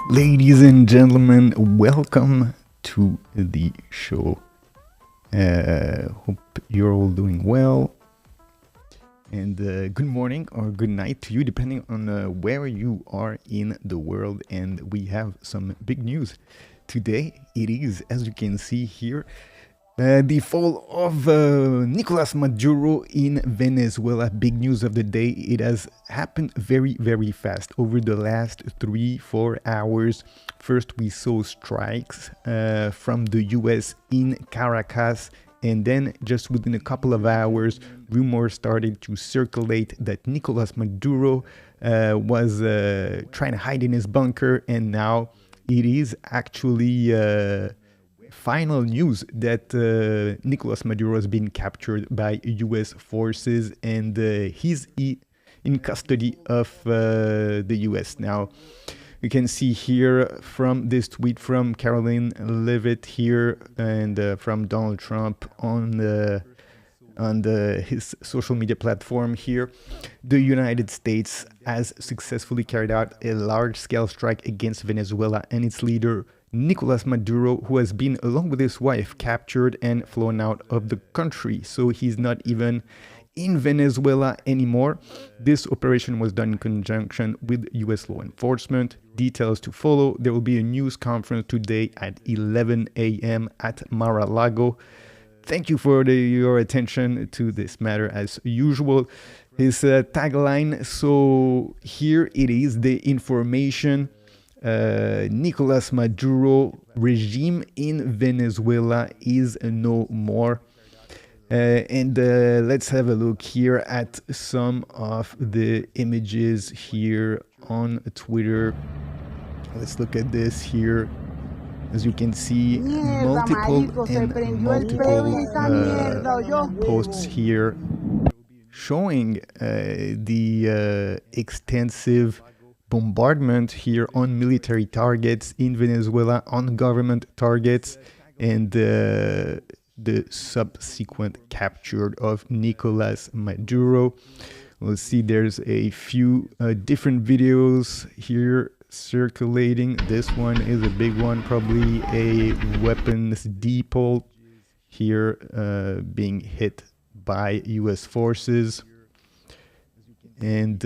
Ladies and gentlemen, welcome to the show. Hope you're all doing well. And good morning or good night to you, depending on where you are in the world. And we have some big news today. It is, as you can see here, the fall of Nicolas Maduro in Venezuela. Big news of the day. It has happened very, very fast over the last 3-4 hours. First, we saw strikes from the US in Caracas. And then just within a couple of hours, rumors started to circulate that Nicolas Maduro was trying to hide in his bunker. And now it is actually final news that Nicolas Maduro has been captured by US forces and he's in custody of the US now. You can see here from this tweet from Caroline Levitt here and from Donald Trump on his social media platform here. The United States has successfully carried out a large-scale strike against Venezuela and its leader, Nicolas Maduro, who has been, along with his wife, captured and flown out of the country. So he's not even in Venezuela anymore. This operation was done in conjunction with US law enforcement. Details to follow. There will be a news conference today at 11 a.m. at Mar-a-Lago. Thank you for your attention to this matter as usual. His tagline, so here it is, the information. Nicolas Maduro regime in Venezuela is no more. And let's have a look here at some of the images here on Twitter. Let's look at this here. As you can see, multiple posts here showing the extensive bombardment here on military targets in Venezuela, on government targets, and the subsequent capture of Nicolas Maduro. We'll see there's a few different videos here circulating. This one is a big one, probably a weapons depot here being hit by US forces. And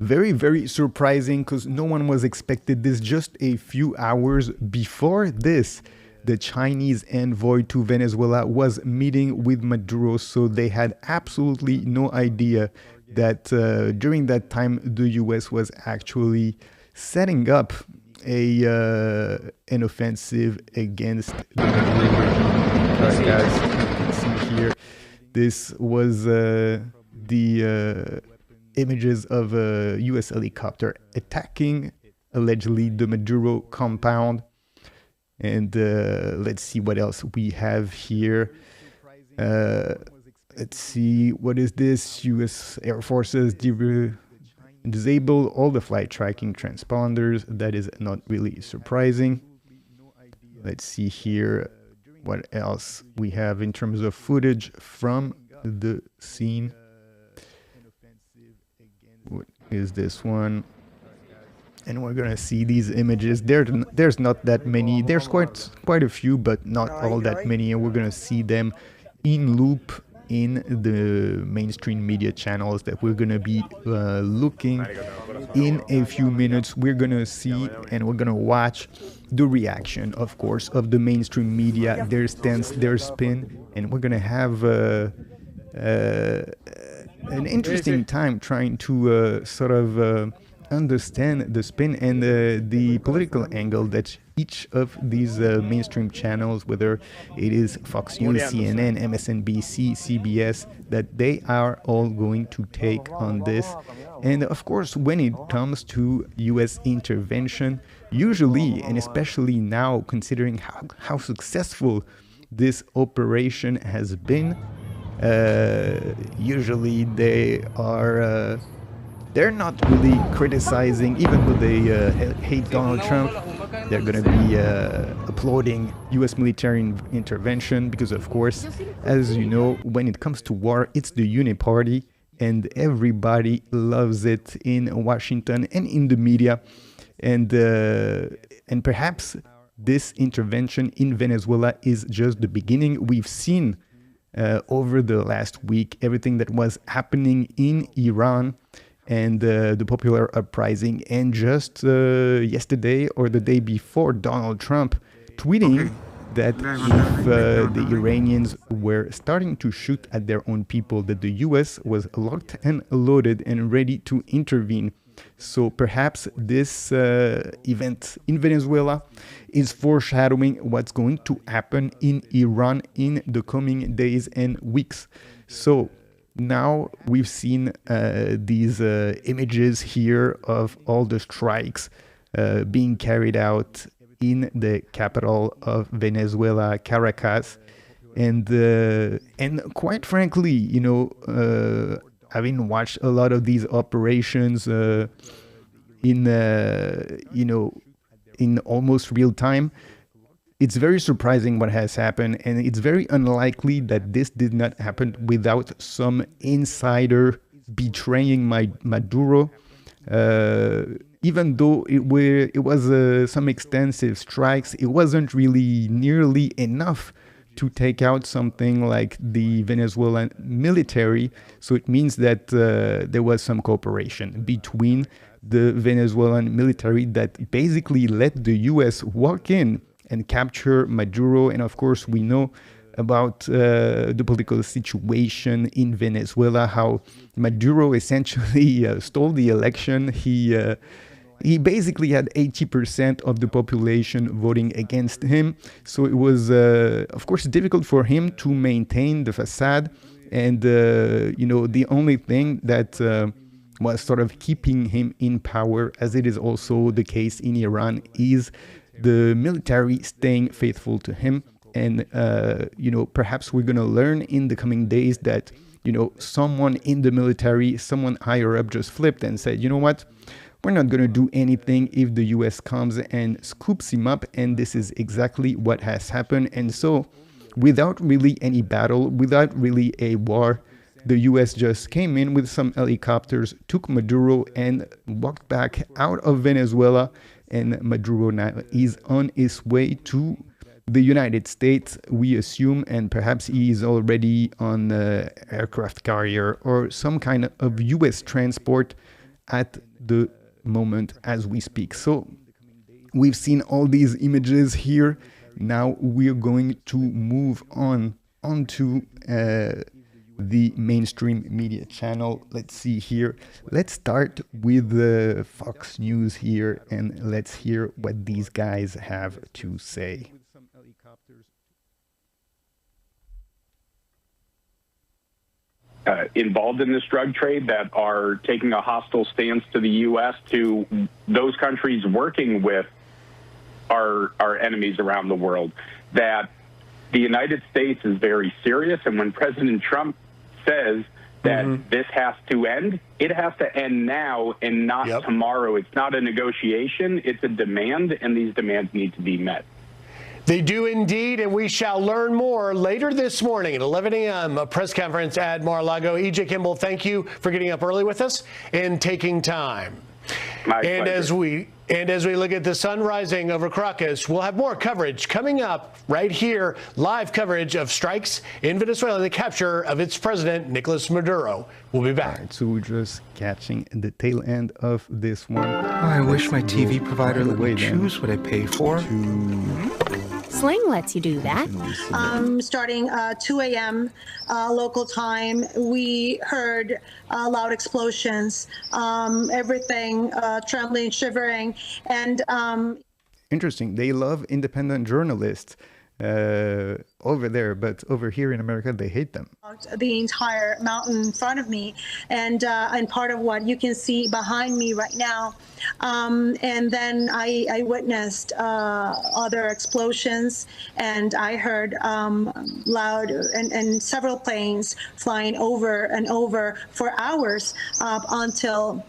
very, very surprising because no one was expected this. Just a few hours before this, the Chinese envoy to Venezuela was meeting with Maduro, so they had absolutely no idea that during that time the US was actually setting up an offensive against the Maduro regime. Caracas, you can see here, this was the images of a US helicopter attacking allegedly the Maduro compound. And let's see what else we have here. Let's see, what is this? US Air Forces disable all the flight tracking transponders. That is not really surprising. Let's see here what else we have in terms of footage from the scene. What is this one? And we're gonna see these images. There's not that many. There's quite a few, but not all that many. And we're gonna see them in loop in the mainstream media channels that we're gonna be looking in a few minutes. We're gonna see and we're gonna watch the reaction, of course, of the mainstream media, their stance, their spin, and we're gonna have an interesting time trying to sort of understand the spin and the political angle that each of these mainstream channels, whether it is Fox News, CNN, MSNBC, CBS, that they are all going to take on this. And of course, when it comes to US intervention, usually, and especially now, considering how successful this operation has been, usually they are they're not really criticizing, even though they hate Donald Trump. They're going to be applauding US military intervention because, of course, as you know, when it comes to war, it's the uniparty and everybody loves it in Washington and in the media. And perhaps this intervention in Venezuela is just the beginning. We've seen over the last week everything that was happening in Iran and the popular uprising. And just yesterday or the day before, Donald Trump tweeting that if the Iranians were starting to shoot at their own people, that the US was locked and loaded and ready to intervene. So perhaps this event in Venezuela is foreshadowing what's going to happen in Iran in the coming days and weeks. So now we've seen these images here of all the strikes being carried out in the capital of Venezuela, Caracas. And quite frankly, you know, having watched a lot of these operations in almost real time, it's very surprising what has happened, and it's very unlikely that this did not happen without some insider betraying Maduro. Even though it was some extensive strikes, it wasn't really nearly enough to take out something like the Venezuelan military. So it means that there was some cooperation between the Venezuelan military that basically let the US walk in and capture Maduro. And of course, we know about the political situation in Venezuela, how Maduro essentially stole the election. He basically had 80% of the population voting against him. So it was, of course, difficult for him to maintain the facade. And, the only thing that was sort of keeping him in power, as it is also the case in Iran, is the military staying faithful to him. And, perhaps we're going to learn in the coming days that, someone in the military, someone higher up just flipped and said, you know what? We're not going to do anything if the US comes and scoops him up. And this is exactly what has happened. And so without really any battle, without really a war, the US just came in with some helicopters, took Maduro and walked back out of Venezuela. And Maduro now is on his way to the United States, we assume, and perhaps he is already on an aircraft carrier or some kind of US transport at the moment as we speak. So we've seen all these images here. Now we're going to move on onto the mainstream media channel. Let's see here. Let's start with the Fox News here, and let's hear what these guys have to say. Involved in this drug trade that are taking a hostile stance to the U.S., to those countries working with our enemies around the world, that the United States is very serious. And when President Trump says that this has to end, it has to end now and not tomorrow. It's not a negotiation, it's a demand, and these demands need to be met. They do indeed, and we shall learn more later this morning at 11 a.m. a press conference at Mar-a-Lago. E.J. Kimball, thank you for getting up early with us and taking time. My pleasure. As we look at the sun rising over Caracas, we'll have more coverage coming up right here, live coverage of strikes in Venezuela, the capture of its president, Nicolas Maduro. We'll be back. All right, so we're just catching the tail end of this one. I wish my TV provider let me choose what I pay for. Sling lets you do that. Starting 2 a.m. Local time, we heard loud explosions, everything trembling, shivering, and interesting. They love independent journalists over there, but over here in America, they hate them. The entire mountain in front of me, and part of what you can see behind me right now. And then I witnessed other explosions, and I heard loud and several planes flying over and over for hours until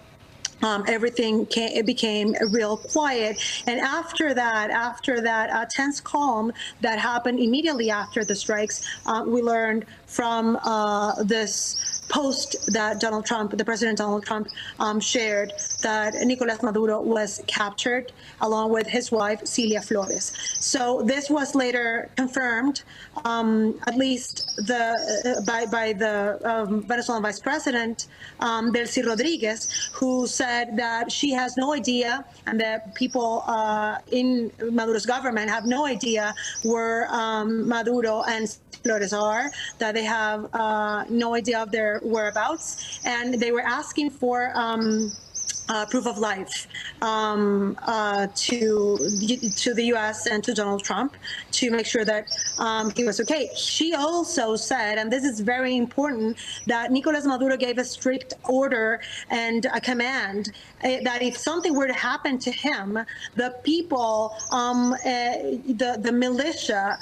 everything became real quiet. And after that tense calm that happened immediately after the strikes, we learned from this post that the President Donald Trump shared, that Nicolas Maduro was captured along with his wife, Celia Flores. So this was later confirmed, at least by the Venezuelan Vice President, Delcy Rodriguez, who said that she has no idea, and that people in Maduro's government have no idea where Maduro and Flores are, that they have no idea of their whereabouts, and they were asking for proof of life to the U.S. and to Donald Trump to make sure that he was okay. She also said, and this is very important, that Nicolas Maduro gave a strict order and a command that if something were to happen to him, the people, the militia,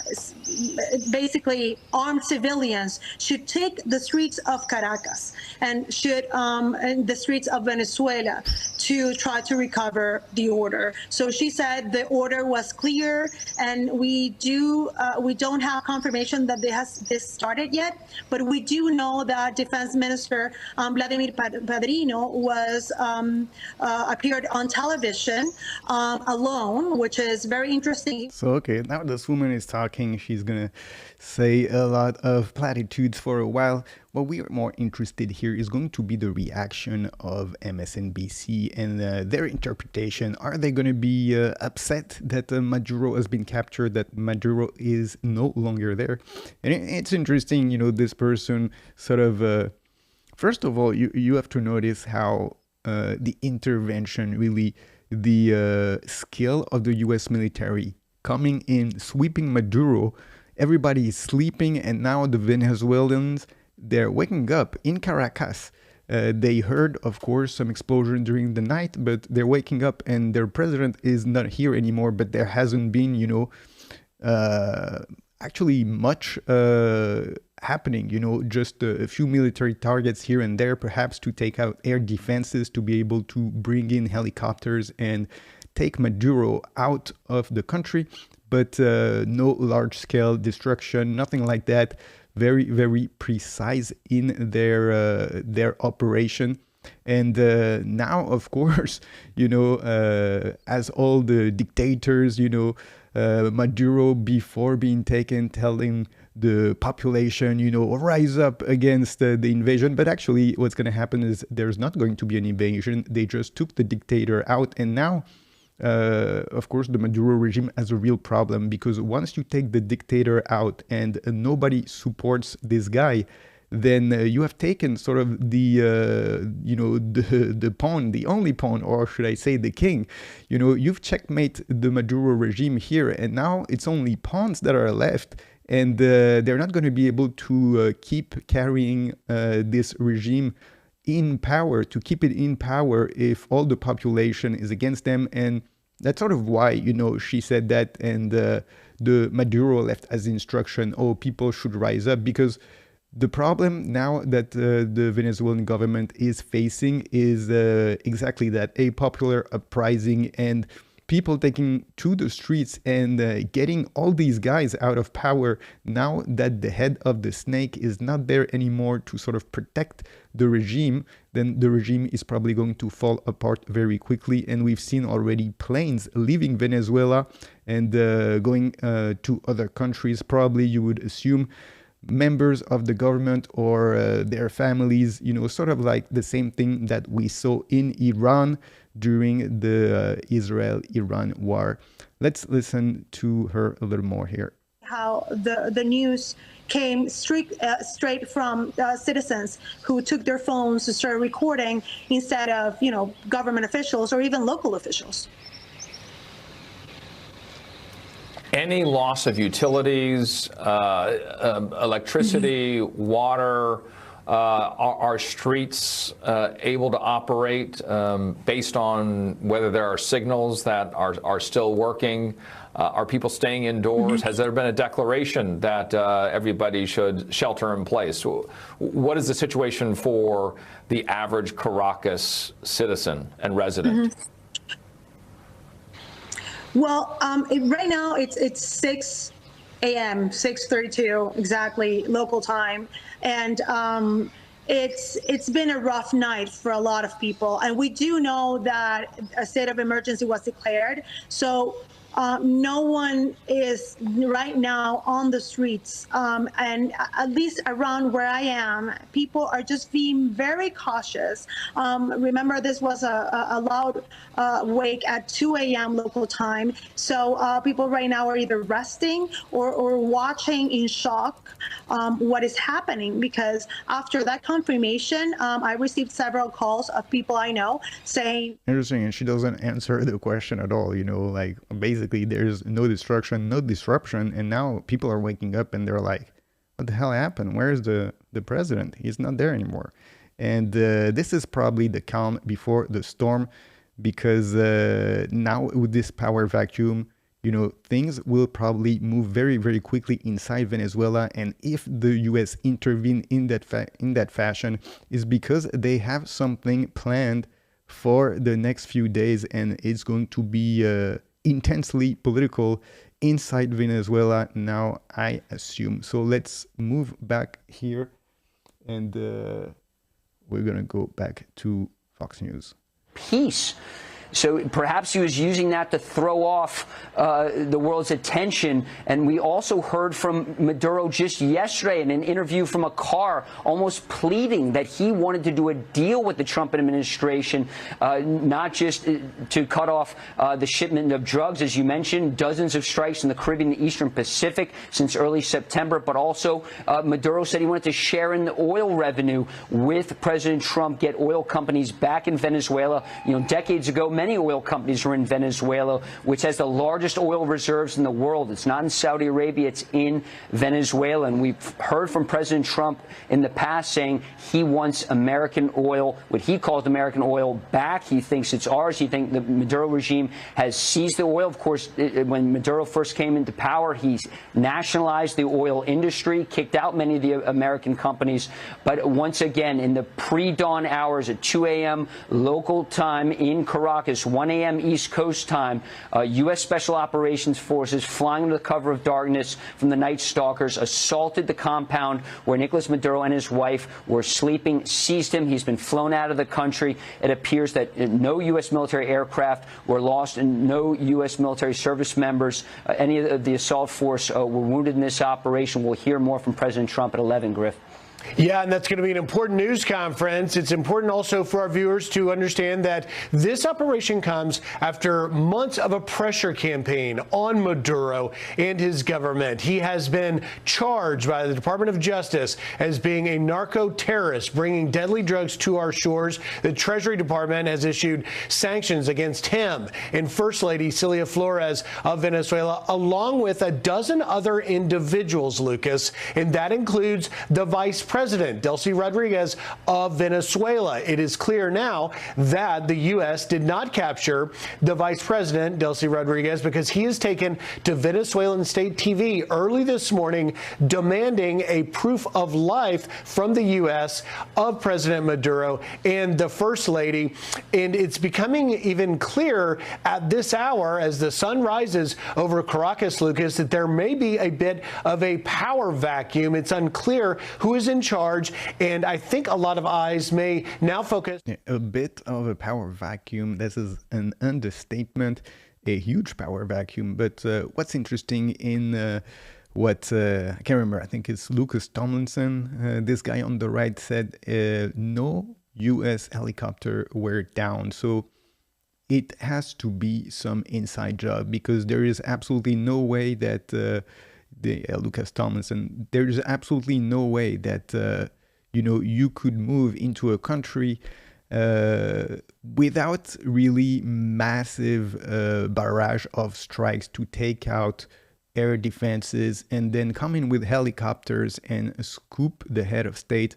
basically armed civilians, should take the streets of Caracas and should the streets of Venezuela to try to recover the order. So she said the order was clear, and we don't have confirmation that this started yet, but we do know that Defense Minister Vladimir Padrino was appeared on television alone, which is very interesting. So, okay, now this woman is talking. She's gonna say a lot of platitudes for a while. What we are more interested here is going to be the reaction of MSNBC and their interpretation. Are they going to be upset that Maduro has been captured, that Maduro is no longer there? And it's interesting, you know, this person sort of, first of all, you have to notice how the intervention, really, the skill of the US military coming in, sweeping Maduro. Everybody is sleeping, and now the Venezuelans, they're waking up in Caracas. They heard, of course, some explosion during the night, but they're waking up and their president is not here anymore. But there hasn't been, you know, actually much happening, you know, just a few military targets here and there, perhaps to take out air defenses, to be able to bring in helicopters and take Maduro out of the country. But no large-scale destruction, nothing like that. Very, very precise in their operation. And now, of course, you know, as all the dictators, you know, Maduro, before being taken, telling the population, you know, rise up against the invasion. But actually, what's going to happen is there's not going to be an invasion. They just took the dictator out, and now of course, the Maduro regime has a real problem, because once you take the dictator out and nobody supports this guy, then you have taken sort of the, you know, the pawn, the only pawn, or should I say the king. You know, you've checkmate the Maduro regime here, and now it's only pawns that are left. And they're not going to be able to keep carrying this regime in power, to keep it in power, if all the population is against them. And that's sort of why, you know, she said that, and the Maduro left as instruction, oh, people should rise up, because the problem now that the Venezuelan government is facing is exactly that, a popular uprising and people taking to the streets and getting all these guys out of power. Now that the head of the snake is not there anymore to sort of protect the regime, then the regime is probably going to fall apart very quickly. And we've seen already planes leaving Venezuela and going to other countries. Probably, you would assume, members of the government or their families, you know, sort of like the same thing that we saw in Iran during the Israel-Iran war. Let's listen to her a little more here. How the news came straight from citizens who took their phones to start recording instead of, you know, government officials or even local officials. Any loss of utilities, electricity, water, are streets able to operate based on whether there are signals that are still working? Are people staying indoors? Has there been a declaration that everybody should shelter in place? What is the situation for the average Caracas citizen and resident? Well, right now it's 6 a.m., 6:32 exactly local time, and it's been a rough night for a lot of people, and we do know that a state of emergency was declared. So no one is right now on the streets, and at least around where I am, people are just being very cautious. Remember, this was a loud wake at 2 a.m. local time, so people right now are either resting or watching in shock what is happening, because after that confirmation, I received several calls of people I know saying... Interesting, and she doesn't answer the question at all, you know, like basically there's no destruction, no disruption, and now people are waking up and they're like, what the hell happened? Where's the president? He's not there anymore. And this is probably the calm before the storm, because now with this power vacuum, you know, things will probably move very, very quickly inside Venezuela. And if the US intervene in that fashion, is because they have something planned for the next few days, and it's going to be intensely political inside Venezuela now, I assume. So let's move back here, and we're gonna go back to Fox News. Peace. So perhaps he was using that to throw off the world's attention. And we also heard from Maduro just yesterday in an interview from a car, almost pleading that he wanted to do a deal with the Trump administration, not just to cut off the shipment of drugs, as you mentioned, dozens of strikes in the Caribbean and Eastern Pacific since early September, but also Maduro said he wanted to share in the oil revenue with President Trump, get oil companies back in Venezuela. You know, decades ago, many oil companies were in Venezuela, which has the largest oil reserves in the world. It's not in Saudi Arabia, it's in Venezuela. And we've heard from President Trump in the past saying he wants American oil, what he calls American oil, back. He thinks it's ours. He thinks the Maduro regime has seized the oil. Of course, when Maduro first came into power, he nationalized the oil industry, kicked out many of the American companies. But once again, in the pre-dawn hours at 2 a.m. local time in Caracas, 1 a.m. East Coast time, U.S. Special Operations Forces, flying under the cover of darkness from the Night Stalkers, assaulted the compound where Nicolas Maduro and his wife were sleeping, seized him. He's been flown out of the country. It appears that no U.S. military aircraft were lost and no U.S. military service members, any of the assault force were wounded in this operation. We'll hear more from President Trump at 11, Griff. Yeah, and that's going to be an important news conference. It's important also for our viewers to understand that this operation comes after months of a pressure campaign on Maduro and his government. He has been charged by the Department of Justice as being a narco-terrorist, bringing deadly drugs to our shores. The Treasury Department has issued sanctions against him and First Lady Celia Flores of Venezuela, along with a dozen other individuals, Lucas, and that includes the Vice President, Delcy Rodriguez of Venezuela. It is clear now that the U.S. did not capture the Vice President, Delcy Rodriguez, because he is taken to Venezuelan state TV early this morning, demanding a proof of life from the U.S. of President Maduro and the First Lady. And it's becoming even clearer at this hour, as the sun rises over Caracas, Lucas, that there may be a bit of a power vacuum. It's unclear who is in charge, and I think a lot of eyes may now focus. A bit of a power vacuum. This is an understatement, a huge power vacuum. But what's interesting in what I can't remember, I think it's Lucas Tomlinson, this guy on the right said no U.S. helicopter were down. So it has to be some inside job, because there is absolutely no way that Lucas Tomlinson, there is absolutely no way that you know, you could move into a country without really massive barrage of strikes to take out air defenses and then come in with helicopters and scoop the head of state.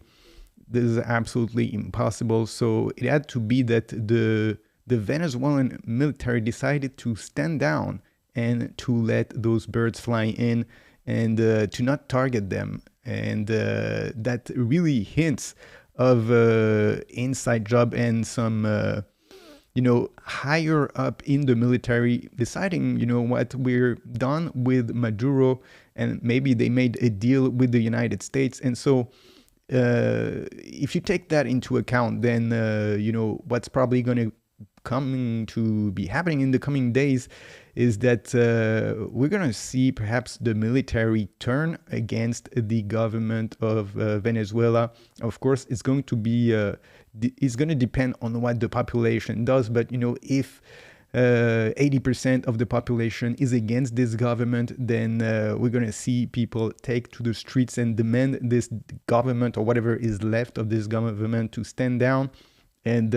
This is absolutely impossible. So it had to be that the Venezuelan military decided to stand down and to let those birds fly in and to not target them. And that really hints of inside job and some, you know, higher up in the military deciding, you know what, we're done with Maduro, and maybe they made a deal with the United States. And so if you take that into account, then you know what's probably going to be happening in the coming days is that we're going to see perhaps the military turn against the government of Venezuela. Of course, it's going to be it's going to depend on what the population does, but you know, if 80% of the population is against this government, then we're going to see people take to the streets and demand this government, or whatever is left of this government, to stand down. And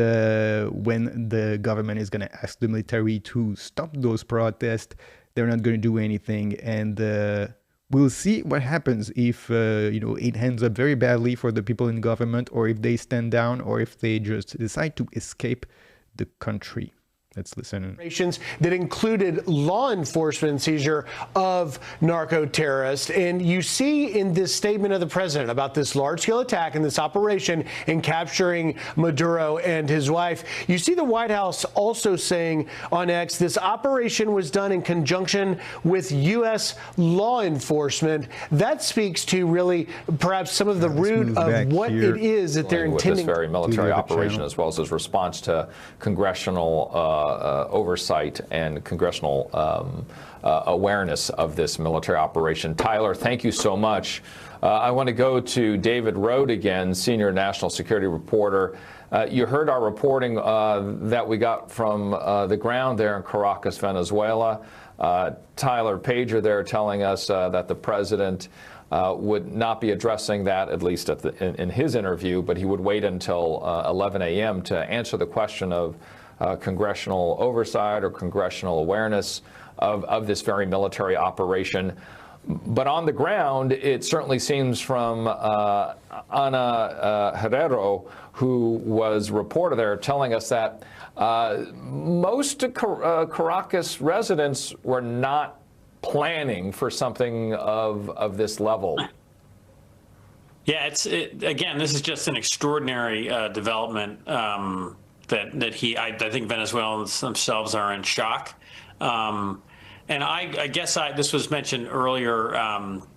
when the government is going to ask the military to stop those protests, they're not going to do anything. And we'll see what happens if you know, it ends up very badly for the people in government, or if they stand down, or if they just decide to escape the country. Let's listen. That included law enforcement seizure of narco terrorists. And you see in this statement of the president about this large-scale attack and this operation in capturing Maduro and his wife, you see the White House also saying on X, this operation was done in conjunction with U.S. law enforcement. That speaks to really perhaps some of the root of what it is that they're intending. With this very military operation, as well as his response to congressional oversight and congressional awareness of this military operation. Tyler, thank you so much. I want to go to David Rode again, senior national security reporter. You heard our reporting that we got from the ground there in Caracas, Venezuela. Tyler Pager there telling us that the president would not be addressing that, at least in his interview, but he would wait until 11 a.m. to answer the question of congressional oversight or congressional awareness of this very military operation. But on the ground, it certainly seems from Ana Herrero, who was reporter there, telling us that most Caracas residents were not planning for something of this level. Yeah, again, this is just an extraordinary development. I think Venezuelans themselves are in shock. And I guess this was mentioned earlier,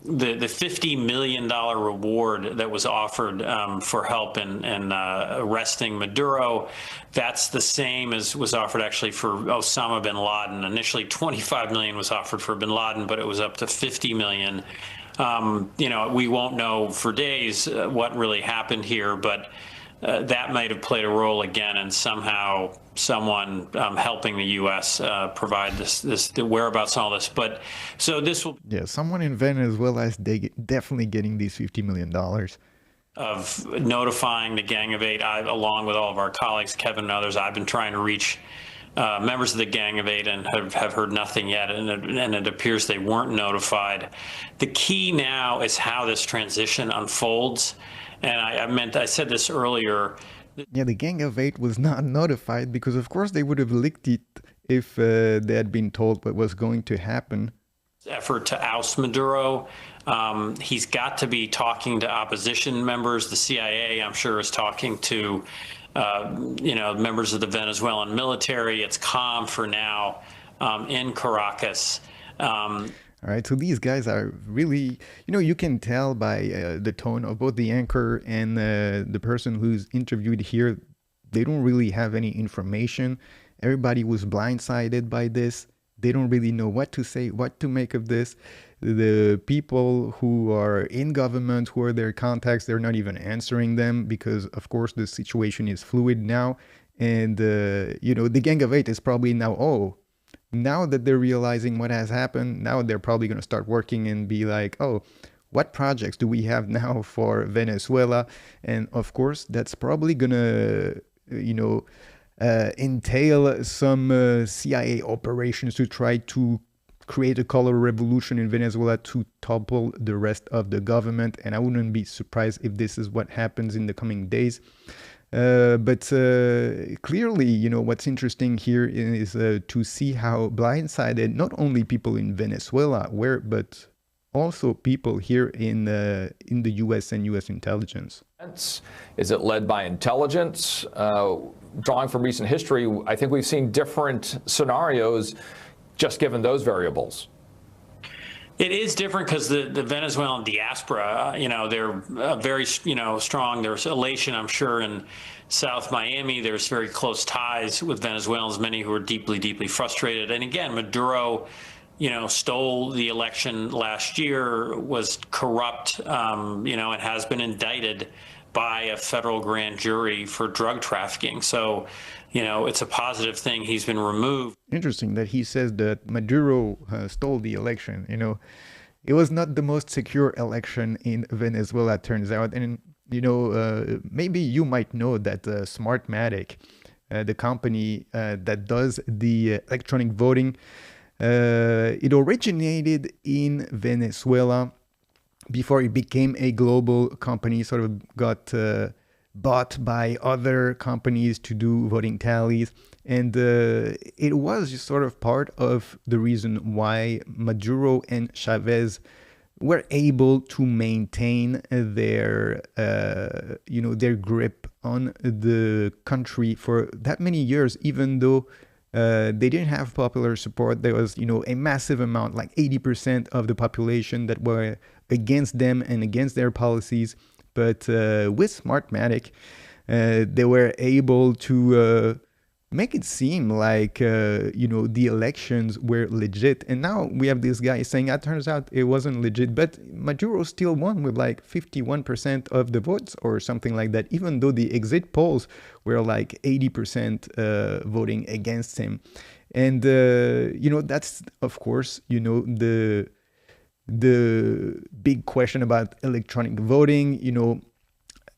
the $50 million reward that was offered for help in arresting Maduro, that's the same as was offered actually for Osama bin Laden. Initially, $25 million was offered for bin Laden, but it was up to $50 million. You know, we won't know for days what really happened here, but that might have played a role again, and somehow someone helping the U.S. provide the whereabouts and all this. But so this will. Yeah, someone in Venezuela is definitely getting these $50 million. Of notifying the Gang of Eight, along with all of our colleagues, Kevin and others. I've been trying to reach members of the Gang of Eight and have heard nothing yet, and it appears they weren't notified. The key now is how this transition unfolds. And I said this earlier. Yeah, the Gang of Eight was not notified because, of course, they would have leaked it if they had been told what was going to happen. Effort to oust Maduro. He's got to be talking to opposition members. The CIA, I'm sure, is talking to, you know, members of the Venezuelan military. It's calm for now in Caracas. All right, so these guys are really, you know, you can tell by the tone of both the anchor and the person who's interviewed here, they don't really have any information. Everybody was blindsided by this. They don't really know what to say, what to make of this. The people who are in government, who are their contacts, they're not even answering them because, of course, the situation is fluid now. And, you know, the Gang of Eight is probably now that they're realizing what has happened, now they're probably going to start working and be like, oh, what projects do we have now for Venezuela? And of course, that's probably going to, you know, entail some CIA operations to try to create a color revolution in Venezuela to topple the rest of the government. And I wouldn't be surprised if this is what happens in the coming days. But clearly, you know, what's interesting here is to see how blindsided not only people in Venezuela were, but also people here in the U.S. and U.S. intelligence. Is it led by intelligence? Drawing from recent history, I think we've seen different scenarios just given those variables. It is different because the Venezuelan diaspora, they're very, strong. There's elation, I'm sure, in South Miami. There's very close ties with Venezuelans, many who are deeply, deeply frustrated. And again, Maduro, stole the election last year, was corrupt, and has been indicted by a federal grand jury for drug trafficking. So, it's a positive thing he's been removed. Interesting that he says that Maduro stole the election. It was not the most secure election in Venezuela, turns out. And, maybe you might know that Smartmatic, the company that does the electronic voting, it originated in Venezuela before it became a global company, sort of got bought by other companies to do voting tallies. And it was just sort of part of the reason why Maduro and Chavez were able to maintain their, their grip on the country for that many years, even though they didn't have popular support. There was, a massive amount, like 80% of the population that were against them and against their policies. But with Smartmatic, they were able to make it seem like, the elections were legit. And now we have this guy saying, it turns out it wasn't legit. But Maduro still won with like 51% of the votes or something like that, even though the exit polls were like 80% voting against him. And, that's, of course, the big question about electronic voting.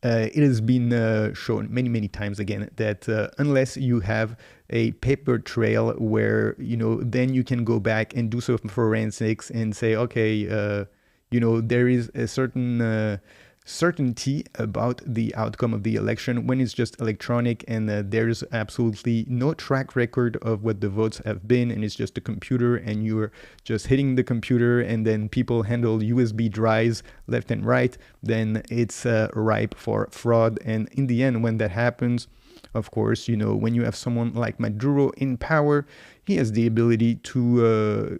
It has been shown many times again that unless you have a paper trail where, then you can go back and do some forensics and say, okay, there is a certain certainty about the outcome of the election when it's just electronic and there's absolutely no track record of what the votes have been, and it's just a computer and you're just hitting the computer and then people handle USB drives left and right, then it's ripe for fraud. And in the end, when that happens, of course, when you have someone like Maduro in power, he has the ability to,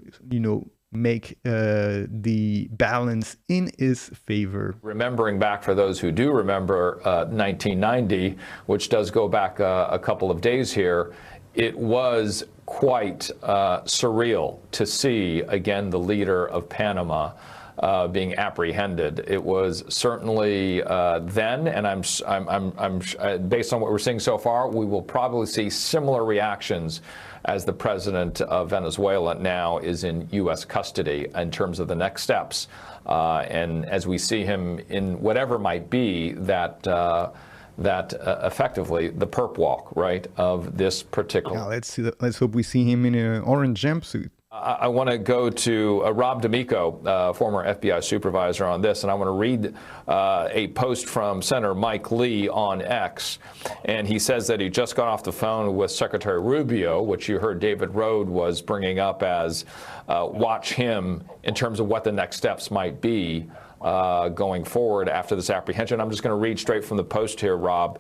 make the balance in his favor. Remembering back, for those who do remember 1990, which does go back a couple of days here, it was quite surreal to see, again, the leader of Panama being apprehended. It was certainly then, and I'm based on what we're seeing so far, we will probably see similar reactions as the president of Venezuela now is in U.S. custody in terms of the next steps. And as we see him in whatever might be that effectively the perp walk, right, of this particular. Yeah, let's hope we see him in an orange jumpsuit. I want to go to Rob D'Amico, former FBI supervisor, on this, and I want to read a post from Senator Mike Lee on X. And he says that he just got off the phone with Secretary Rubio, which you heard David Rode was bringing up as watch him in terms of what the next steps might be going forward after this apprehension. I'm just going to read straight from the post here, Rob.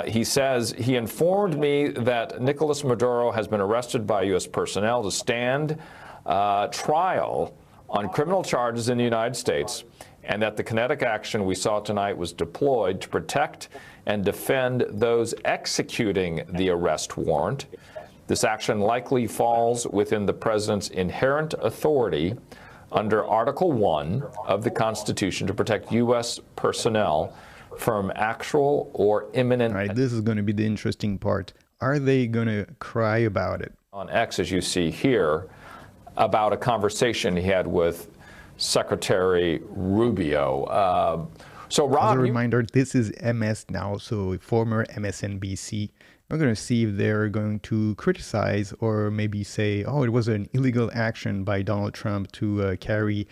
He says, he informed me that Nicolas Maduro has been arrested by U.S. personnel to stand trial on criminal charges in the United States, and that the kinetic action we saw tonight was deployed to protect and defend those executing the arrest warrant. This action likely falls within the president's inherent authority under Article 1 of the Constitution to protect U.S. personnel from actual or imminent. All right, this is going to be the interesting part. Are they going to cry about it? On X, as you see here, about a conversation he had with Secretary Rubio. So, Rob, as a reminder, this is MS now, so former MSNBC. We're going to see if they're going to criticize or maybe say, oh, it was an illegal action by Donald Trump to carry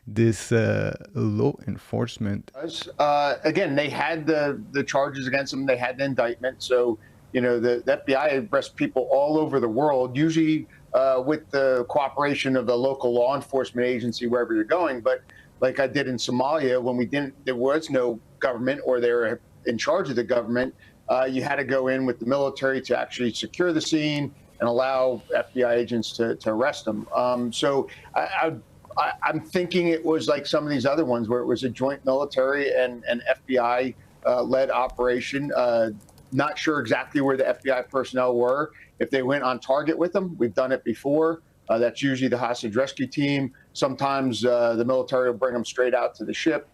this law enforcement. Again, they had the charges against them. They had the indictment. So, the FBI arrests people all over the world, usually with the cooperation of the local law enforcement agency wherever you're going. But like I did in Somalia, when there was no government or they were in charge of the government, you had to go in with the military to actually secure the scene and allow FBI agents to arrest them. So I'm thinking it was like some of these other ones where it was a joint military and FBI led operation. Not sure exactly where the FBI personnel were. If they went on target with them, we've done it before. That's usually the hostage rescue team. Sometimes the military will bring them straight out to the ship.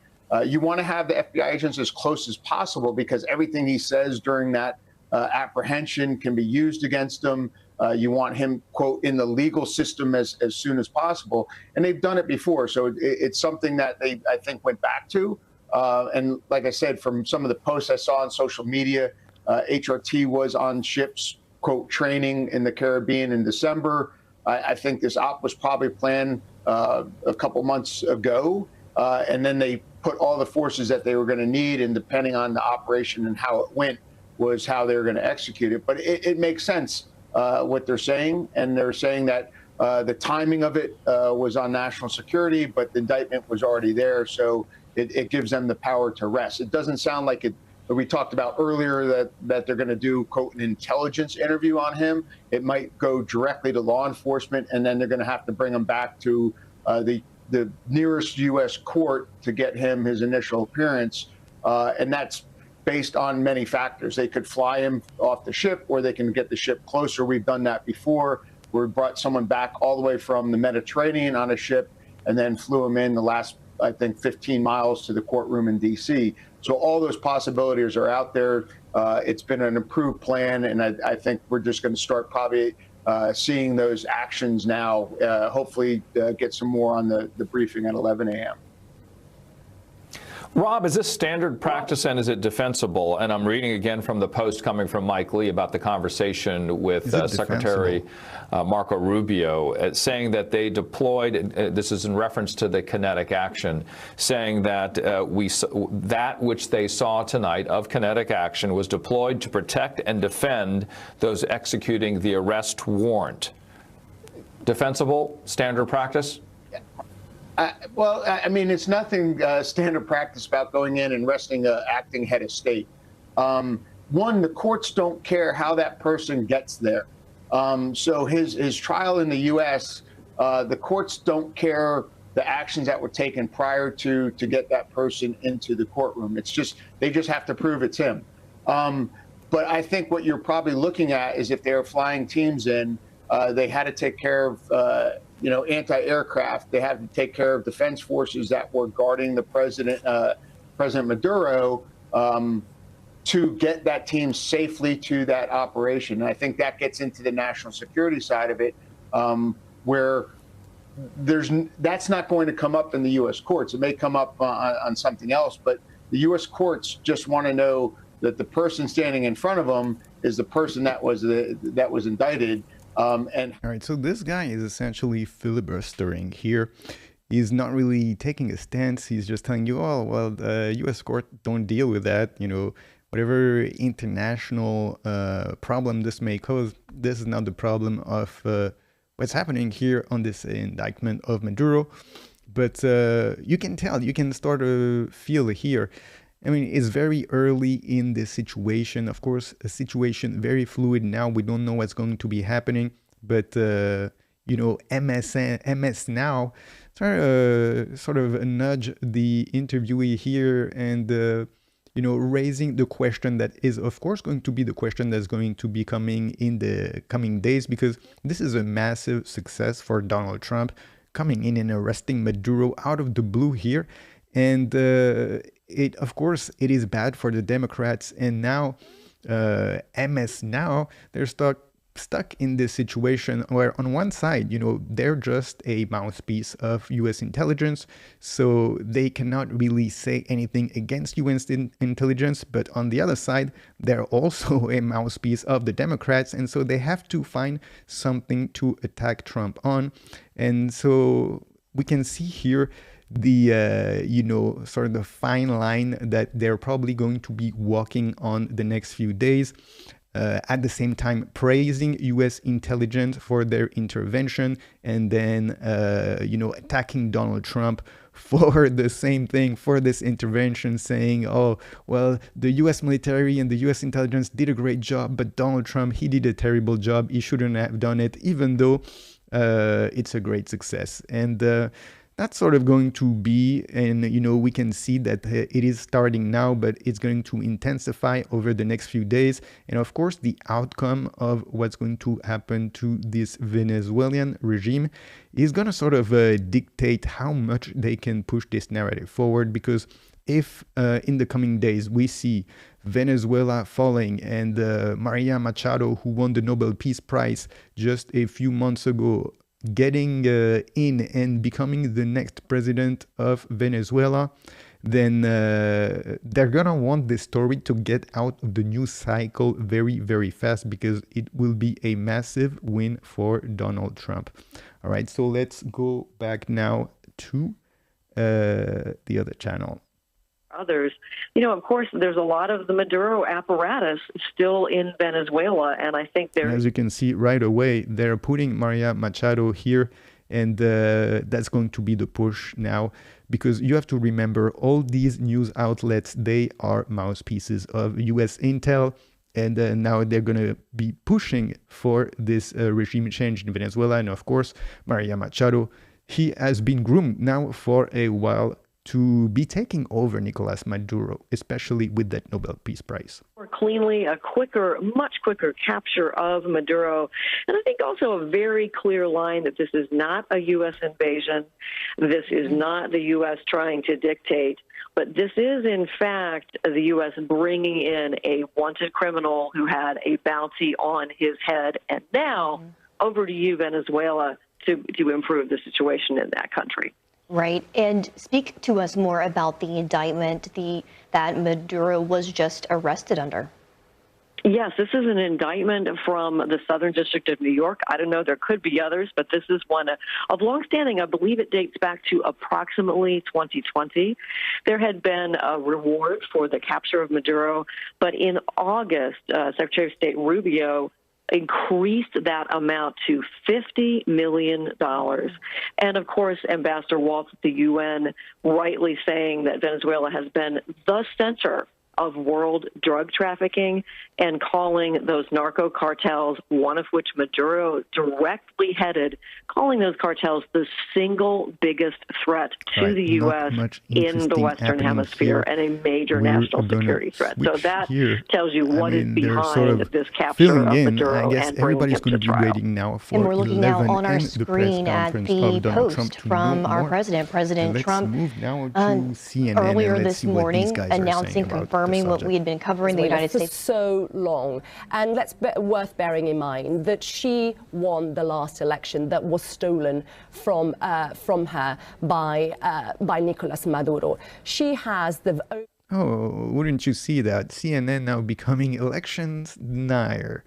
You want to have the FBI agents as close as possible because everything he says during that apprehension can be used against him. You want him, quote, in the legal system as soon as possible. And they've done it before. So it's something that they, I think, went back to. And like I said, from some of the posts I saw on social media, HRT was on ships, quote, training in the Caribbean in December. I think this op was probably planned a couple months ago. And then they put all the forces that they were going to need, and depending on the operation and how it went was how they were going to execute it. But it makes sense what they're saying. And they're saying that the timing of it was on national security, but the indictment was already there. So it gives them the power to arrest. It doesn't sound like it. We talked about earlier that they're going to do, quote, an intelligence interview on him. It might go directly to law enforcement, and then they're going to have to bring him back to the nearest U.S. court to get him his initial appearance. And that's based on many factors. They could fly him off the ship, or they can get the ship closer. We've done that before. We brought someone back all the way from the Mediterranean on a ship and then flew him in the last, I think, 15 miles to the courtroom in D.C. So all those possibilities are out there. It's been an improved plan, and I think we're just going to start probably seeing those actions now. Hopefully get some more on the briefing at 11 a.m. Rob, is this standard practice and is it defensible? And I'm reading again from the post coming from Mike Lee about the conversation with Secretary Marco Rubio, saying that they deployed, this is in reference to the kinetic action, saying that that which they saw tonight of kinetic action was deployed to protect and defend those executing the arrest warrant. Defensible, standard practice? Well, I mean, it's nothing standard practice about going in and arresting an acting head of state. One, the courts don't care how that person gets there. So his trial in the U.S., the courts don't care the actions that were taken prior to get that person into the courtroom. It's just, they just have to prove it's him. But I think what you're probably looking at is if they were flying teams in, they had to take care of anti-aircraft. They had to take care of defense forces that were guarding the president, President Maduro, to get that team safely to that operation. And I think that gets into the national security side of it, where that's not going to come up in the U.S. courts. It may come up on something else, but the U.S. courts just want to know that the person standing in front of them is the person that was indicted. All right, so this guy is essentially filibustering here. He's not really taking a stance. He's just telling you, oh, well, the U.S. court don't deal with that. You know, whatever international problem this may cause, this is not the problem of what's happening here on this indictment of Maduro. But you can tell, you can start to feel here. I mean, it's very early in this situation. Of course, a situation very fluid now. We don't know what's going to be happening. But, MS Now sort of nudge the interviewee here and, raising the question that is, of course, going to be the question that's going to be coming in the coming days, because this is a massive success for Donald Trump coming in and arresting Maduro out of the blue here. And of course, it is bad for the Democrats. And now, MS Now, they're stuck in this situation where on one side, they're just a mouthpiece of U.S. intelligence. So they cannot really say anything against U.S. intelligence. But on the other side, they're also a mouthpiece of the Democrats. And so they have to find something to attack Trump on. And so we can see here the sort of the fine line that they're probably going to be walking on the next few days, at the same time praising U.S. intelligence for their intervention, and then attacking Donald Trump for the same thing, for this intervention, saying, oh, well, the U.S. military and the U.S. intelligence did a great job, but Donald Trump, he did a terrible job. He shouldn't have done it, even though it's a great success. And that's sort of going to be, and we can see that it is starting now, but it's going to intensify over the next few days. And of course, the outcome of what's going to happen to this Venezuelan regime is going to sort of dictate how much they can push this narrative forward. Because if in the coming days we see Venezuela falling and Maria Machado, who won the Nobel Peace Prize just a few months ago, getting in and becoming the next president of Venezuela, then they're gonna want this story to get out of the news cycle very, very fast, because it will be a massive win for Donald Trump. All right, so let's go back now to the other channel. Others, of course, there's a lot of the Maduro apparatus still in Venezuela, and I think there. As you can see right away, they're putting Maria Machado here, and that's going to be the push now, because you have to remember all these news outlets, they are mouthpieces of U.S. intel, and now they're going to be pushing for this regime change in Venezuela. And of course, Maria Machado, he has been groomed now for a while to be taking over Nicolas Maduro, especially with that Nobel Peace Prize. More cleanly, much quicker capture of Maduro. And I think also a very clear line that this is not a U.S. invasion. This is not the U.S. trying to dictate. But this is, in fact, the U.S. bringing in a wanted criminal who had a bounty on his head. And now, over to you, Venezuela, to improve the situation in that country. Right. And speak to us more about the indictment that Maduro was just arrested under. Yes, this is an indictment from the Southern District of New York. I don't know, there could be others, but this is one of longstanding. I believe it dates back to approximately 2020. There had been a reward for the capture of Maduro, but in August, Secretary of State Rubio increased that amount to $50 million. And of course, Ambassador Waltz at the UN rightly saying that Venezuela has been the center of world drug trafficking and calling those narco cartels, one of which Maduro directly headed, calling those cartels the single biggest threat to the U.S. in the Western Hemisphere and a major national security threat. So that tells you what is behind this capture of Maduro and bringing him to trial. And we're looking now on our screen at the post from our president, President Trump, earlier this morning announcing, confirming what we had been covering the United States for so long. And worth bearing in mind that she won the last election that was stolen from her by Nicolas Maduro. She has the... Oh, wouldn't you see that? CNN now becoming elections denier.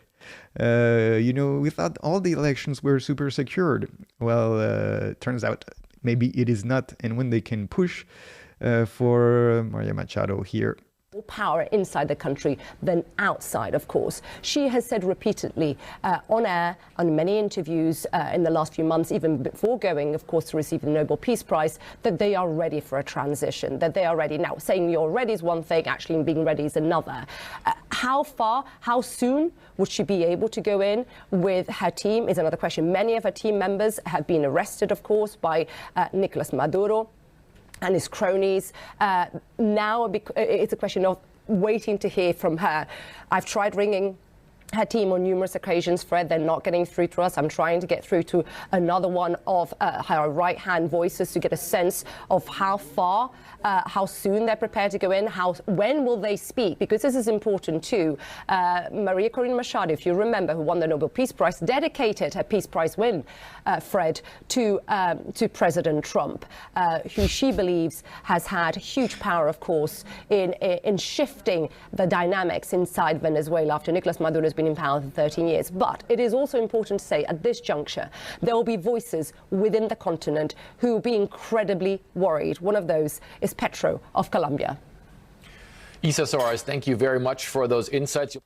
We thought all the elections were super secured. Well, turns out maybe it is not. And when they can push for Maria Machado here, more power inside the country than outside, of course. She has said repeatedly on air, on many interviews in the last few months, even before going, of course, to receive the Nobel Peace Prize, that they are ready for a transition, that they are ready. Now, saying you're ready is one thing, actually being ready is another. How soon would she be able to go in with her team is another question. Many of her team members have been arrested, of course, by Nicolas Maduro and his cronies. Now it's a question of waiting to hear from her. I've tried ringing her team on numerous occasions, Fred. They're not getting through to us. I'm trying to get through to another one of her right-hand voices to get a sense of how soon they're prepared to go in, when will they speak, because this is important too. Maria Corina Machado, if you remember, who won the Nobel Peace Prize, dedicated her Peace Prize win, Fred, to President Trump, who she believes has had huge power, of course, in shifting the dynamics inside Venezuela after Nicolas Maduro has been in power for 13 years. But it is also important to say at this juncture, there will be voices within the continent who will be incredibly worried. One of those is Petro of Colombia. Isa Soares, thank you very much for those insights.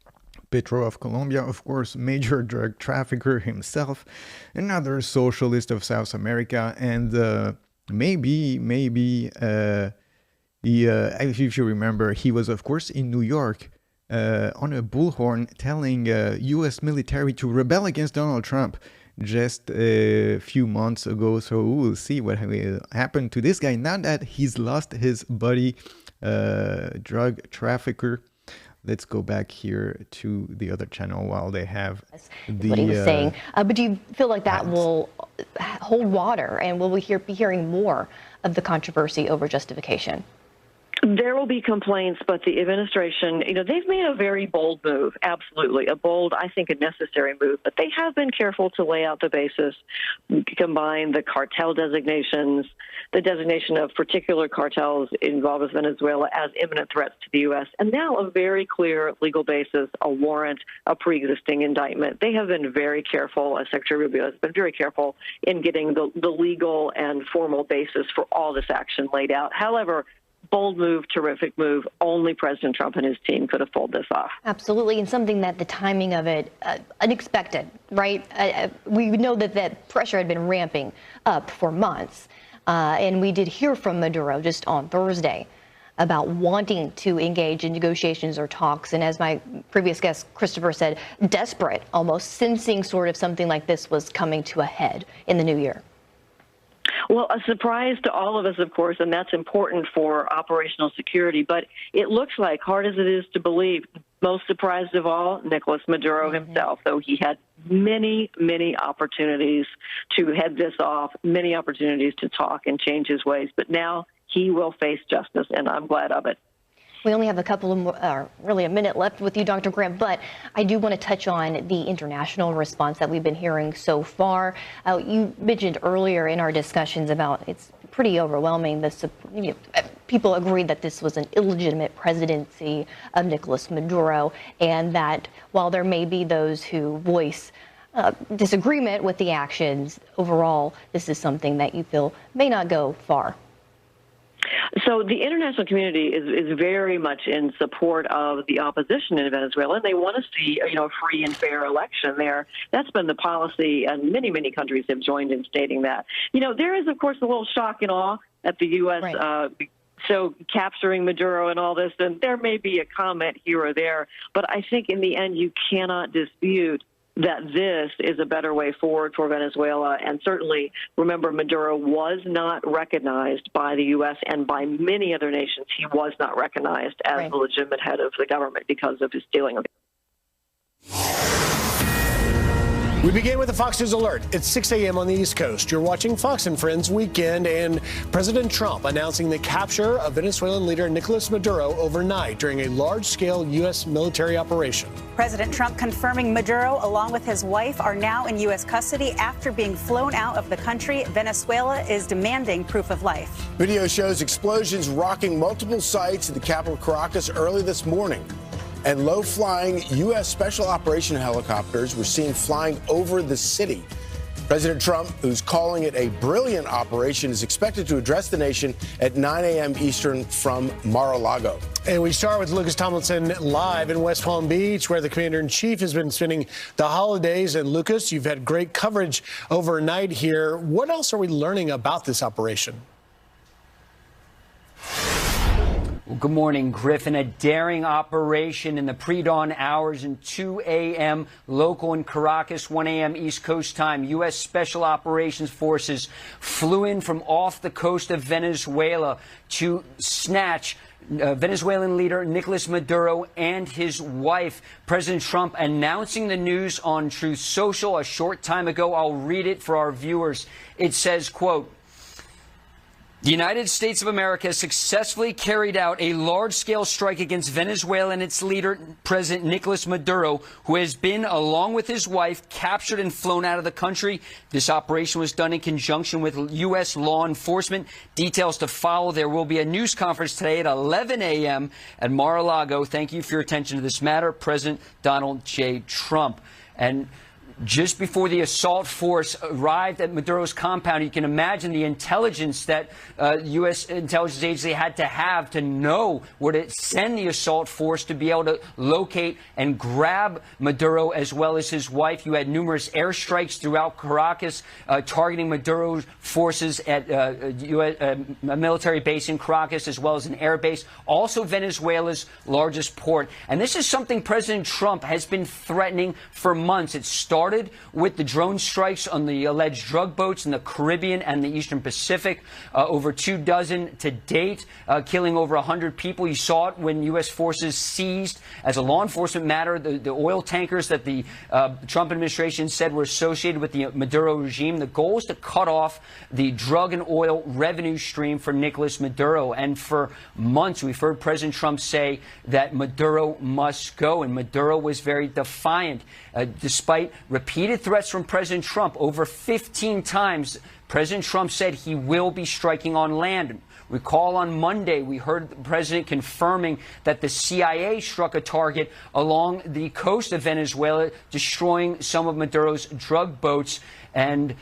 Petro of Colombia, of course, major drug trafficker himself, another socialist of South America, and maybe if you remember, he was, of course, in New York on a bullhorn telling U.S. military to rebel against Donald Trump. just a few months ago. So we'll see what will happen to this guy now that he's lost his buddy, drug trafficker. Let's go back here to the other channel while they have what he was saying. But do you feel like that will hold water, and will we be hearing more of the controversy over justification? There will be complaints, but the administration, they've made a very bold move, absolutely. A bold, I think, a necessary move. But they have been careful to lay out the basis, combine the cartel designations, the designation of particular cartels involved with Venezuela as imminent threats to the U.S., and now a very clear legal basis, a warrant, a pre-existing indictment. They have been very careful, as Secretary Rubio has been very careful in getting the legal and formal basis for all this action laid out. However, bold move, terrific move. Only President Trump and his team could have pulled this off. Absolutely, and something that the timing of it, unexpected, right? We know that pressure had been ramping up for months, and we did hear from Maduro just on Thursday about wanting to engage in negotiations or talks, and as my previous guest, Christopher, said, desperate, almost sensing sort of something like this was coming to a head in the new year. Well, a surprise to all of us, of course, and that's important for operational security. But it looks like, hard as it is to believe, most surprised of all, Nicolas Maduro himself, though he had many, many opportunities to head this off, many opportunities to talk and change his ways. But now he will face justice, and I'm glad of it. We only have a couple of more, really a minute left with you, Dr. Grant, but I do want to touch on the international response that we've been hearing so far. You mentioned earlier in our discussions about it's pretty overwhelming. People agree that this was an illegitimate presidency of Nicolas Maduro, and that while there may be those who voice disagreement with the actions, overall, this is something that you feel may not go far. So the international community is very much in support of the opposition in Venezuela, and they want to see a free and fair election there. That's been the policy, and many, many countries have joined in stating that. There is, of course, a little shock and awe at the U.S. So capturing Maduro and all this, and there may be a comment here or there, but I think in the end you cannot dispute that this is a better way forward for Venezuela. And certainly, remember, Maduro was not recognized by the U.S. and by many other nations. He was not recognized as the legitimate head of the government because of his stealing of. We begin with a Fox News alert. It's 6 a.m. on the East Coast. You're watching Fox and Friends Weekend, and President Trump announcing the capture of Venezuelan leader Nicolas Maduro overnight during a large-scale U.S. military operation. President Trump confirming Maduro, along with his wife, are now in U.S. custody after being flown out of the country. Venezuela is demanding proof of life. Video shows explosions rocking multiple sites in the capital Caracas early this morning. And low-flying U.S. Special Operation helicopters were seen flying over the city. President Trump, who's calling it a brilliant operation, is expected to address the nation at 9 a.m. Eastern from Mar-a-Lago. And we start with Lucas Tomlinson live in West Palm Beach, where the commander-in-chief has been spending the holidays. And Lucas, you've had great coverage overnight here. What else are we learning about this operation? Well, good morning, Griffin. A daring operation in the pre-dawn hours in 2 a.m. local in Caracas, 1 a.m. East Coast time. U.S. Special Operations Forces flew in from off the coast of Venezuela to snatch Venezuelan leader Nicolas Maduro and his wife. President Trump announcing the news on Truth Social a short time ago. I'll read it for our viewers. It says, quote, "The United States of America has successfully carried out a large-scale strike against Venezuela and its leader, President Nicolas Maduro, who has been, along with his wife, captured and flown out of the country. This operation was done in conjunction with U.S. law enforcement. Details to follow. There will be a news conference today at 11 a.m. at Mar-a-Lago. Thank you for your attention to this matter. President Donald J. Trump." And just before the assault force arrived at Maduro's compound, you can imagine the intelligence that U.S. intelligence agency had to have to know where to send the assault force to be able to locate and grab Maduro as well as his wife. You had numerous airstrikes throughout Caracas targeting Maduro's forces at a military base in Caracas as well as an air base, also Venezuela's largest port. And this is something President Trump has been threatening for months. It started started with the drone strikes on the alleged drug boats in the Caribbean and the Eastern Pacific. Over 24 to date, killing over 100 people. You saw it when U.S. forces seized, as a law enforcement matter, the oil tankers that the Trump administration said were associated with the Maduro regime. The goal is to cut off the drug and oil revenue stream for Nicolas Maduro. And for months, we've heard President Trump say that Maduro must go. And Maduro was very defiant. Despite repeated threats from President Trump, over 15 times, President Trump said he will be striking on land. Recall on Monday, we heard the president confirming that the CIA struck a target along the coast of Venezuela, destroying some of Maduro's drug boats. And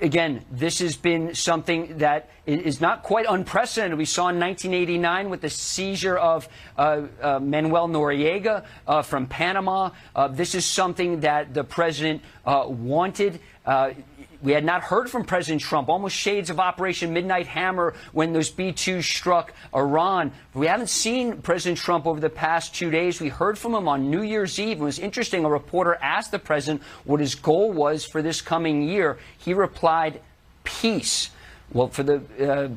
again, this has been something that is not quite unprecedented. We saw in 1989 with the seizure of Manuel Noriega from Panama. This is something that the president wanted. We had not heard from President Trump, almost shades of Operation Midnight Hammer when those B-2s struck Iran. We haven't seen President Trump over the past 2 days. We heard from him on New Year's Eve. It was interesting. A reporter asked the president what his goal was for this coming year. He replied, peace. Well, for the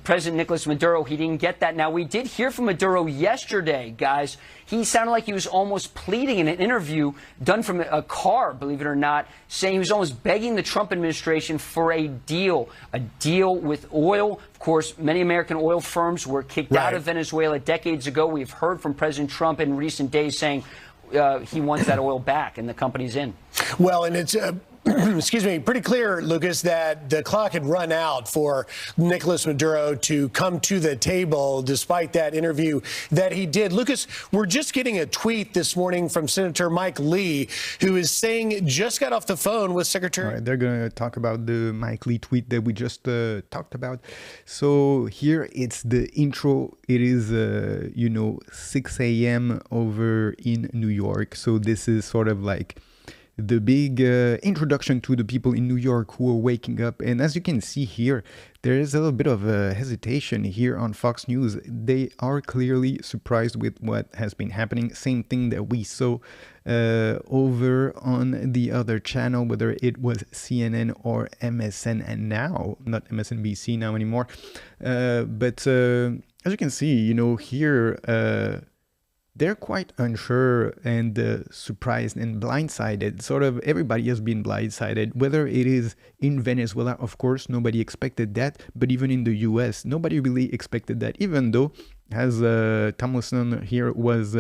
President Nicolas Maduro, he didn't get that. Now, we did hear from Maduro yesterday, guys. He sounded like he was almost pleading in an interview done from a car, believe it or not, saying he was almost begging the Trump administration for a deal with oil. Of course, many American oil firms were kicked out of Venezuela decades ago. We've heard from President Trump in recent days saying he wants that oil back, and the company's in. Well, and it's excuse me, pretty clear, Lucas, that the clock had run out for Nicolas Maduro to come to the table despite that interview that he did. Lucas, we're just getting a tweet this morning from Senator Mike Lee, who is saying just got off the phone with Secretary. All right, they're going to talk about the Mike Lee tweet that we just talked about. So here it's the intro. It is, 6 a.m. over in New York. So this is sort of like the big introduction to the people in New York who are waking up. And as you can see here, there is a little bit of hesitation here on Fox News. They are clearly surprised with what has been happening. Same thing that we saw over on the other channel, whether it was CNN or MSN, and now, not MSNBC now anymore. But as you can see, here, they're quite unsure and surprised and blindsided. Sort of everybody has been blindsided, whether it is in Venezuela, of course, nobody expected that. But even in the US, nobody really expected that, even though, as Tomlinson here was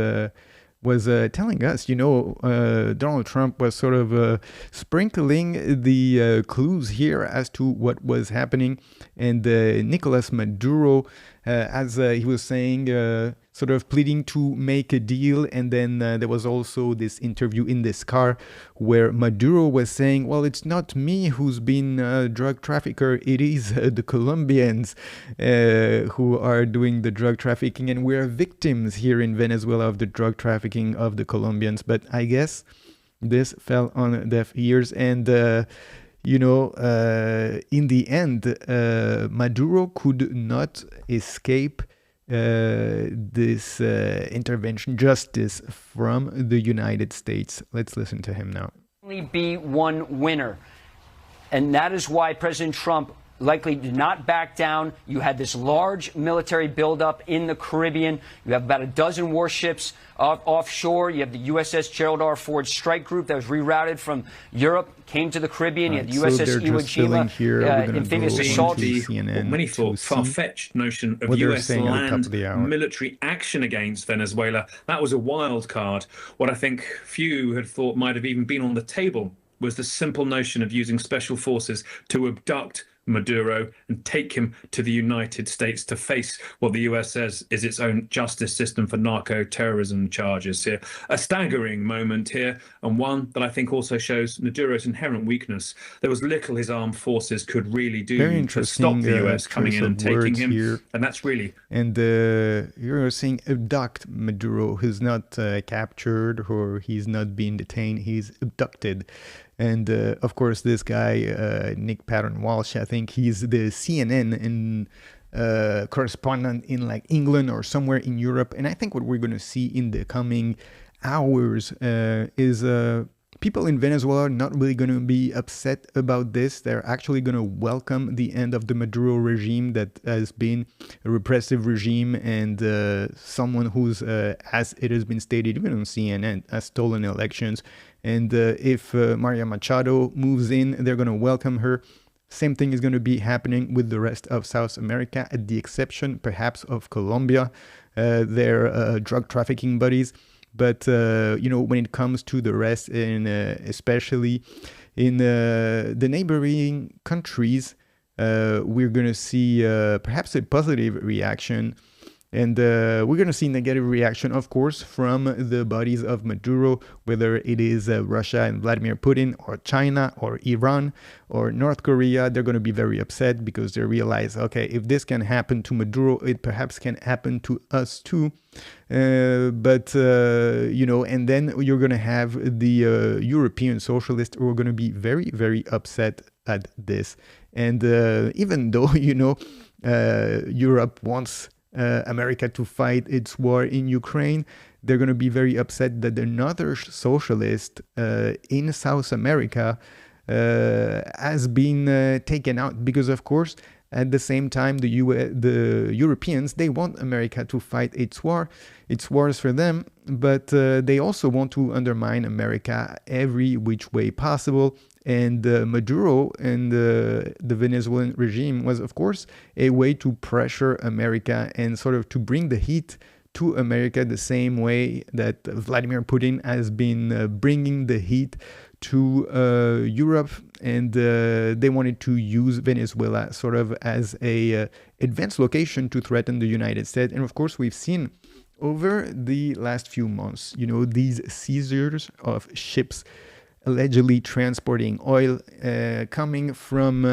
telling us, Donald Trump was sort of sprinkling the clues here as to what was happening. And Nicolas Maduro, as he was saying, sort of pleading to make a deal. And then there was also this interview in this car where Maduro was saying, well, it's not me who's been a drug trafficker. It is the Colombians who are doing the drug trafficking. And we're victims here in Venezuela of the drug trafficking of the Colombians. But I guess this fell on deaf ears. And in the end, Maduro could not escape this intervention, justice from the United States. Let's listen to him now. Only be one winner. And that is why President Trump likely did not back down. You had this large military buildup in the Caribbean. You have about a dozen warships offshore. You have the USS Gerald R. Ford strike group that was rerouted from Europe, came to the Caribbean. You had the USS Iwo Jima, amphibious assault. Many thought far-fetched notion of US land military action against Venezuela. That was a wild card. What I think few had thought might have even been on the table was the simple notion of using special forces to abduct Maduro and take him to the United States to face what the US says is its own justice system for narco-terrorism charges here. A staggering moment here, and one that I think also shows Maduro's inherent weakness. There was little his armed forces could really do to stop the US coming in and taking him, here. And that's really... And you're saying abduct Maduro, who's not captured or he's not being detained, he's abducted. And of course, this guy, Nick Patton Walsh, I think he's the CNN correspondent in like England or somewhere in Europe. And I think what we're going to see in the coming hours is people in Venezuela are not really going to be upset about this. They're actually going to welcome the end of the Maduro regime that has been a repressive regime and someone who's, as it has been stated even on CNN, has stolen elections. And if Maria Machado moves in, they're going to welcome her. Same thing is going to be happening with the rest of South America, at the exception perhaps of Colombia. They're drug trafficking buddies. But, when it comes to the rest, and especially in the neighboring countries, we're going to see perhaps a positive reaction. And we're going to see negative reaction, of course, from the bodies of Maduro, whether it is Russia and Vladimir Putin, or China, or Iran, or North Korea. They're going to be very upset because they realize, okay, if this can happen to Maduro, it perhaps can happen to us too. And then you're going to have the European socialists who are going to be very, very upset at this. And even though, Europe wants America to fight its war in Ukraine, they're going to be very upset that another socialist in South America has been taken out, because of course at the same time the Europeans, they want America to fight its war. It's wars for them, but they also want to undermine America every which way possible. And Maduro and the Venezuelan regime was, of course, a way to pressure America and sort of to bring the heat to America the same way that Vladimir Putin has been bringing the heat to Europe. And they wanted to use Venezuela sort of as a advanced location to threaten the United States. And of course, we've seen over the last few months, these seizures of ships allegedly transporting oil coming from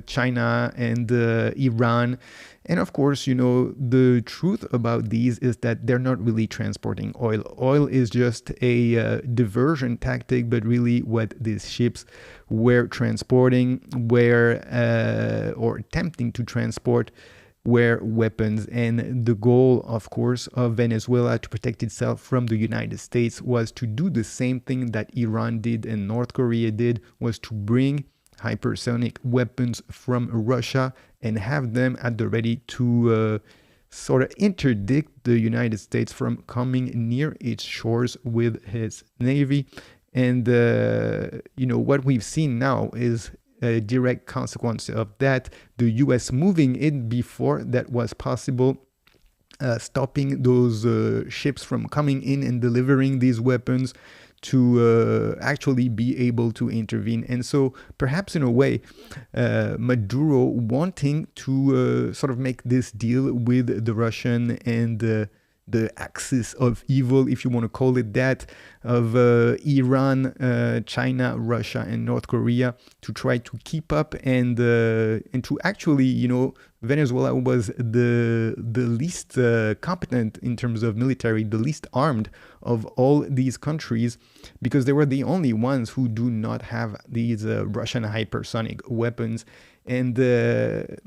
China and Iran. And of course, the truth about these is that they're not really transporting oil. Oil is just a diversion tactic, but really what these ships were transporting or attempting to transport were weapons. And the goal, of course, of Venezuela to protect itself from the United States was to do the same thing that Iran did and North Korea did, was to bring hypersonic weapons from Russia and have them at the ready to sort of interdict the United States from coming near its shores with his navy. And, what we've seen now is a direct consequence of that. The US moving in before that was possible, stopping those ships from coming in and delivering these weapons to actually be able to intervene. And so perhaps in a way, Maduro wanting to sort of make this deal with the Russian and the axis of evil, if you want to call it that, of Iran, China, Russia, and North Korea, to try to keep up and to actually, Venezuela was the least competent in terms of military, the least armed of all these countries, because they were the only ones who do not have these Russian hypersonic weapons. And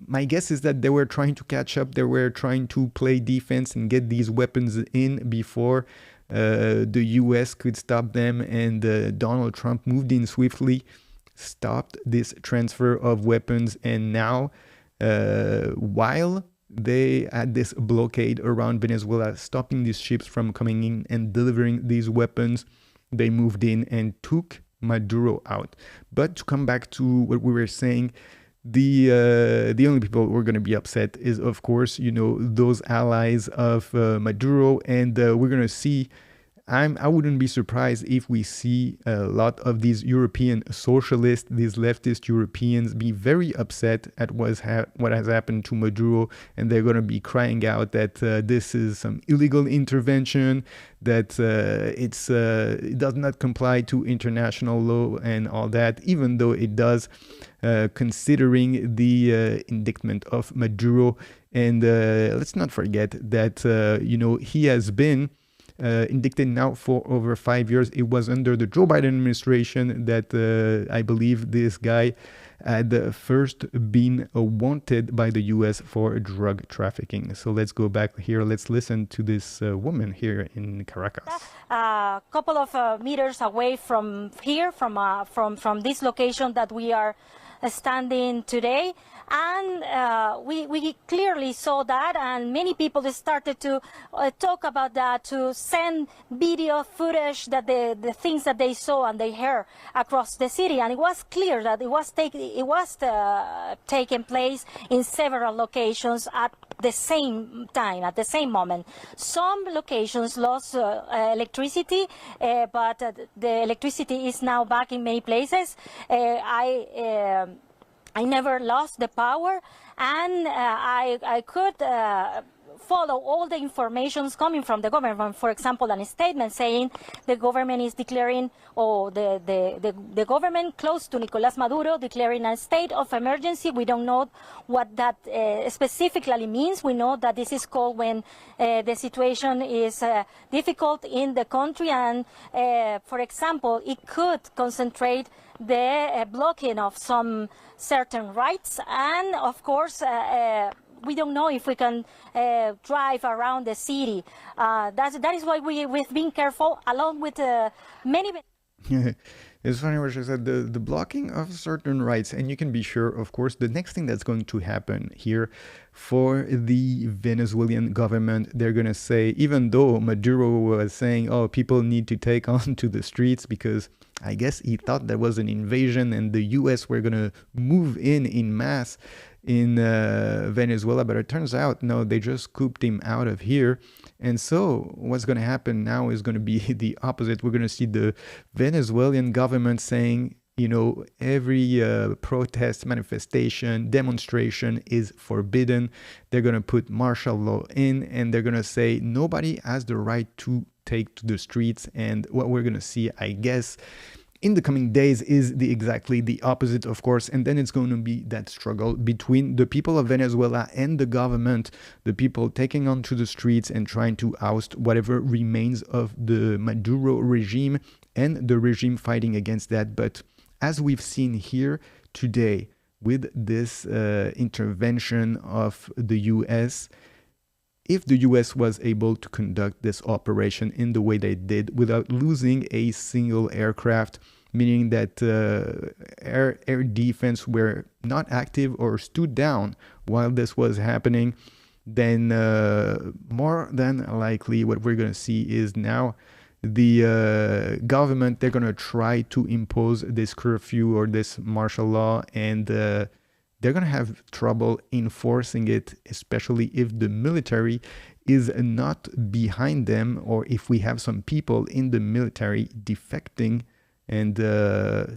my guess is that they were trying to catch up. They were trying to play defense and get these weapons in before the US could stop them. And Donald Trump moved in swiftly, stopped this transfer of weapons. And now, while they had this blockade around Venezuela, stopping these ships from coming in and delivering these weapons, they moved in and took Maduro out. But to come back to what we were saying, the only people who are going to be upset is, of course, those allies of Maduro. And we're going to see, I wouldn't be surprised if we see a lot of these European socialists, these leftist Europeans, be very upset at what has happened to Maduro, and they're going to be crying out that this is some illegal intervention, that it does not comply to international law and all that, even though it does, considering the indictment of Maduro. And let's not forget that he has been indicted now for over 5 years. It was under the Joe Biden administration that I believe this guy had first been wanted by the U.S. for drug trafficking. So let's go back here. Let's listen to this woman here in Caracas. A couple of meters away from here, from this location that we are standing today. And we clearly saw that, and many people started to talk about that, to send video footage that the things that they saw and they heard across the city. And it was clear that it was taking place in several locations at the same time, at the same moment. Some locations lost electricity, but the electricity is now back in many places. I never lost the power, and I could follow all the information coming from the government. For example, a statement saying the government is declaring, or the government close to Nicolas Maduro declaring a state of emergency. We don't know what that specifically means. We know that this is called when the situation is difficult in the country, and for example, it could concentrate the blocking of some certain rights, and of course we don't know if we can drive around the city. That is why we've been careful, along with many. It's funny what she said, the blocking of certain rights. And you can be sure, of course, the next thing that's going to happen here for the Venezuelan government, they're going to say, even though Maduro was saying, oh, people need to take on to the streets because I guess he thought there was an invasion and the US were going to move in mass in Venezuela, but it turns out, no, they just scooped him out of here. And so what's going to happen now is going to be the opposite. We're going to see the Venezuelan government saying, you know, every protest, manifestation, demonstration is forbidden. They're going to put martial law in, and they're going to say nobody has the right to take to the streets. And what we're going to see, I guess, in the coming days is exactly the opposite, of course. And then it's going to be that struggle between the people of Venezuela and the government, the people taking onto the streets and trying to oust whatever remains of the Maduro regime, and the regime fighting against that. But as we've seen here today with this intervention of the US, if the US was able to conduct this operation in the way they did without losing a single aircraft, meaning that air defense were not active or stood down while this was happening, then more than likely what we're going to see is now the government, they're going to try to impose this curfew or this martial law, and they're going to have trouble enforcing it, especially if the military is not behind them, or if we have some people in the military defecting and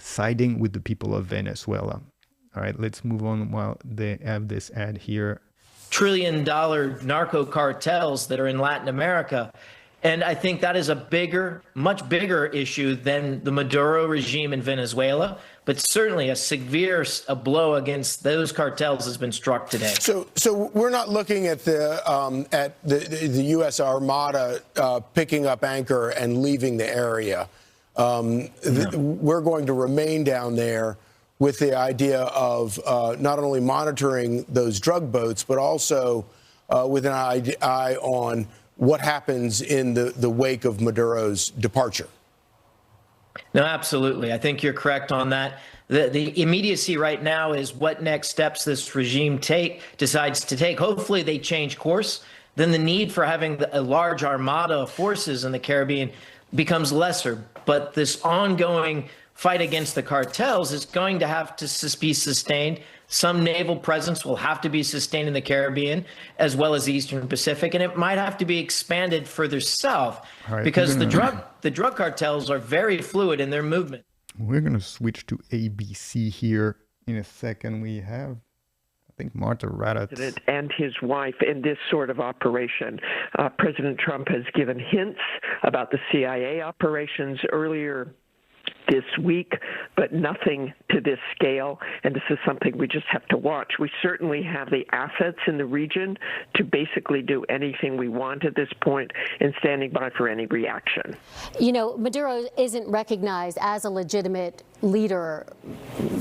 siding with the people of Venezuela. All right, let's move on while they have this ad here. $1 trillion narco cartels that are in Latin America. And I think that is a much bigger issue than the Maduro regime in Venezuela. But certainly a severe blow against those cartels has been struck today. So we're not looking at the U.S. Armada picking up anchor and leaving the area. We're going to remain down there with the idea of not only monitoring those drug boats, but also with an eye on what happens in the wake of Maduro's departure. No, absolutely. I think you're correct on that. The immediacy right now is what next steps this regime decides to take. Hopefully they change course. Then the need for having a large armada of forces in the Caribbean becomes lesser. But this ongoing fight against the cartels is going to have to be sustained. Some naval presence will have to be sustained in the Caribbean as well as the Eastern Pacific, and it might have to be expanded further south because the drug cartels are very fluid in their movement. We're going to switch to ABC here in a second. We have, I think, Martha Raddatz. And his wife in this sort of operation. President Trump has given hints about the CIA operations earlier this week, but nothing to this scale. And this is something we just have to watch. We certainly have the assets in the region to basically do anything we want at this point and standing by for any reaction. You know, Maduro isn't recognized as a legitimate leader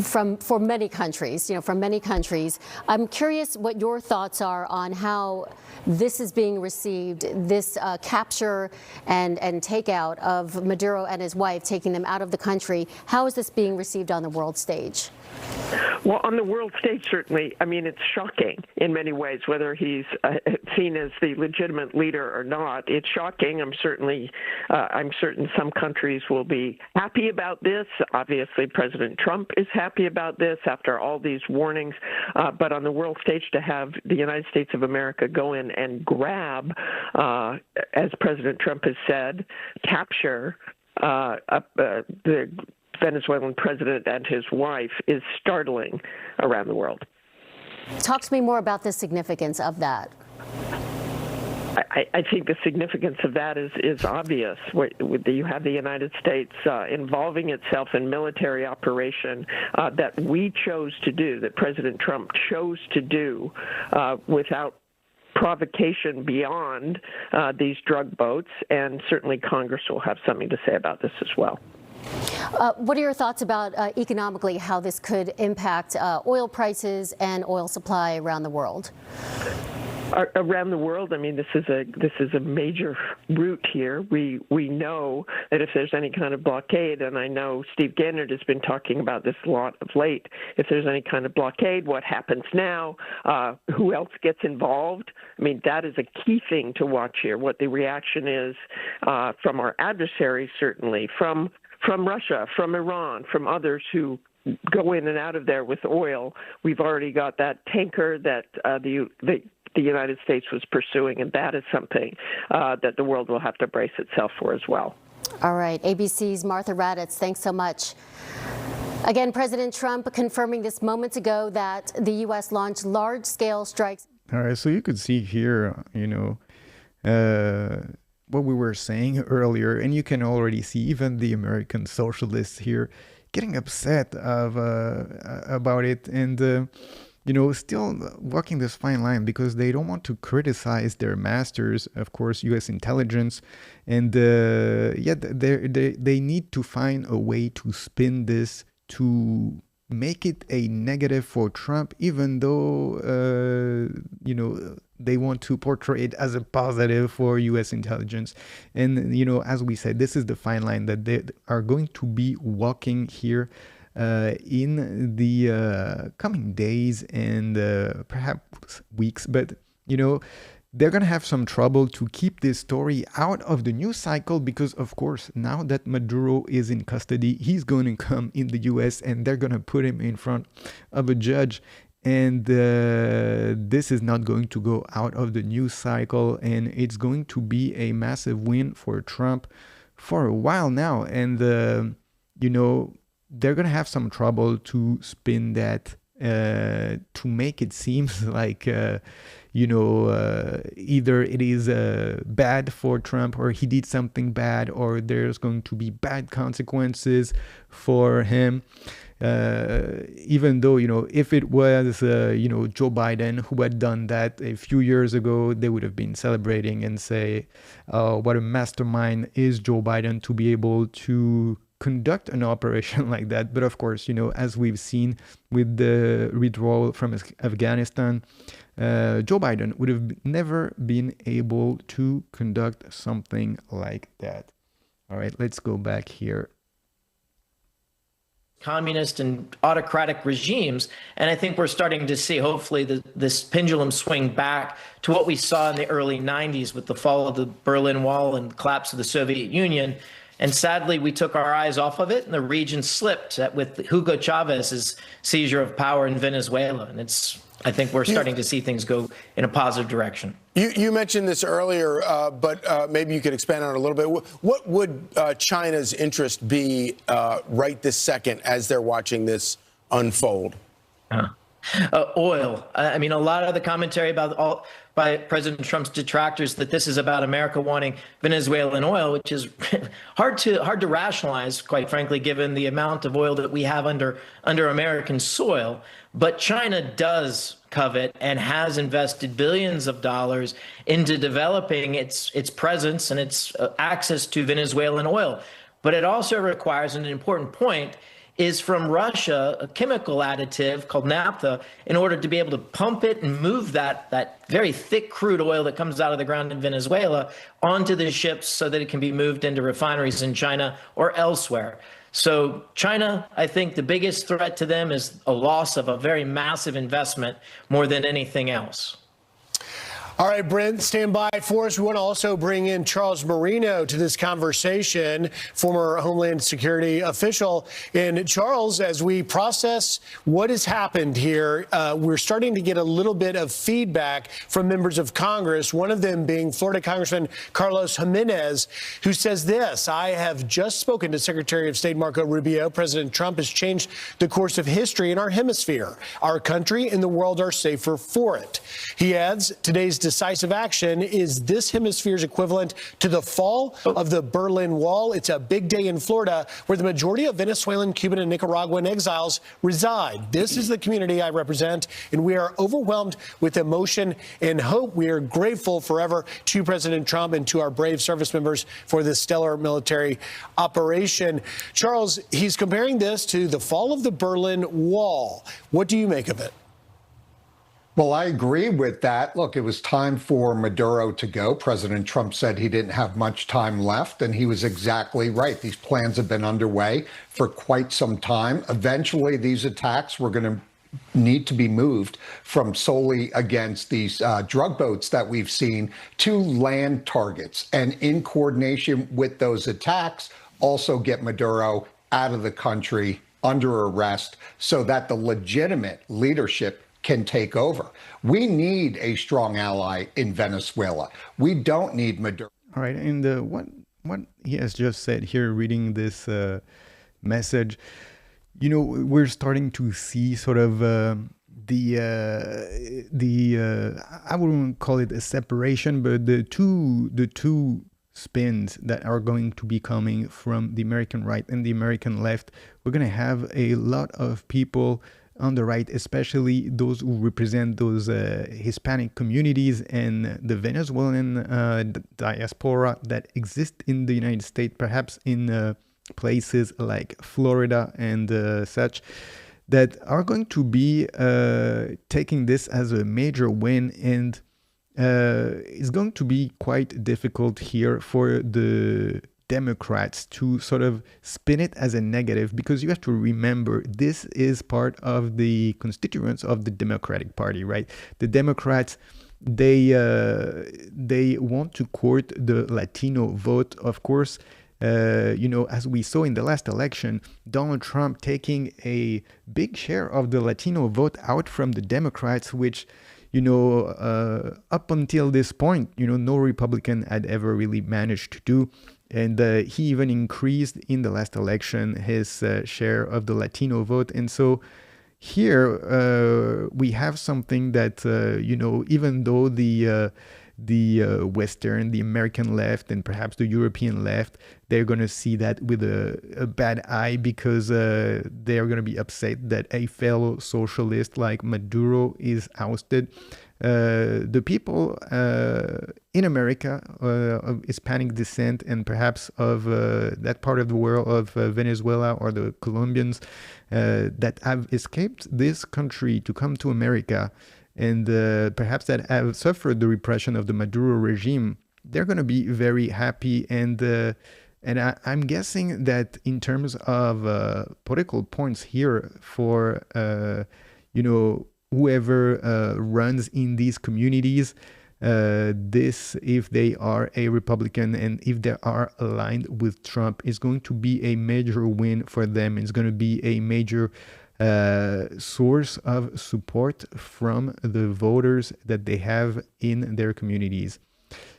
for many countries, from many countries. I'm curious what your thoughts are on how this is being received, this capture and takeout of Maduro and his wife, taking them out of the country. How is this being received on the world stage? Well, on the world stage, certainly. I mean, it's shocking in many ways, whether he's seen as the legitimate leader or not. It's shocking. I'm certain some countries will be happy about this. Obviously, President Trump is happy about this after all these warnings. But on the world stage, to have the United States of America go in and grab, as President Trump has said, capture the Venezuelan president and his wife is startling around the world. Talk to me more about the significance of that. I think the significance of that is obvious. You have the United States involving itself in military operation that we chose to do, that President Trump chose to do without provocation beyond these drug boats, and certainly Congress will have something to say about this as well. What are your thoughts about economically how this could impact oil prices and oil supply around the world? Around the world, I mean, this is a major route here. We know that if there's any kind of blockade, and I know Steve Gannett has been talking about this a lot of late, if there's any kind of blockade, what happens now? Who else gets involved? I mean, that is a key thing to watch here, what the reaction is from our adversaries, certainly, from Russia, from Iran, from others who go in and out of there with oil. We've already got that tanker that the United States was pursuing, and that is something that the world will have to brace itself for as well. All right. ABC's Martha Raddatz, thanks so much. Again, President Trump confirming this moments ago that the U.S. launched large-scale strikes. All right, so you could see here, what we were saying earlier, and you can already see even the American socialists here getting upset about it, and still walking this fine line because they don't want to criticize their masters, of course, U.S. intelligence, and yet they need to find a way to spin this to make it a negative for Trump, even though they want to portray it as a positive for U.S. intelligence. And as we said, this is the fine line that they are going to be walking here in the coming days and perhaps weeks. But they're going to have some trouble to keep this story out of the news cycle because, of course, now that Maduro is in custody, he's going to come in the U.S. and they're going to put him in front of a judge. And this is not going to go out of the news cycle, and it's going to be a massive win for Trump for a while now. And, they're going to have some trouble to spin that to make it seem like, either it is bad for Trump or he did something bad or there's going to be bad consequences for him. Even though, if it was, Joe Biden who had done that a few years ago, they would have been celebrating and say, what a mastermind is Joe Biden to be able to conduct an operation like that. But of course, as we've seen with the withdrawal from Afghanistan, Joe Biden would have never been able to conduct something like that. All right, let's go back here. Communist and autocratic regimes. And I think we're starting to see, hopefully, this pendulum swing back to what we saw in the early 90s with the fall of the Berlin Wall and the collapse of the Soviet Union. And sadly, we took our eyes off of it, and the region slipped with Hugo Chavez's seizure of power in Venezuela. And I think we're starting to see things go in a positive direction. You mentioned this earlier, but maybe you could expand on it a little bit. What would China's interest be right this second as they're watching this unfold? Oil. I mean, a lot of the commentary by President Trump's detractors that this is about America wanting Venezuelan oil, which is hard to rationalize, quite frankly, given the amount of oil that we have under American soil. But China does covet and has invested billions of dollars into developing its presence and its access to Venezuelan oil. But it also requires, an important point, is from Russia a chemical additive called naphtha in order to be able to pump it and move that very thick crude oil that comes out of the ground in Venezuela onto the ships so that it can be moved into refineries in China or elsewhere. So China, I think the biggest threat to them is a loss of a very massive investment more than anything else. All right, Brent, stand by for us. We want to also bring in Charles Marino to this conversation, former Homeland Security official. And Charles, as we process what has happened here, we're starting to get a little bit of feedback from members of Congress, one of them being Florida Congressman Carlos Jimenez, who says this: I have just spoken to Secretary of State Marco Rubio. President Trump has changed the course of history in our hemisphere. Our country and the world are safer for it. He adds, today's decisive action is this hemisphere's equivalent to the fall of the Berlin Wall. It's a big day in Florida, where the majority of Venezuelan, Cuban, and Nicaraguan exiles reside. This is the community I represent, and we are overwhelmed with emotion and hope. We are grateful forever to President Trump and to our brave service members for this stellar military operation. Charles, he's comparing this to the fall of the Berlin Wall. What do you make of it? Well, I agree with that. Look, it was time for Maduro to go. President Trump said he didn't have much time left, and he was exactly right. These plans have been underway for quite some time. Eventually, these attacks were going to need to be moved from solely against these drug boats that we've seen to land targets. And in coordination with those attacks, also get Maduro out of the country under arrest so that the legitimate leadership can take over. We need a strong ally in Venezuela. We don't need Maduro. All right, and what he has just said here, reading this message, you know, we're starting to see sort of the I wouldn't call it a separation, but the two spins that are going to be coming from the American right and the American left. We're going to have a lot of people on the right, especially those who represent those Hispanic communities and the Venezuelan diaspora that exist in the United States, perhaps in places like Florida and such, that are going to be taking this as a major win. And it's going to be quite difficult here for the Democrats to sort of spin it as a negative, because you have to remember this is part of the constituents of the Democratic Party, right? The Democrats, they want to court the Latino vote, of course. You know, as we saw in the last election, Donald Trump taking a big share of the Latino vote out from the Democrats, which, you know, up until this point, you know, no Republican had ever really managed to do. And he even increased in the last election his share of the Latino vote. And so here we have something that, you know, even though the Western, the American left, and perhaps the European left, they're going to see that with a bad eye, because they're going to be upset that a fellow socialist like Maduro is ousted. The people in America of Hispanic descent, and perhaps of that part of the world of Venezuela or the Colombians that have escaped this country to come to America, and perhaps that have suffered the repression of the Maduro regime, they're going to be very happy. And I'm guessing that in terms of political points here for, you know, whoever runs in these communities, this, if they are a Republican and if they are aligned with Trump, is going to be a major win for them. It's going to be a major source of support from the voters that they have in their communities.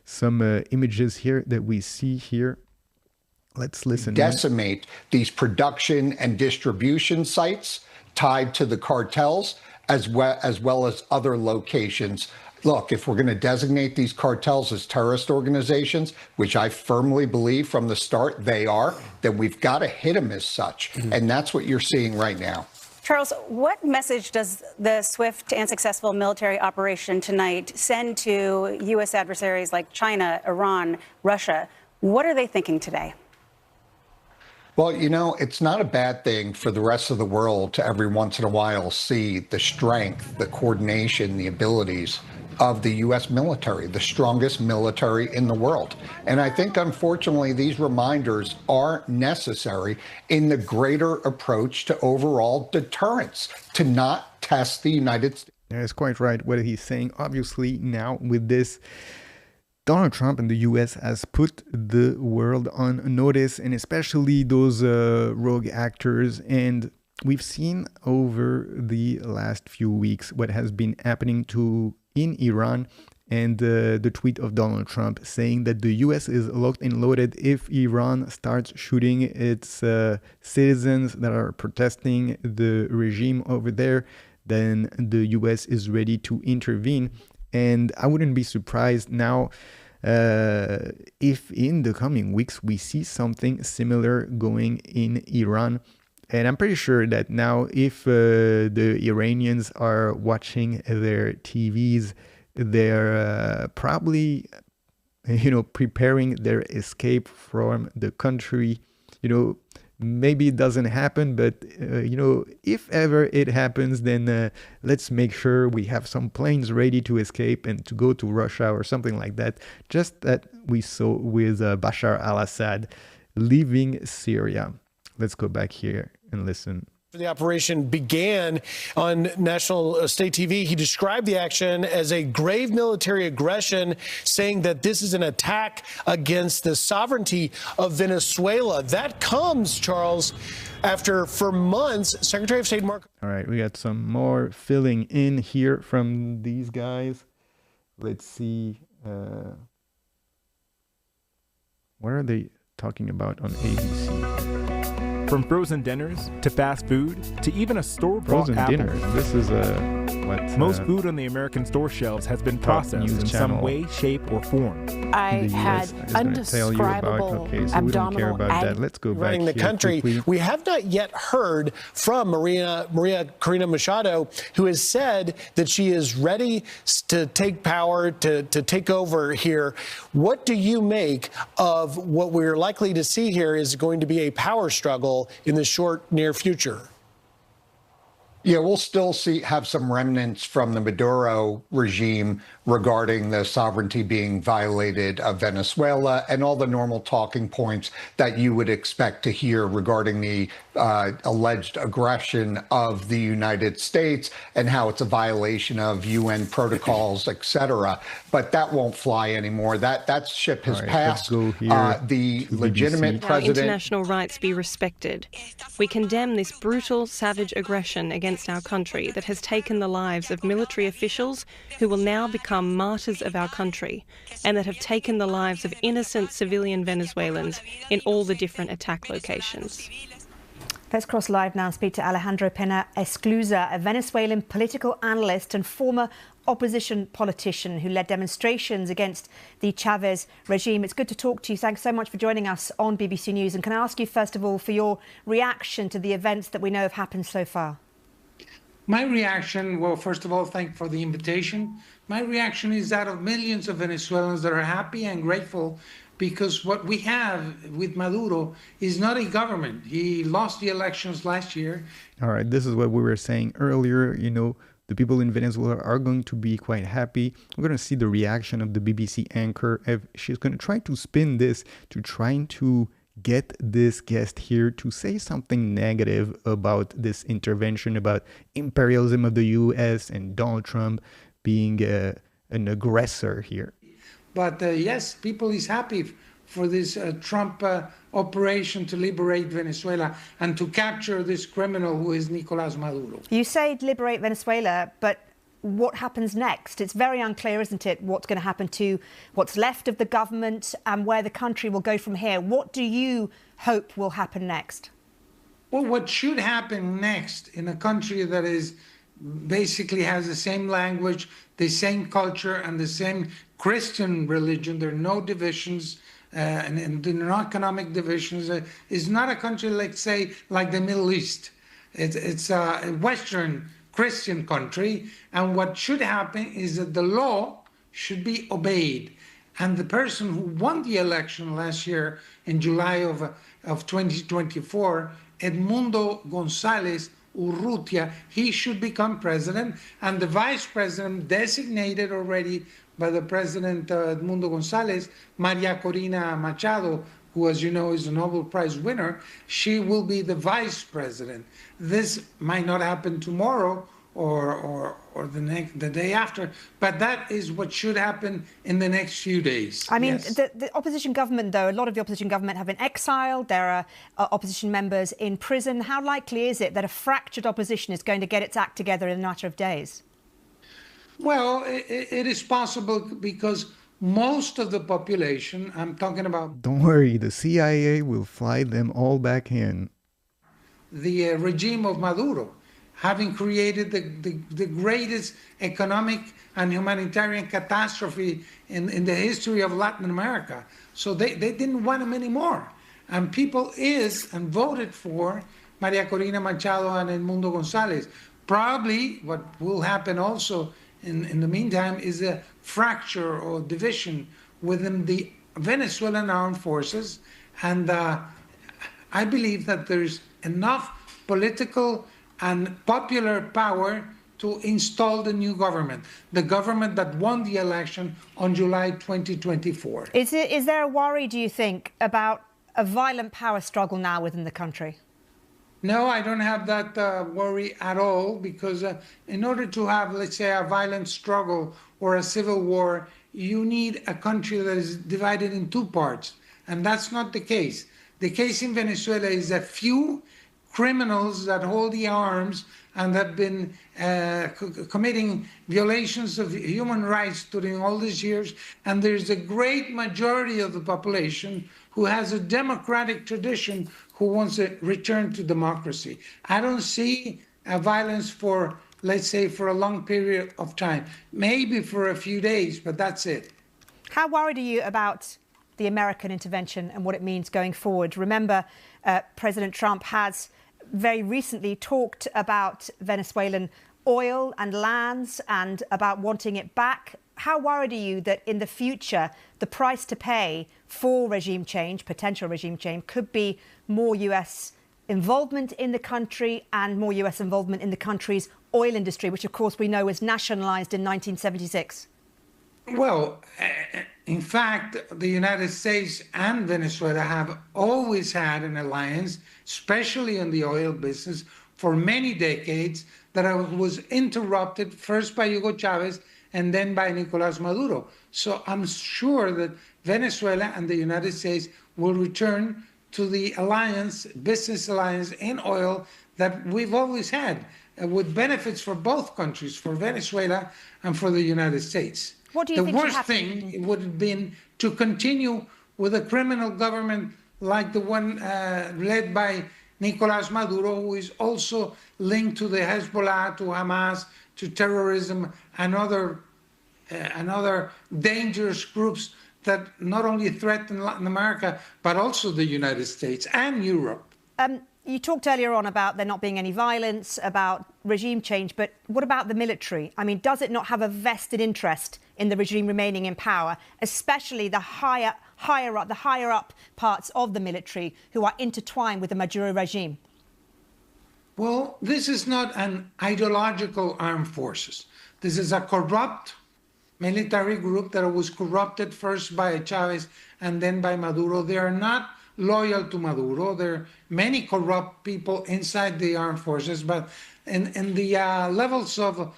Some images here that we see here. Let's listen. Decimate these production and distribution sites tied to the cartels, as well as other locations. Look, if we're going to designate these cartels as terrorist organizations, which I firmly believe from the start they are, then we've got to hit them as such. And that's what you're seeing right now. Charles, what message does the swift and successful military operation tonight send to U.S. adversaries like China, Iran, Russia? What are they thinking today? Well, you know, it's not a bad thing for the rest of the world to every once in a while see the strength, the coordination, the abilities of the U.S. military, the strongest military in the world. And I think, unfortunately, these reminders are necessary in the greater approach to overall deterrence, to not test the United States. That's quite right what he's saying. Obviously, now with this, Donald Trump and the U.S. has put the world on notice, and especially those rogue actors. And we've seen over the last few weeks what has been happening in Iran, and the tweet of Donald Trump saying that the U.S. is locked and loaded if Iran starts shooting its citizens that are protesting the regime over there, then the U.S. is ready to intervene. And I wouldn't be surprised now if in the coming weeks we see something similar going in Iran. And I'm pretty sure that now if the Iranians are watching their TVs, they're probably, preparing their escape from the country. Maybe it doesn't happen, but, if ever it happens, then let's make sure we have some planes ready to escape and to go to Russia or something like that. Just that we saw with Bashar al-Assad leaving Syria. Let's go back here and listen. The operation began on national state TV. He described the action as a grave military aggression, saying that this is an attack against the sovereignty of Venezuela. That comes, Charles, after for months, Secretary of State Marco. All right, we got some more filling in here from these guys. Let's see. What are they talking about on ABC? From frozen dinners to fast food to even a store-bought apple. Frozen dinner. This is what most food on the American store shelves has been processed in some way, shape, or form. I had undescribable abdominal agony. Let's go back running the country. We have not yet heard from Maria Corina Machado, who has said that she is ready to take power, to take over here. What do you make of what we're likely to see here is going to be a power struggle in the short, near future? Yeah, we'll still have some remnants from the Maduro regime regarding the sovereignty being violated of Venezuela and all the normal talking points that you would expect to hear regarding the alleged aggression of the United States and how it's a violation of UN protocols, etc. But that won't fly anymore. That ship has passed. The legitimate president. International rights be respected. We condemn this brutal, savage aggression against our country that has taken the lives of military officials who will now become martyrs of our country, and that have taken the lives of innocent civilian Venezuelans in all the different attack locations. Let's cross live now and speak to Alejandro Pena Esclusa, a Venezuelan political analyst and former opposition politician who led demonstrations against the Chavez regime. It's good to talk to you. Thanks so much for joining us on BBC News. And can I ask you, first of all, for your reaction to the events that we know have happened so far? My reaction, well, first of all, thank you for the invitation. My reaction is that of millions of Venezuelans that are happy and grateful because what we have with Maduro is not a government. He lost the elections last year. All right, this is what we were saying earlier. The people in Venezuela are going to be quite happy. We're going to see the reaction of the BBC anchor. She's going to try to spin this to trying to get this guest here to say something negative about this intervention, about imperialism of the U.S. and Donald Trump being an aggressor here. But yes, people is happy for this Trump operation to liberate Venezuela and to capture this criminal who is Nicolas Maduro. You say liberate Venezuela, but what happens next? It's very unclear, isn't it, what's going to happen to what's left of the government and where the country will go from here. What do you hope will happen next? Well, what should happen next in a country that is basically has the same language, the same culture, and the same Christian religion. There are no divisions. And there are no economic divisions. It's not a country like, say, like the Middle East. It's a Western Christian country, and what should happen is that the law should be obeyed. And the person who won the election last year in July of 2024, Edmundo González Urrutia, he should become president, and the vice president designated already by the president Edmundo González, María Corina Machado, who, as you know, is a Nobel Prize winner, she will be the vice president. This might not happen tomorrow or the day after, but that is what should happen in the next few days. I mean, yes. the opposition government, though, a lot of the opposition government have been exiled. There are opposition members in prison. How likely is it that a fractured opposition is going to get its act together in a matter of days? Well, it is possible because most of the population, I'm talking about... Don't worry, the CIA will fly them all back in. The regime of Maduro, having created the greatest economic and humanitarian catastrophe in the history of Latin America. So they didn't want him anymore. And people voted for María Corina Machado and Edmundo González. Probably what will happen also in the meantime is a fracture or division within the Venezuelan armed forces. And I believe that there's enough political and popular power to install the new government, the government that won the election on July 2024. Is there a worry, do you think, about a violent power struggle now within the country? No, I don't have that worry at all, because in order to have, let's say, a violent struggle or a civil war, you need a country that is divided in two parts. And that's not the case. The case in Venezuela is a few criminals that hold the arms and have been committing violations of human rights during all these years. And there's a great majority of the population who has a democratic tradition, who wants a return to democracy. I don't see a violence for, let's say, for a long period of time, maybe for a few days, but that's it. How worried are you about the American intervention and what it means going forward? Remember, President Trump has very recently talked about Venezuelan oil and lands and about wanting it back. How worried are you that in the future, the price to pay for regime change, potential regime change, could be more US involvement in the country and more US involvement in the country's oil industry, which, of course, we know was nationalized in 1976? Well, in fact, the United States and Venezuela have always had an alliance, especially in the oil business, for many decades, that was interrupted first by Hugo Chavez and then by Nicolas Maduro. So I'm sure that Venezuela and the United States will return to the alliance, business alliance in oil that we've always had, with benefits for both countries, for Venezuela and for the United States. What do you think the worst thing would have been to continue with a criminal government like the one led by Nicolas Maduro, who is also linked to the Hezbollah, to Hamas, to terrorism and other dangerous groups that not only threaten Latin America, but also the United States and Europe. You talked earlier on about there not being any violence, about regime change, but what about the military? I mean, does it not have a vested interest in the regime remaining in power, especially the higher up parts of the military who are intertwined with the Maduro regime? Well, this is not an ideological armed forces. This is a corrupt military group that was corrupted first by Chavez and then by Maduro. They are not loyal to Maduro. There are many corrupt people inside the armed forces, but in the levels of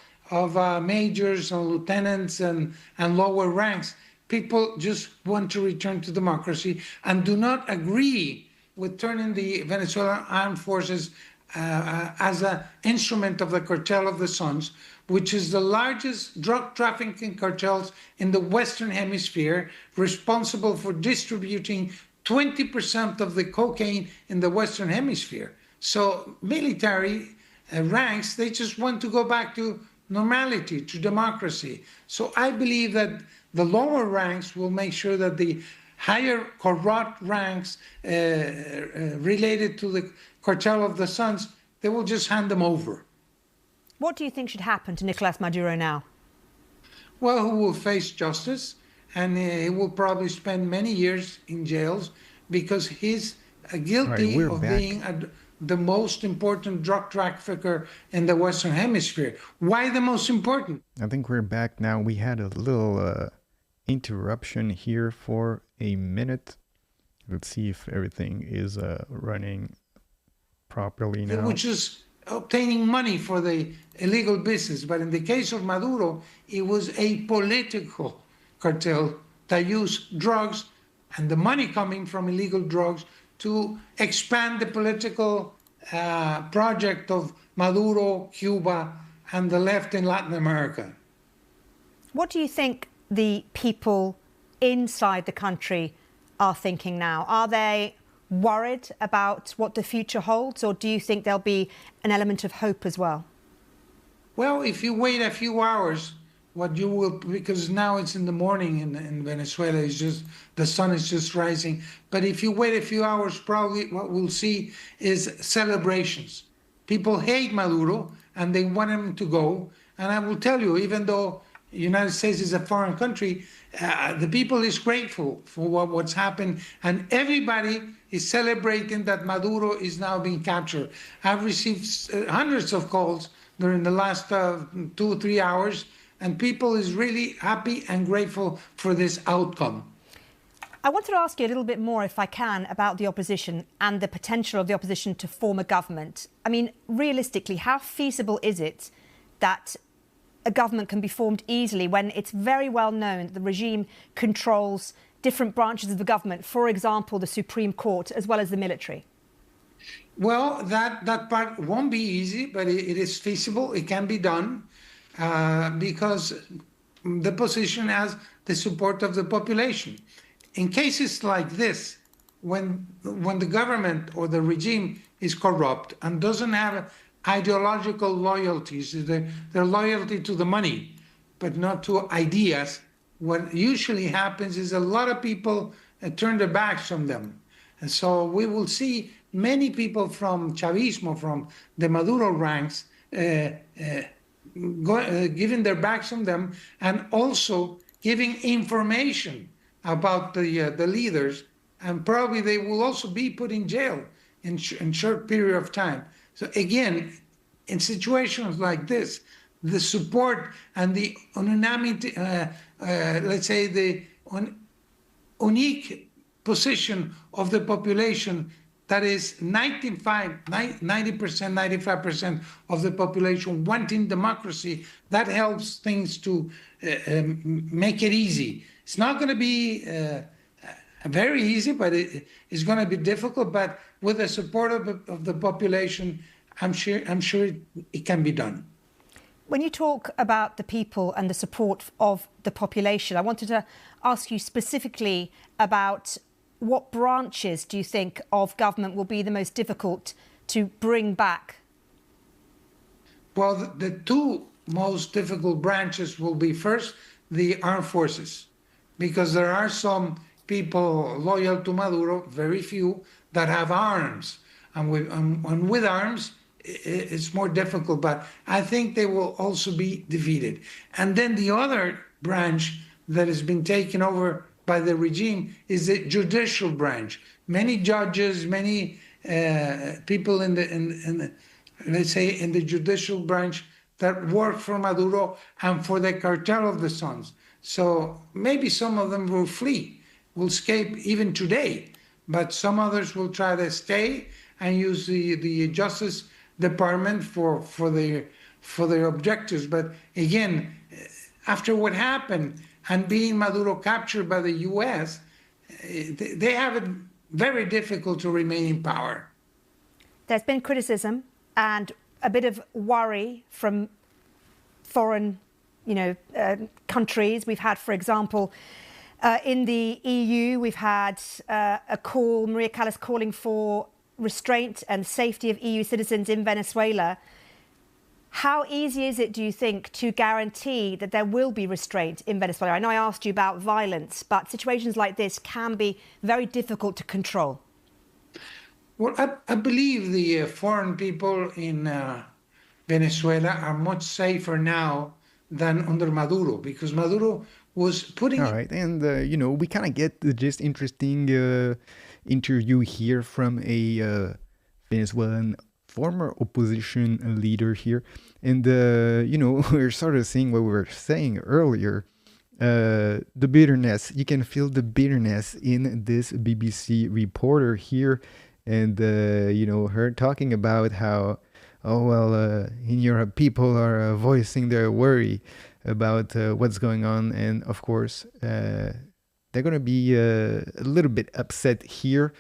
majors and lieutenants and lower ranks, people just want to return to democracy and do not agree with turning the Venezuelan armed forces as an instrument of the cartel of the Suns, which is the largest drug trafficking cartels in the Western Hemisphere, responsible for distributing 20% of the cocaine in the Western Hemisphere. So military ranks, they just want to go back to normality, to democracy. So I believe that the lower ranks will make sure that the higher corrupt ranks related to the cartel of the Suns, they will just hand them over. What do you think should happen to Nicolas Maduro now? Well, he will face justice, and he will probably spend many years in jails because he's guilty of being the most important drug trafficker in the Western Hemisphere. Why the most important? I think we're back now. We had a little interruption here for a minute. Let's see if everything is running properly now. Which is obtaining money for the illegal business. But in the case of Maduro, it was a political cartel that used drugs and the money coming from illegal drugs to expand the political project of Maduro, Cuba, and the left in Latin America. What do you think the people inside the country are thinking now? Are they worried about what the future holds, or do you think there'll be an element of hope as well? Well, if you wait a few hours, what you will, because now it's in the morning in Venezuela, it's just, the sun is just rising. But if you wait a few hours, probably what we'll see is celebrations. People hate Maduro and they want him to go. And I will tell you, even though the United States is a foreign country, the people is grateful for what's happened, and everybody is celebrating that Maduro is now being captured. I've received hundreds of calls during the last 2 or 3 hours, and people is really happy and grateful for this outcome. I wanted to ask you a little bit more, if I can, about the opposition and the potential of the opposition to form a government. I mean, realistically, how feasible is it that a government can be formed easily when it's very well known that the regime controls different branches of the government, for example, the Supreme Court, as well as the military? Well, that part won't be easy, but it is feasible. It can be done because the opposition has the support of the population. In cases like this, when the government or the regime is corrupt and doesn't have ideological loyalties, their loyalty to the money, but not to ideas, what usually happens is a lot of people turn their backs on them. And so we will see many people from Chavismo, from the Maduro ranks, giving their backs on them, and also giving information about the leaders, and probably they will also be put in jail in short period of time. So again, in situations like this, the support and the unanimity, let's say the unique position of the population, that is 90%, 95% of the population wanting democracy, that helps things to make it easy. It's not going to be very easy, but it's going to be difficult. But with the support of the population, I'm sure it can be done. When you talk about the people and the support of the population, I wanted to ask you specifically about what branches do you think of government will be the most difficult to bring back? Well, the two most difficult branches will be, first, the armed forces, because there are some people loyal to Maduro, very few, that have arms. And with arms, it's more difficult, but I think they will also be defeated. And then the other branch that has been taken over by the regime is the judicial branch. Many judges, many people in the let's say in the judicial branch that work for Maduro and for the cartel of the Suns. So maybe some of them will flee, will escape even today, but some others will try to stay and use the Justice Department for their objectives. But again, after what happened and being Maduro captured by the U.S., they have it very difficult to remain in power. There's been criticism and a bit of worry from foreign, countries. We've had, for example, in the EU, we've had a call, Maria Callas calling for restraint and safety of EU citizens in Venezuela. How easy is it, do you think, to guarantee that there will be restraint in Venezuela? I know I asked you about violence, but situations like this can be very difficult to control. Well, I believe the foreign people in Venezuela are much safer now than under Maduro, because Maduro was putting... All right, and, you know, we kind of get the just interesting interview here from a Venezuelan former opposition leader here. And, you know, we're sort of seeing what we were saying earlier. The bitterness, you can feel the bitterness in this BBC reporter here. And, you know, her talking about how, oh, well, in Europe, people are voicing their worry about what's going on. And, of course, they're going to be a little bit upset here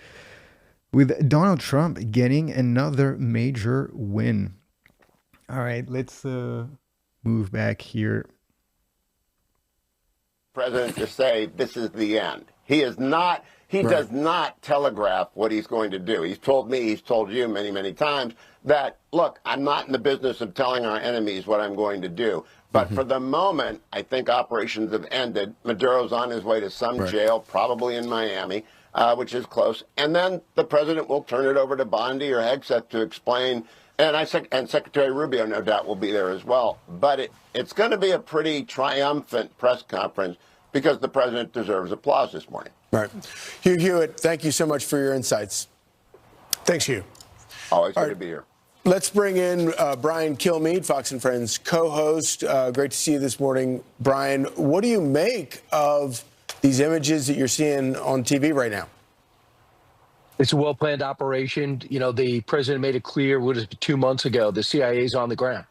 with Donald Trump getting another major win. All right, let's move back here. President to say this is the end. He is not... He does not telegraph what he's going to do. He's told me, he's told you many, many times that, look, I'm not in the business of telling our enemies what I'm going to do. But for the moment, I think operations have ended. Maduro's on his way to some jail, probably in Miami, which is close. And then the president will turn it over to Bondi or Hegseth to explain. And Secretary Rubio, no doubt, will be there as well. But it's going to be a pretty triumphant press conference because the president deserves applause this morning. All right. Hugh Hewitt, thank you so much for your insights. Thanks, Hugh. Always good to be here. Let's bring in Brian Kilmeade, Fox & Friends co-host. Great to see you this morning. Brian, what do you make of these images that you're seeing on TV right now? It's a well-planned operation. You know, the president made it clear, 2 months ago, the CIA's on the ground.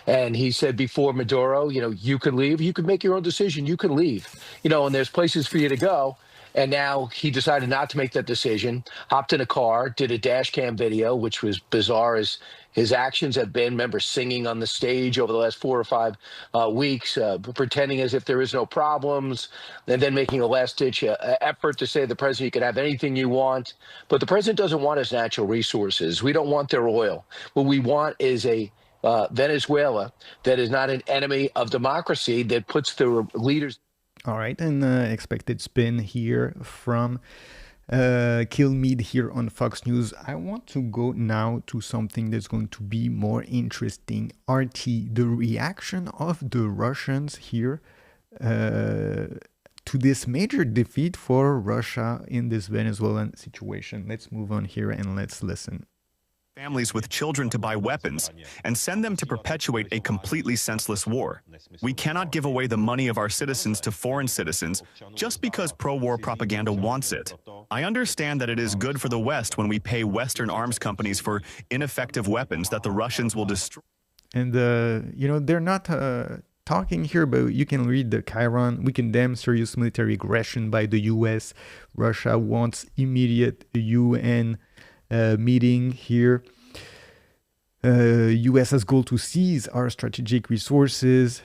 And he said before Maduro, you know, you can leave, you can make your own decision, you can leave, you know, and there's places for you to go. And now he decided not to make that decision, hopped in a car, did a dash cam video, which was bizarre as his actions have been. Remember, singing on the stage over the last 4 or 5 weeks, pretending as if there is no problems, and then making a last-ditch effort to say to the president, you can have anything you want. But the president doesn't want his natural resources. We don't want their oil. What we want is a Venezuela that is not an enemy of democracy, that puts the leaders... All right, and expected spin here from Kilmeade here on Fox News. I want to go now to something that's going to be more interesting. RT, the reaction of the Russians here to this major defeat for Russia in this Venezuelan situation. Let's move on here and let's listen. Families with children to buy weapons and send them to perpetuate a completely senseless war. We cannot give away the money of our citizens to foreign citizens just because pro-war propaganda wants it. I understand that it is good for the West when we pay Western arms companies for ineffective weapons that the Russians will destroy. And, you know, they're not talking here, but you can read the Chiron. We condemn serious military aggression by the U.S. Russia wants immediate UN meeting here. U.S. has goal to seize our strategic resources.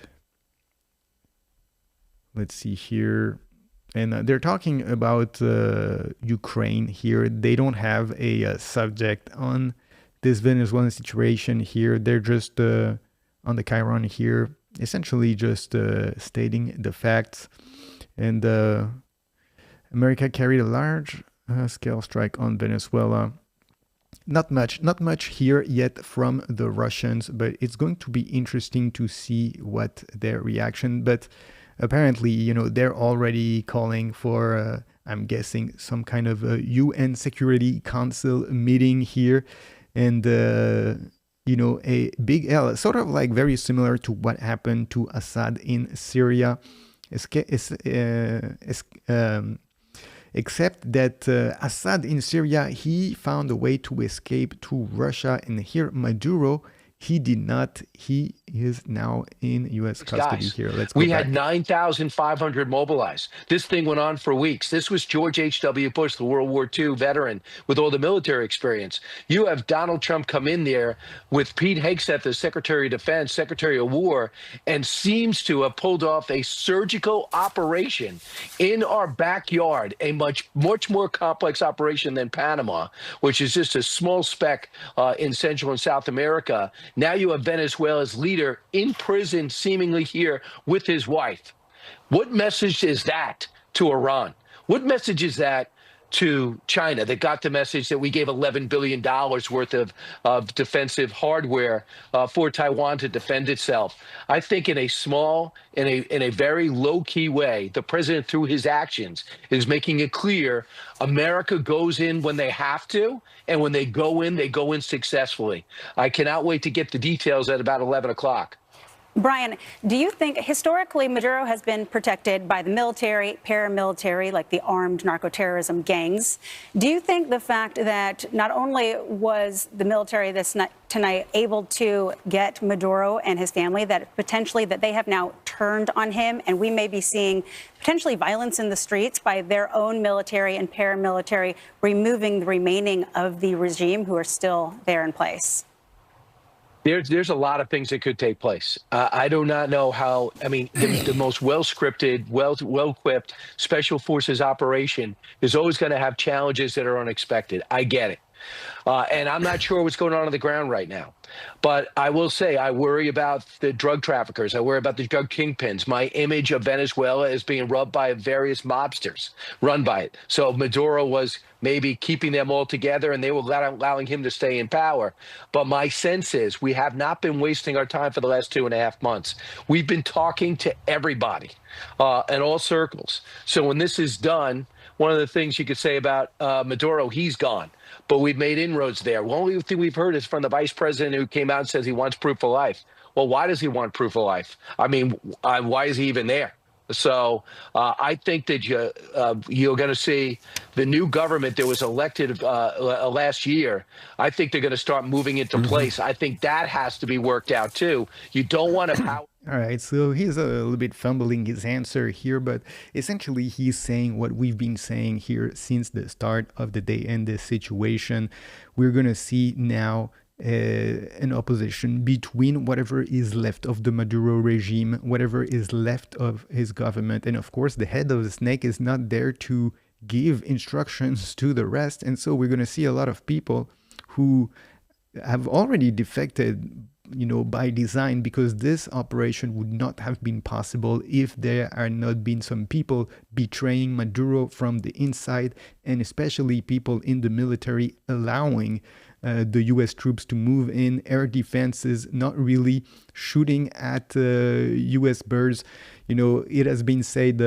Let's see here. And they're talking about Ukraine here. They don't have a subject on this Venezuelan situation here. They're just on the Chiron here, essentially just stating the facts. And America carried a large scale strike on Venezuela. Not much here yet from the Russians, but it's going to be interesting to see what their reaction. But apparently, you know, they're already calling for, I'm guessing, some kind of a UN Security Council meeting here. And, you know, a big L, sort of like very similar to what happened to Assad in Syria. Except that Assad in Syria, he found a way to escape to Russia. And here, Maduro, he did not. He is now in U.S. custody here. Let's go We back. had 9,500 mobilized. This thing went on for weeks. This was George H.W. Bush, the World War II veteran with all the military experience. You have Donald Trump come in there with Pete Hegseth as Secretary of Defense, Secretary of War, and seems to have pulled off a surgical operation in our backyard, a much more complex operation than Panama, which is just a small speck in Central and South America. Now you have Venezuela's leader in prison, seemingly here with his wife. What message is that to Iran? What message is that to China that got the message that we gave $11 billion worth of defensive hardware for Taiwan to defend itself? I think in a small, in a very low-key way, the president, through his actions, is making it clear America goes in when they have to, and when they go in successfully. I cannot wait to get the details at about 11 o'clock. Brian, do you think historically Maduro has been protected by the military, paramilitary, like the armed narco-terrorism gangs? Do you think the fact that not only was the military tonight able to get Maduro and his family, that potentially that they have now turned on him, and we may be seeing potentially violence in the streets by their own military and paramilitary removing the remaining of the regime who are still there in place? There's a lot of things that could take place. I do not know how. I mean, the most well-scripted, well-equipped special forces operation is always going to have challenges that are unexpected. I get it. And I'm not sure what's going on the ground right now. But I will say I worry about the drug traffickers. I worry about the drug kingpins. My image of Venezuela is being rubbed by various mobsters, run by it. So Maduro was maybe keeping them all together, and they were allowing him to stay in power. But my sense is we have not been wasting our time for the last 2.5 months. We've been talking to everybody in all circles. So when this is done, one of the things you could say about Maduro, he's gone. But we've made inroads there. The only thing we've heard is from the vice president who came out and says he wants proof of life. Well, why does he want proof of life? I mean, why is he even there? So I think that you're going to see the new government that was elected last year. I think they're going to start moving into place. I think that has to be worked out, too. You don't want to power. All right, so he's a little bit fumbling his answer here, but essentially he's saying what we've been saying here since the start of the day and this situation. We're going to see now an opposition between whatever is left of the Maduro regime, whatever is left of his government. And of course, the head of the snake is not there to give instructions to the rest. And so we're going to see a lot of people who have already defected, by design, because this operation would not have been possible if there had not been some people betraying Maduro from the inside, and especially people in the military allowing the U.S. troops to move in, air defenses, not really shooting at U.S. birds. It has been said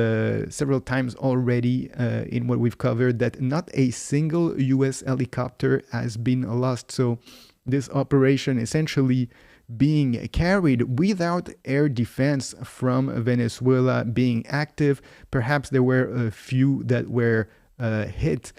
several times already in what we've covered that not a single U.S. helicopter has been lost. So this operation essentially being carried without air defense from Venezuela being active. Perhaps there were a few that were hit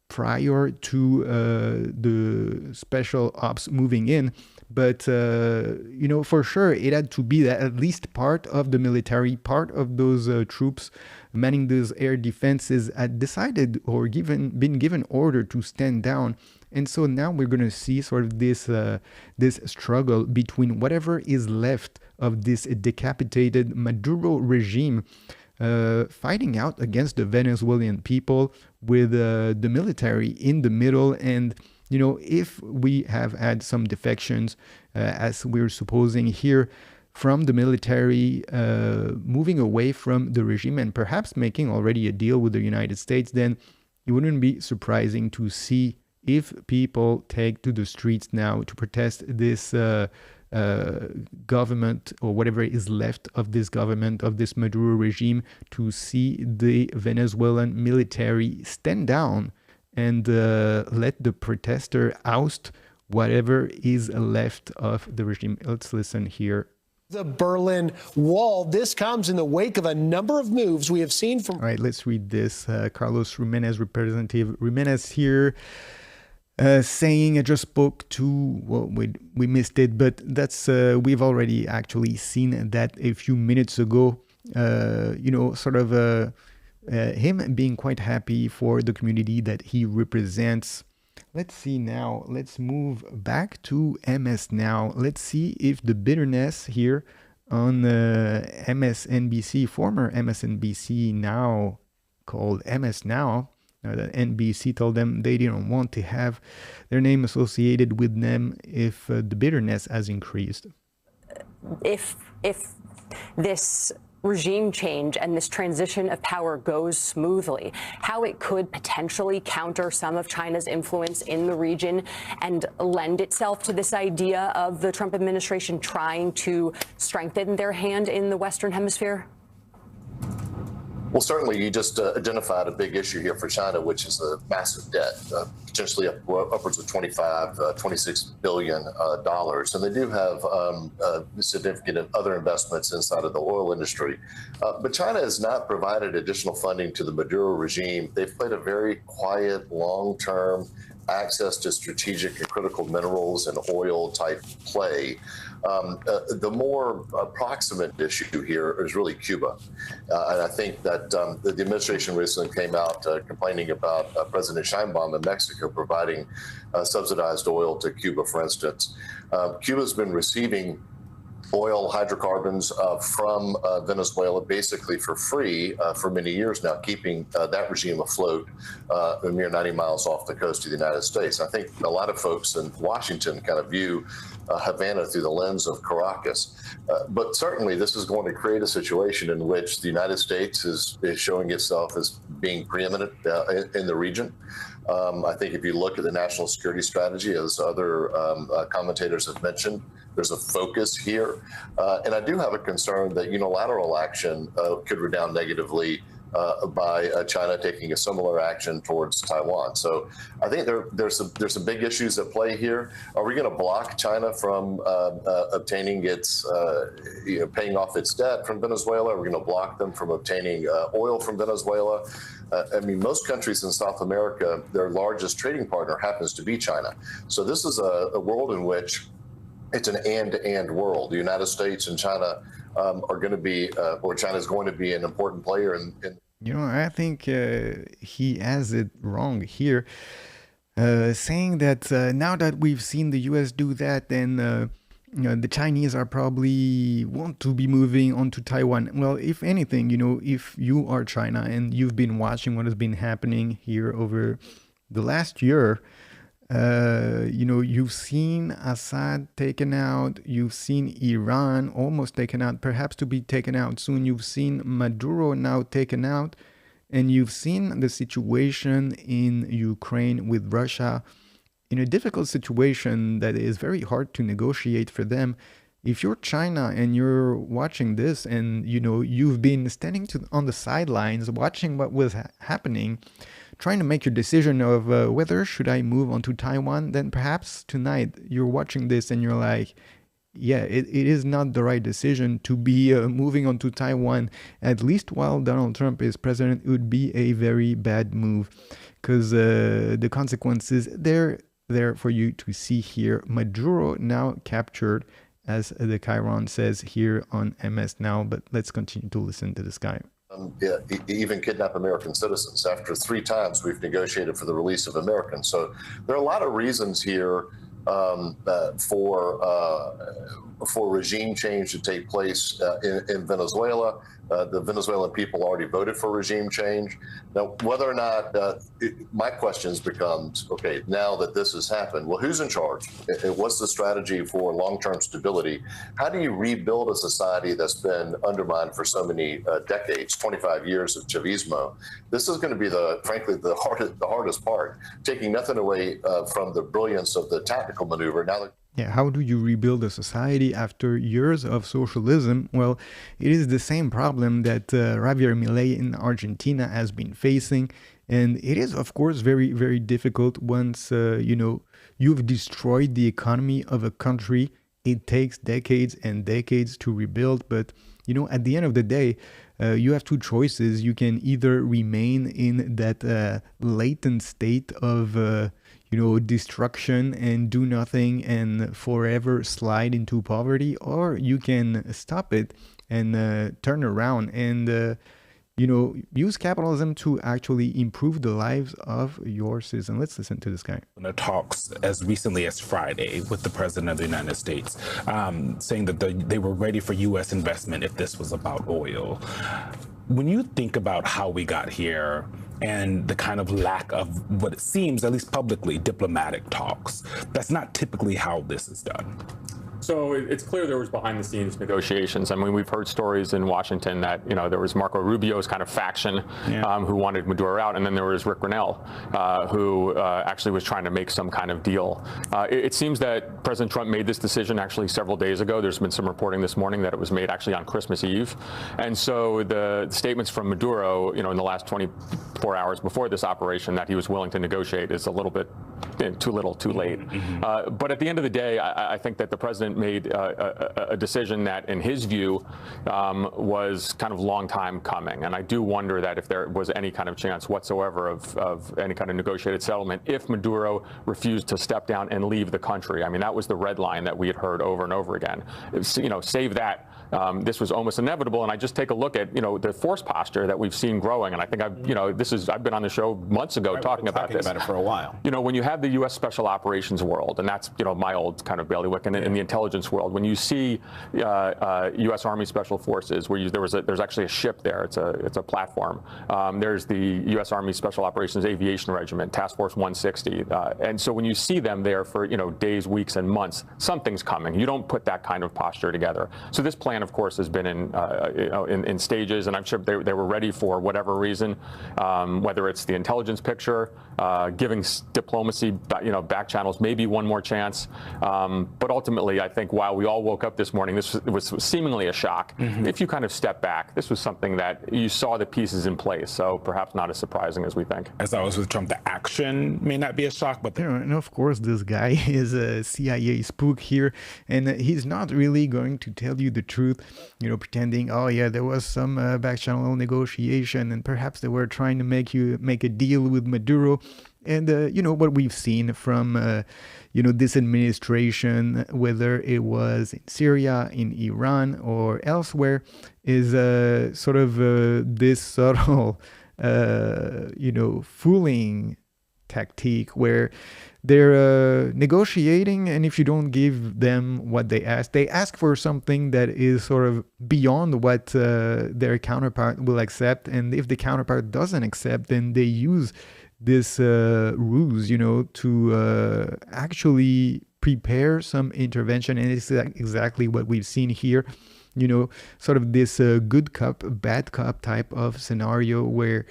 prior to the special ops moving in. But, for sure, it had to be that at least part of the military, part of those troops manning those air defenses had decided or been given order to stand down. And so now we're going to see sort of this struggle between whatever is left of this decapitated Maduro regime fighting out against the Venezuelan people with the military in the middle. And, if we have had some defections, as we're supposing here, from the military moving away from the regime and perhaps making already a deal with the United States, then it wouldn't be surprising to see if people take to the streets now to protest this government, or whatever is left of this government, of this Maduro regime, to see the Venezuelan military stand down and let the protester oust whatever is left of the regime. Let's listen here. The Berlin Wall. This comes in the wake of a number of moves we have seen from... All right, let's read this. Carlos Ruménez, Representative Ruménez here, saying, I just spoke to, well, we missed it, but that's, we've already actually seen that a few minutes ago, him being quite happy for the community that he represents. Let's see now, let's move back to MS Now. Let's see if the bitterness here on MSNBC, former MSNBC, now called MS Now, that NBC told them they didn't want to have their name associated with them if the bitterness has increased. If this regime change and this transition of power goes smoothly, how it could potentially counter some of China's influence in the region and lend itself to this idea of the Trump administration trying to strengthen their hand in the Western Hemisphere? Well, certainly you just identified a big issue here for China, which is a massive debt, potentially upwards of $26 billion. And they do have significant other investments inside of the oil industry. But China has not provided additional funding to the Maduro regime. They've played a very quiet, long-term access to strategic and critical minerals and oil type play. The more proximate issue here is really Cuba. And I think that the administration recently came out complaining about President Sheinbaum in Mexico providing subsidized oil to Cuba, for instance. Cuba's been receiving oil, hydrocarbons from Venezuela basically for free for many years now, keeping that regime afloat a mere 90 miles off the coast of the United States. I think a lot of folks in Washington kind of view Havana through the lens of Caracas. But certainly this is going to create a situation in which the United States is showing itself as being preeminent in the region. I think if you look at the national security strategy, as other commentators have mentioned, there's a focus here. And I do have a concern that unilateral action could redound negatively by China taking a similar action towards Taiwan. So I think there's some big issues at play here. Are we going to block China from obtaining its, paying off its debt from Venezuela? Are we going to block them from obtaining oil from Venezuela? I mean, most countries in South America, their largest trading partner happens to be China. So this is a world in which it's an and world. The United States and China are going to be, or China is going to be an important player in. I think he has it wrong here, saying that now that we've seen the U.S. do that, then the Chinese are probably want to be moving on to Taiwan. Well, if anything, if you are China and you've been watching what has been happening here over the last year, you've seen Assad taken out, you've seen Iran almost taken out, perhaps to be taken out soon, you've seen Maduro now taken out, and you've seen the situation in Ukraine with Russia in a difficult situation that is very hard to negotiate for them. If you're China and you're watching this and, you've been standing on the sidelines watching what was happening, trying to make your decision of whether should I move on to Taiwan, then perhaps tonight you're watching this and you're like, yeah, it is not the right decision to be moving on to Taiwan, at least while Donald Trump is president. It would be a very bad move because the consequences, they're there for you to see here. Maduro now captured, as the Chiron says here on MS Now, but let's continue to listen to this guy. Even kidnap American citizens. After 3 times we've negotiated for the release of Americans. So there are a lot of reasons here for regime change to take place in Venezuela. The Venezuelan people already voted for regime change. Now, whether or not, my questions becomes, okay, now that this has happened, well, who's in charge? What's the strategy for long-term stability? How do you rebuild a society that's been undermined for so many decades, 25 years of Chavismo? This is going to be, frankly, the hardest part, taking nothing away from the brilliance of the tactical maneuver. Now, how do you rebuild a society after years of socialism? Well, it is the same problem that Javier Milei in Argentina has been facing. And it is, of course, very, very difficult once, you've destroyed the economy of a country. It takes decades and decades to rebuild. But, at the end of the day, you have 2 choices. You can either remain in that latent state of destruction and do nothing and forever slide into poverty, or you can stop it and turn around and use capitalism to actually improve the lives of your citizens. Let's listen to this guy. The talks as recently as Friday with the president of the United States, saying that they were ready for U.S. investment if this was about oil. When you think about how we got here and the kind of lack of what it seems, at least publicly, diplomatic talks, that's not typically how this is done. So it's clear there was behind-the-scenes negotiations. I mean, we've heard stories in Washington that, you know, there was Marco Rubio's kind of faction who wanted Maduro out, and then there was Rick Grenell, who actually was trying to make some kind of deal. It seems that President Trump made this decision actually several days ago. There's been some reporting this morning that it was made actually on Christmas Eve. And so the statements from Maduro, you know, in the last 24 hours before this operation that he was willing to negotiate is a little bit too little, too late. But at the end of the day, I think that the president made a decision that, in his view, was kind of long time coming. And I do wonder that if there was any kind of chance whatsoever of any kind of negotiated settlement, if Maduro refused to step down and leave the country. I mean, that was the red line that we had heard over and over again. You know, save that. This was almost inevitable, and I just take a look at, you know, the force posture that we've seen growing, and I think I've been on the show months ago talking about this. About it for a while. You know, when you have the U.S. Special Operations world, and that's, you know, my old kind of bailiwick, and in the intelligence world, when you see U.S. Army Special Forces, where there's actually a ship there, it's a platform. There's the U.S. Army Special Operations Aviation Regiment, Task Force 160, and so when you see them there for, you know, days, weeks, and months, something's coming. You don't put that kind of posture together. So this plan, of course, has been in stages, and I'm sure they were ready for whatever reason, whether it's the intelligence picture, giving diplomacy, back channels, maybe one more chance. But ultimately, I think while we all woke up this morning, this was seemingly a shock. If you kind of step back, this was something that you saw the pieces in place, so perhaps not as surprising as we think. As always with Trump, the action may not be a shock, but and of course, this guy is a CIA spook here, and he's not really going to tell you the truth, you know, pretending, oh yeah, there was some back channel negotiation, and perhaps they were trying to make a deal with Maduro. And, you know, what we've seen from, this administration, whether it was in Syria, in Iran, or elsewhere, is sort of this subtle, fooling tactique where they're negotiating, and if you don't give them what they ask for something that is sort of beyond what their counterpart will accept. And if the counterpart doesn't accept, then they use this ruse, to actually prepare some intervention. And it's exactly what we've seen here, sort of this good cop, bad cop type of scenario where,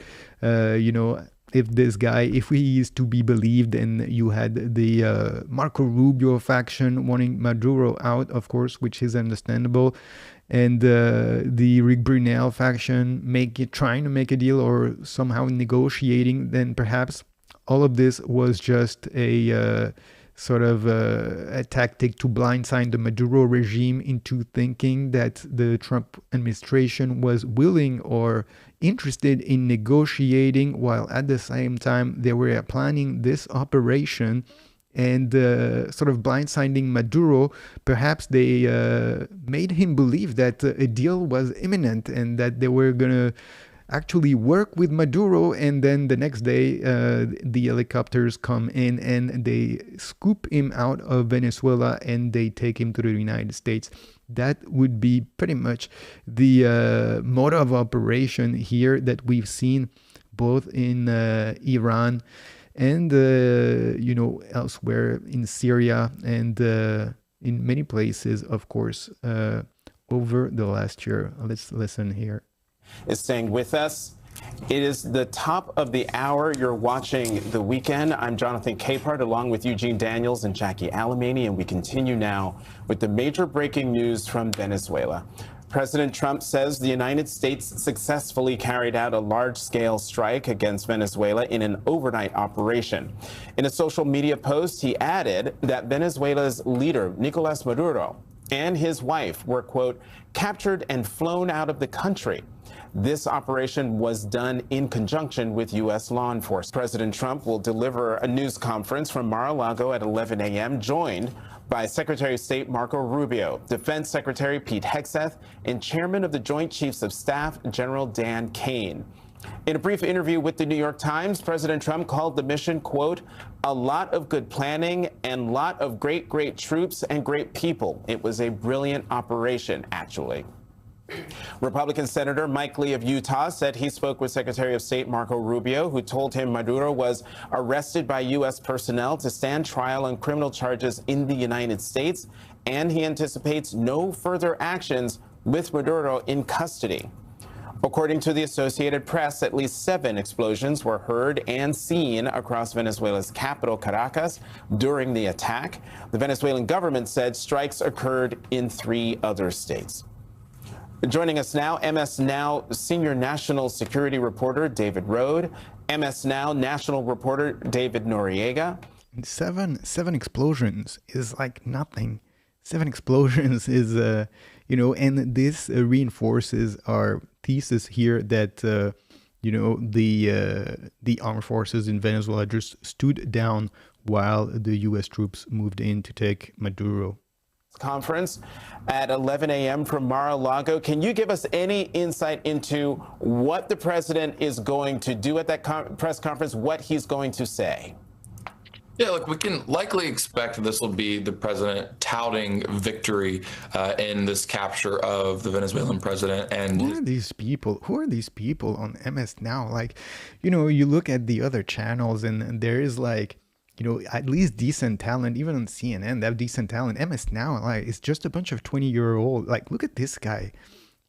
if he is to be believed, and you had the Marco Rubio faction wanting Maduro out, of course, which is understandable, and the Rick Brunel faction trying to make a deal or somehow negotiating, then perhaps all of this was just a sort of a tactic to blindside the Maduro regime into thinking that the Trump administration was willing or interested in negotiating, while at the same time they were planning this operation and sort of blindsiding Maduro. Perhaps they made him believe that a deal was imminent and that they were going to actually work with Maduro, and then the next day the helicopters come in and they scoop him out of Venezuela and they take him to the United States. That would be pretty much the mode of operation here that we've seen both in Iran and elsewhere in Syria and in many places, of course, over the last year. Let's listen here. Is staying with us. It is the top of the hour. You're watching The Weekend. I'm Jonathan Capehart, along with Eugene Daniels and Jackie Alamany, and we continue now with the major breaking news from Venezuela. President Trump says the United States successfully carried out a large-scale strike against Venezuela in an overnight operation. In a social media post, he added that Venezuela's leader, Nicolas Maudro, and his wife were, quote, captured and flown out of the country. This operation was done in conjunction with U.S. law enforcement. President Trump will deliver a news conference from Mar-a-Lago at 11 a.m., joined by Secretary of State Marco Rubio, Defense Secretary Pete Hegseth, and Chairman of the Joint Chiefs of Staff, General Dan Kane. In a brief interview with the New York Times, President Trump called the mission, quote, a lot of good planning and lot of great troops and great people. It was a brilliant operation, actually. Republican Senator Mike Lee of Utah said he spoke with Secretary of State Marco Rubio, who told him Maduro was arrested by U.S. personnel to stand trial on criminal charges in the United States, and he anticipates no further actions with Maduro in custody. According to the Associated Press, at least 7 explosions were heard and seen across Venezuela's capital, Caracas, during the attack. The Venezuelan government said strikes occurred in 3 other states. Joining us now, MS Now senior national security reporter David Rode, MS Now national reporter David Noriega. 7 explosions is like nothing. 7 explosions is, and this reinforces our thesis here that, the armed forces in Venezuela just stood down while the U.S. troops moved in to take Maduro. Conference at 11 a.m. from Mar-a-Lago. Can you give us any insight into what the president is going to do at that press conference, what he's going to say? Yeah, look, we can likely expect this will be the president touting victory in this capture of the Venezuelan president. And who are these people? Who are these people on MS Now? Like, you look at the other channels and there is like, at least decent talent. Even on CNN, they have decent talent. MS Now, like, it's just a bunch of 20-year-old. Like, look at this guy.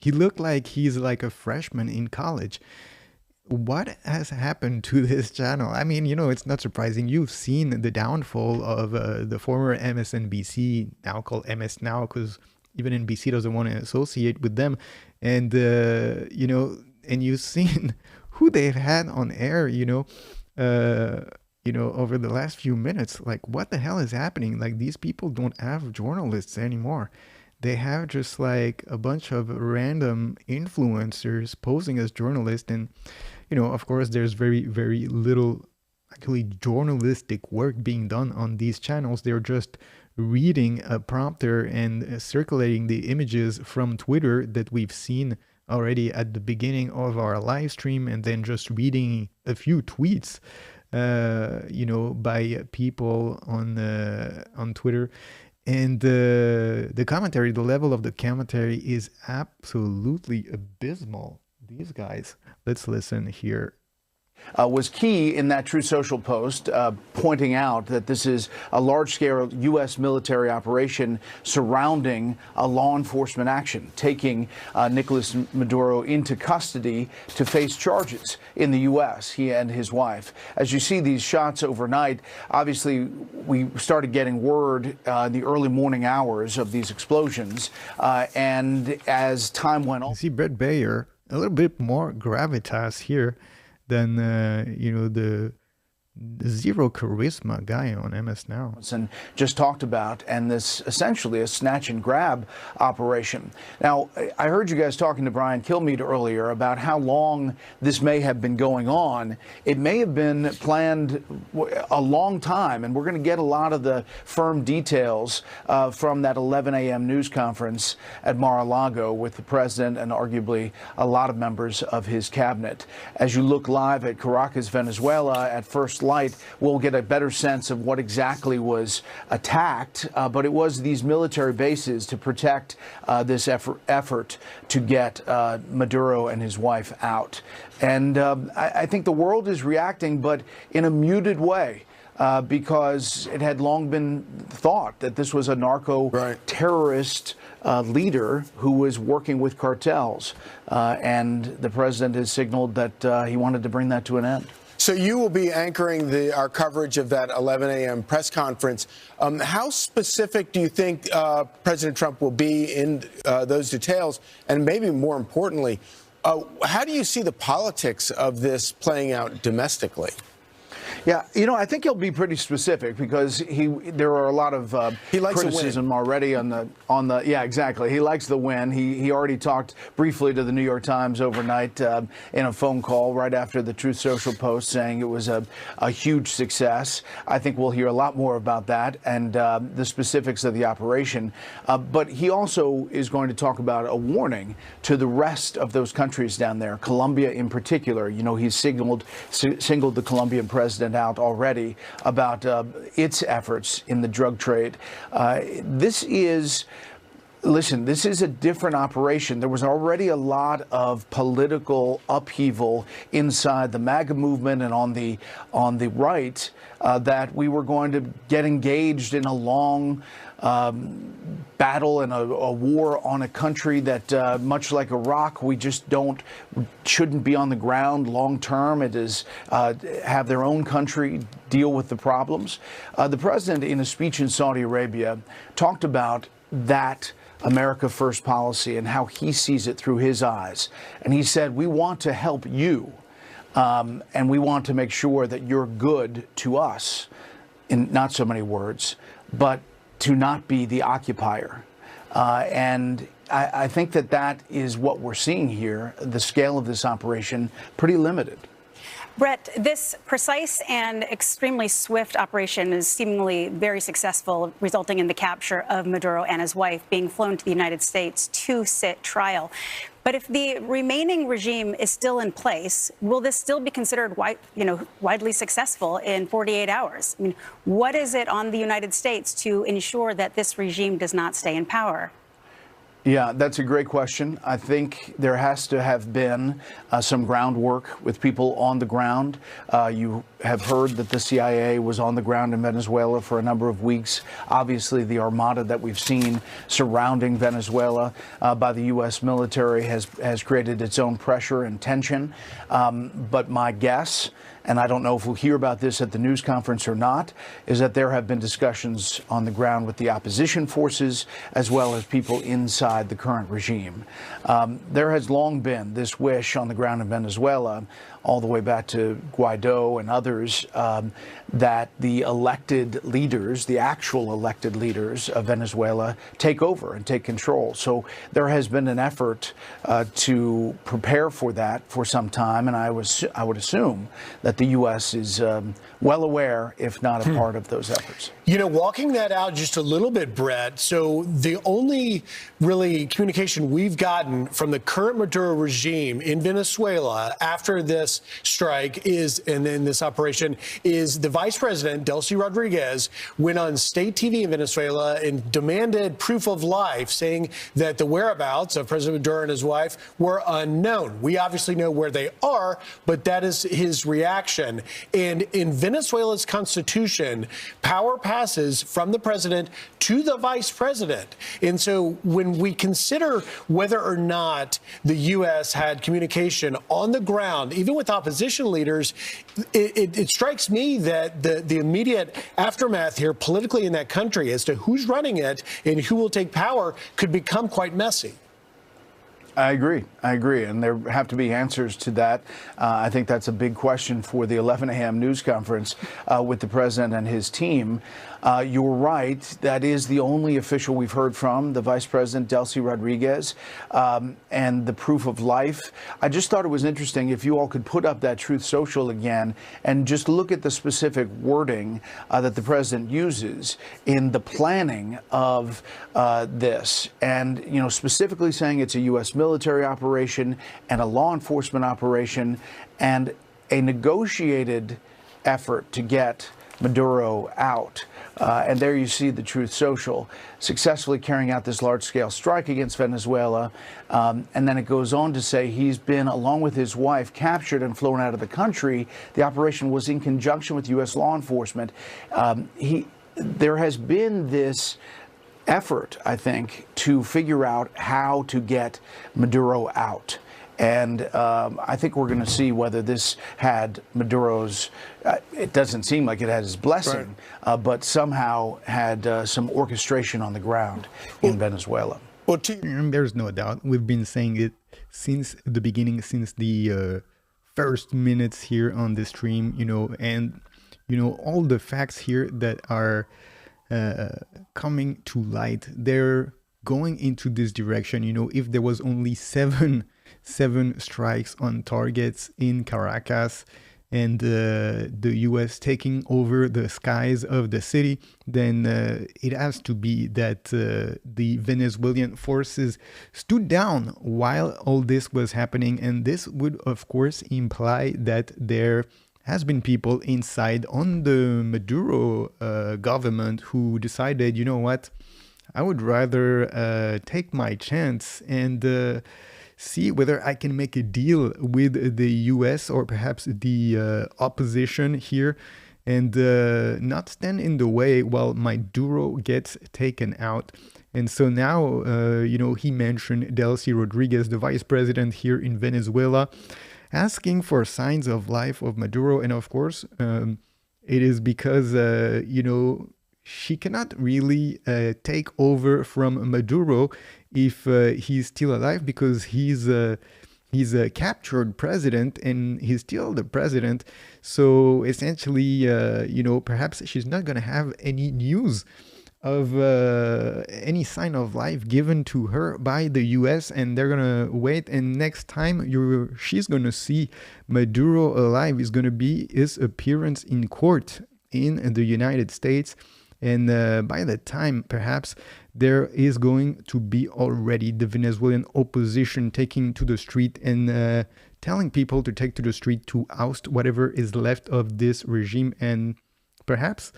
He looked like he's like a freshman in college. What has happened to this channel? I mean, it's not surprising. You've seen the downfall of the former MSNBC, now called MS Now, because even NBC doesn't want to associate with them. And, and you've seen who they've had on air, over the last few minutes. Like, what the hell is happening? Like, these people don't have journalists anymore. They have just like a bunch of random influencers posing as journalists. And, of course, there's very, very little actually journalistic work being done on these channels. They're just reading a prompter and circulating the images from Twitter that we've seen already at the beginning of our live stream, and then just reading a few tweets by people on Twitter. And the commentary, the level of the commentary is absolutely abysmal. These guys, let's listen here. Was key in that Truth Social post, pointing out that this is a large-scale U.S. military operation surrounding a law enforcement action, taking Nicolas Maduro into custody to face charges in the U.S., he and his wife. As you see these shots overnight, obviously we started getting word in the early morning hours of these explosions, and as time went on... You see Brett Bayer, a little bit more gravitas here than the zero charisma guy on MS Now. And just talked about, and this essentially a snatch and grab operation. Now, I heard you guys talking to Brian Kilmeade earlier about how long this may have been going on. It may have been planned a long time, and we're going to get a lot of the firm details from that 11 a.m. news conference at Mar-a-Lago with the president and arguably a lot of members of his cabinet. As you look live at Caracas, Venezuela, at first light, we'll get a better sense of what exactly was attacked, but it was these military bases to protect this effort to get Maduro and his wife out. And I think the world is reacting, but in a muted way. Because it had long been thought that this was a narco-terrorist leader who was working with cartels. And the president has signaled that he wanted to bring that to an end. So you will be anchoring our coverage of that 11 a.m. press conference. How specific do you think President Trump will be in those details? And maybe more importantly, how do you see the politics of this playing out domestically? Yeah, I think he'll be pretty specific because there are a lot of criticism already on the yeah, exactly. He likes the win. He already talked briefly to the New York Times overnight in a phone call right after the Truth Social post, saying it was a huge success. I think we'll hear a lot more about that and the specifics of the operation. But he also is going to talk about a warning to the rest of those countries down there, Colombia in particular. He's singled the Colombian president out already about its efforts in the drug trade. This is Listen, this is a different operation. There was already a lot of political upheaval inside the MAGA movement and on the right that we were going to get engaged in a long battle and a war on a country that, much like Iraq, we just shouldn't be on the ground long term. It is have their own country deal with the problems. The president, in a speech in Saudi Arabia, talked about that America First policy and how he sees it through his eyes. And he said, we want to help you, and we want to make sure that you're good to us, in not so many words, but to not be the occupier. And I think that is what we're seeing here. The scale of this operation, pretty limited. Brett, this precise and extremely swift operation is seemingly very successful, resulting in the capture of Maduro and his wife being flown to the United States to sit trial. But if the remaining regime is still in place, will this still be considered widely successful in 48 hours? I mean, what is it on the United States to ensure that this regime does not stay in power? Yeah, that's a great question. I think there has to have been some groundwork with people on the ground. You have heard that the CIA was on the ground in Venezuela for a number of weeks. Obviously, the armada that we've seen surrounding Venezuela by the U.S. military has created its own pressure and tension. But my guess, and I don't know if we'll hear about this at the news conference or not, is that there have been discussions on the ground with the opposition forces as well as people inside the current regime. There has long been this wish on the ground in Venezuela, all the way back to Guaido and others, that the elected leaders, the actual elected leaders of Venezuela, take over and take control. So there has been an effort to prepare for that for some time, and I would assume that the U.S. is well aware, if not a part of those efforts. You know, walking that out just a little bit, Brett, so the only really communication we've gotten from the current Maduro regime in Venezuela after this strike and then this operation is the vice president, Delcy Rodriguez, went on state TV in Venezuela and demanded proof of life, saying that the whereabouts of President Maduro and his wife were unknown. We obviously know where they are, but that is his reaction. And in Venezuela's constitution, power passes from the president to the vice president. And so when we consider whether or not the U.S. had communication on the ground, even with opposition leaders, it strikes me that the immediate aftermath here politically in that country as to who's running it and who will take power could become quite messy. I agree. And there have to be answers to that. I think that's a big question for the 11 a.m. news conference with the president and his team. You're right. That is the only official we've heard from, the vice president, Delcy Rodriguez, and the proof of life. I just thought it was interesting if you all could put up that Truth Social again and just look at the specific wording that the president uses in the planning of this. And, you know, specifically saying it's a U.S. military operation and a law enforcement operation and a negotiated effort to get Maduro out. And there you see the Truth Social successfully carrying out this large-scale strike against Venezuela. And then it goes on to say he's been, along with his wife, captured and flown out of the country. The operation was in conjunction with U.S. law enforcement. There has been this effort, I think, to figure out how to get Maduro out. And I think we're going to see whether this had Maduro's, it doesn't seem like it had his blessing, right, but somehow had some orchestration on the ground in Venezuela. Well, there's no doubt. We've been saying it since the beginning, since the first minutes here on the stream, and, all the facts here that are coming to light, they're going into this direction. If there was only seven strikes on targets in Caracas and the U.S. taking over the skies of the city, then it has to be that the Venezuelan forces stood down while all this was happening. And this would, of course, imply that there has been people inside on the Maduro government who decided, you know what, I would rather take my chance and see whether I can make a deal with the US or perhaps the opposition here, and not stand in the way while Maduro gets taken out. And so now, he mentioned Delcy Rodriguez, the vice president here in Venezuela, asking for signs of life of Maduro. And of course, it is because, she cannot really take over from Maduro if he's still alive, because he's a captured president and he's still the president. So essentially, perhaps she's not going to have any news of any sign of life given to her by the US, and they're gonna wait, and next time she's gonna see Maduro alive is gonna be his appearance in court in the United States. And by that time, perhaps there is going to be already the Venezuelan opposition taking to the street and telling people to take to the street to oust whatever is left of this regime. And perhaps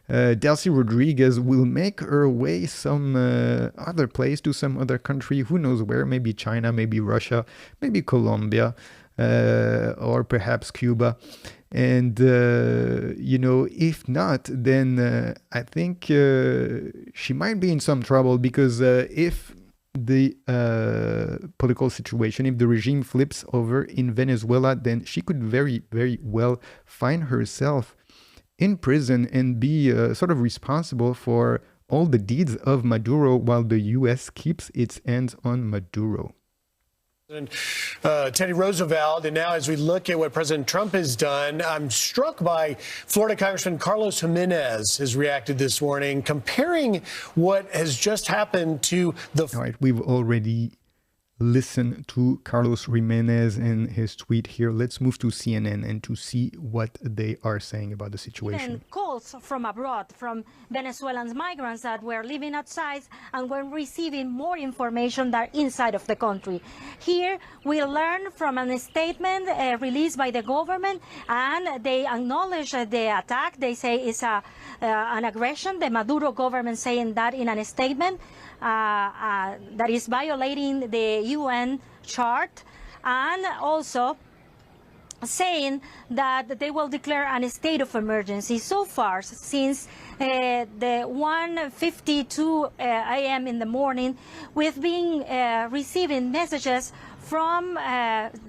Delcy Rodriguez will make her way some other place, to some other country, who knows where, maybe China, maybe Russia, maybe Colombia, or perhaps Cuba. And, if not, then I think she might be in some trouble, because if the political situation, if the regime flips over in Venezuela, then she could very, very well find herself in prison and be sort of responsible for all the deeds of Maduro, while the US keeps its hands on Maduro. Teddy Roosevelt. And now, as we look at what President Trump has done, I'm struck by Florida Congressman Carlos Jimenez has reacted this morning, comparing what has just happened to the... All right, we've already listened to Carlos Jimenez and his tweet here. Let's move to CNN and to see what they are saying about the situation. And calls from abroad, from Venezuelan migrants that were living outside and were receiving more information than inside of the country. Here we learn from a statement released by the government, and they acknowledge the attack. They say it's an aggression. The Maduro government saying that in a statement that is violating the UN chart, and also saying that they will declare a state of emergency. So far, since the 1:52 a.m. in the morning, we've been receiving messages from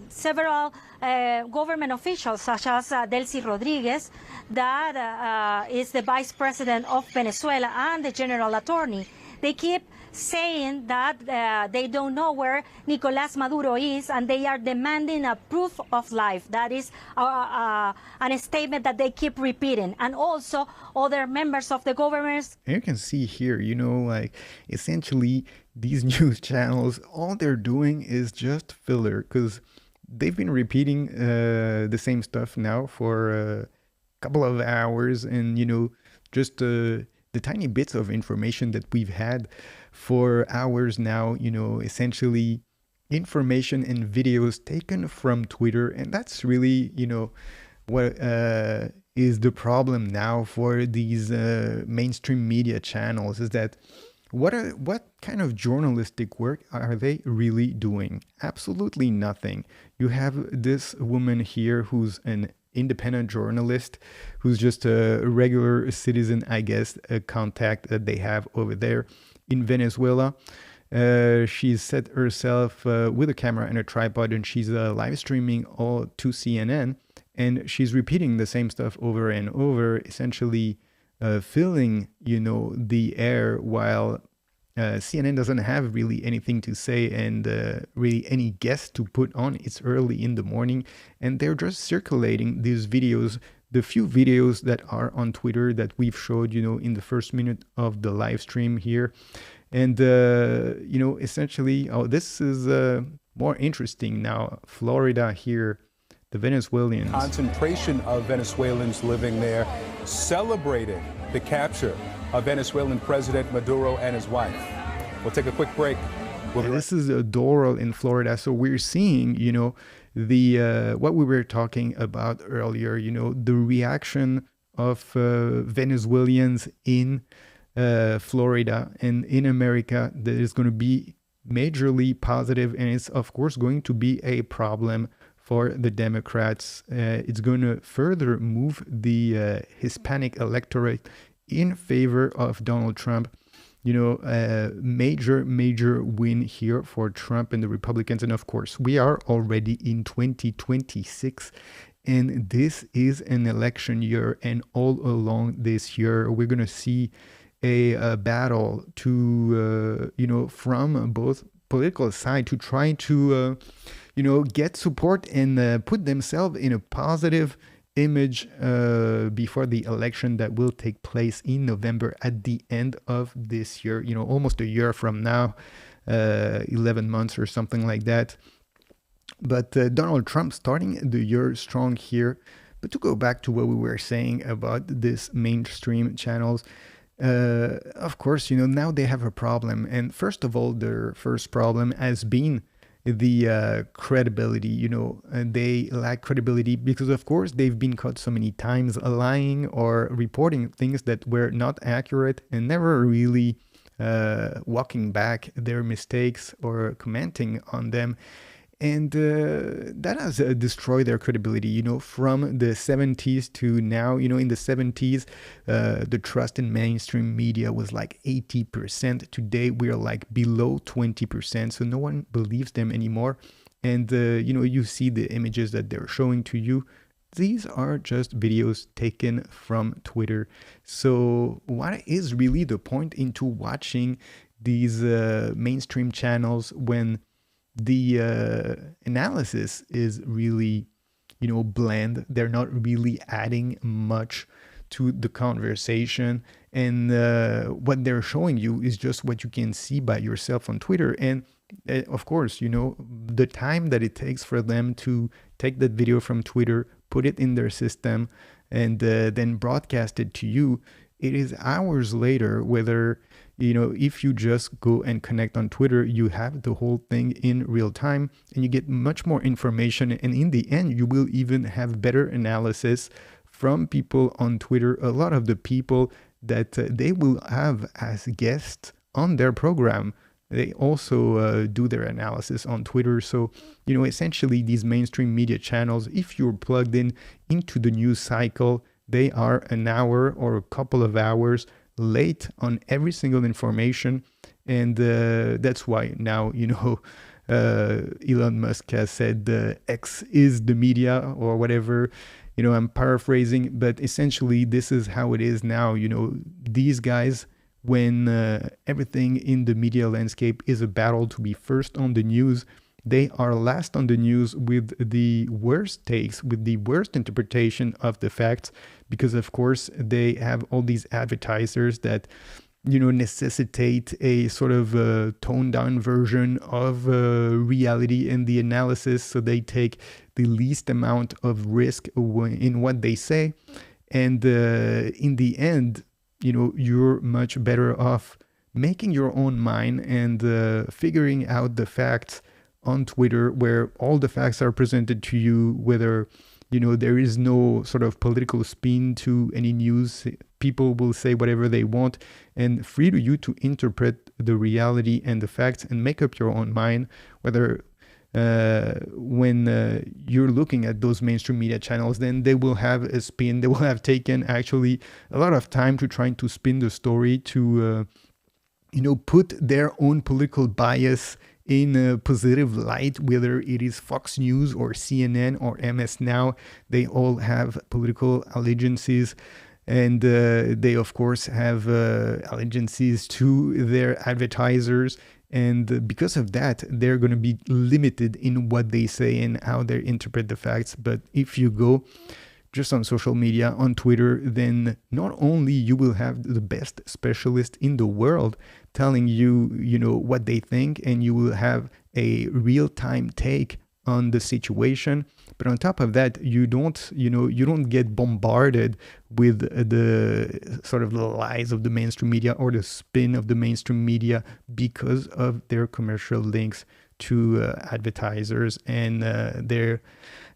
several government officials, such as Delcy Rodriguez, that is the vice president of Venezuela, and the general attorney. They keep saying that they don't know where Nicolas Maduro is, and they are demanding a proof of life. That is a statement that they keep repeating. And also other members of the government. You can see here, essentially these news channels, all they're doing is just filler, because they've been repeating the same stuff now for a couple of hours, and, just the tiny bits of information that we've had for hours now, essentially information and videos taken from Twitter. And that's really, what is the problem now for these mainstream media channels, is that what kind of journalistic work are they really doing? Absolutely nothing. You have this woman here who's an independent journalist, who's just a regular citizen, I guess, a contact that they have over there in Venezuela. She's set herself with a camera and a tripod, and she's live streaming all to CNN, and she's repeating the same stuff over and over, essentially filling, the air, while CNN doesn't have really anything to say and really any guests to put on. It's early in the morning, and they're just circulating these videos, the few videos that are on Twitter that we've showed, in the first minute of the live stream here. And, essentially, this is more interesting now. Florida here, the Venezuelans. Concentration of Venezuelans living there celebrating the capture of Venezuelan President Maduro and his wife. We'll take a quick break. This is Doral in Florida. So we're seeing, the what we were talking about earlier, the reaction of Venezuelans in Florida, and in America, that is going to be majorly positive, and it's of course going to be a problem for the Democrats. It's going to further move the Hispanic electorate in favor of Donald Trump. Major win here for Trump and the Republicans. And of course, we are already in 2026, and this is an election year. And all along this year, we're going to see a battle to, from both political side to try to, get support and put themselves in a positive image before the election that will take place in November at the end of this year, almost a year from now, 11 months or something like that. But Donald Trump starting the year strong here. But to go back to what we were saying about this mainstream channels, of course, now they have a problem. And first of all, their first problem has been the credibility. They lack credibility because, of course, they've been caught so many times lying or reporting things that were not accurate and never really walking back their mistakes or commenting on them. And that has destroyed their credibility, from the 70s to now. In the 70s, the trust in mainstream media was like 80%. Today, we're like below 20%. So no one believes them anymore. And, you see the images that they're showing to you. These are just videos taken from Twitter. So what is really the point into watching these mainstream channels when the analysis is really, bland? They're not really adding much to the conversation. And what they're showing you is just what you can see by yourself on Twitter. And of course, the time that it takes for them to take that video from Twitter, put it in their system, and then broadcast it to you, it is hours later. Whether if you just go and connect on Twitter, you have the whole thing in real time and you get much more information. And in the end, you will even have better analysis from people on Twitter. A lot of the people that they will have as guests on their program, they also do their analysis on Twitter. So, essentially these mainstream media channels, if you're plugged in into the news cycle, they are an hour or a couple of hours late on every single information. And that's why now, Elon Musk has said X is the media or whatever. I'm paraphrasing, but essentially this is how it is now. These guys, when everything in the media landscape is a battle to be first on the news, they are last on the news with the worst takes, with the worst interpretation of the facts, because of course they have all these advertisers that, necessitate a sort of toned down version of reality in the analysis. So they take the least amount of risk in what they say. And in the end, you're much better off making your own mind and figuring out the facts on Twitter, where all the facts are presented to you, whether, there is no sort of political spin to any news. People will say whatever they want, and free to you to interpret the reality and the facts and make up your own mind, whether when you're looking at those mainstream media channels, then they will have a spin. They will have taken actually a lot of time to trying to spin the story to, put their own political bias in a positive light, whether it is Fox News or CNN or MS Now. They all have political allegiances, and they of course have allegiances to their advertisers. And because of that, they're going to be limited in what they say and how they interpret the facts. But if you go just on social media, on Twitter, then not only you will have the best specialist in the world telling you, what they think, and you will have a real-time take on the situation. But on top of that, you don't get bombarded with the sort of the lies of the mainstream media or the spin of the mainstream media because of their commercial links to advertisers and their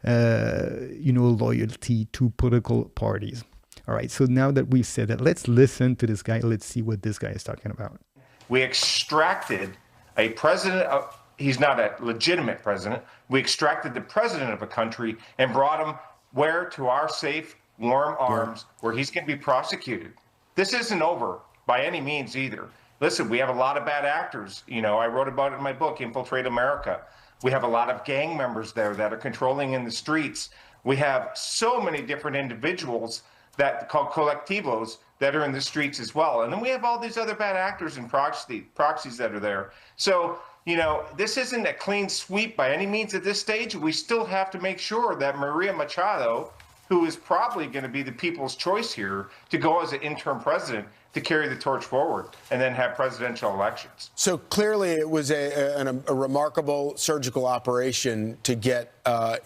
loyalty to political parties. All right, so now that we've said that, let's listen to this guy. Let's see what this guy is talking about. We extracted a president he's not a legitimate president. We extracted the president of a country and brought him where? To our safe, warm arms, where he's going to be prosecuted. This isn't over by any means either. Listen, we have a lot of bad actors. You know, I wrote about it in my book, Infiltrate America. We have a lot of gang members there that are controlling in the streets. We have so many different individuals that called colectivos that are in the streets as well. And then we have all these other bad actors and proxies that are there. So, you know, this isn't a clean sweep by any means at this stage. We still have to make sure that Maria Machado, who is probably going to be the people's choice here to go as an interim president, to carry the torch forward and then have presidential elections. So clearly it was a remarkable surgical operation to get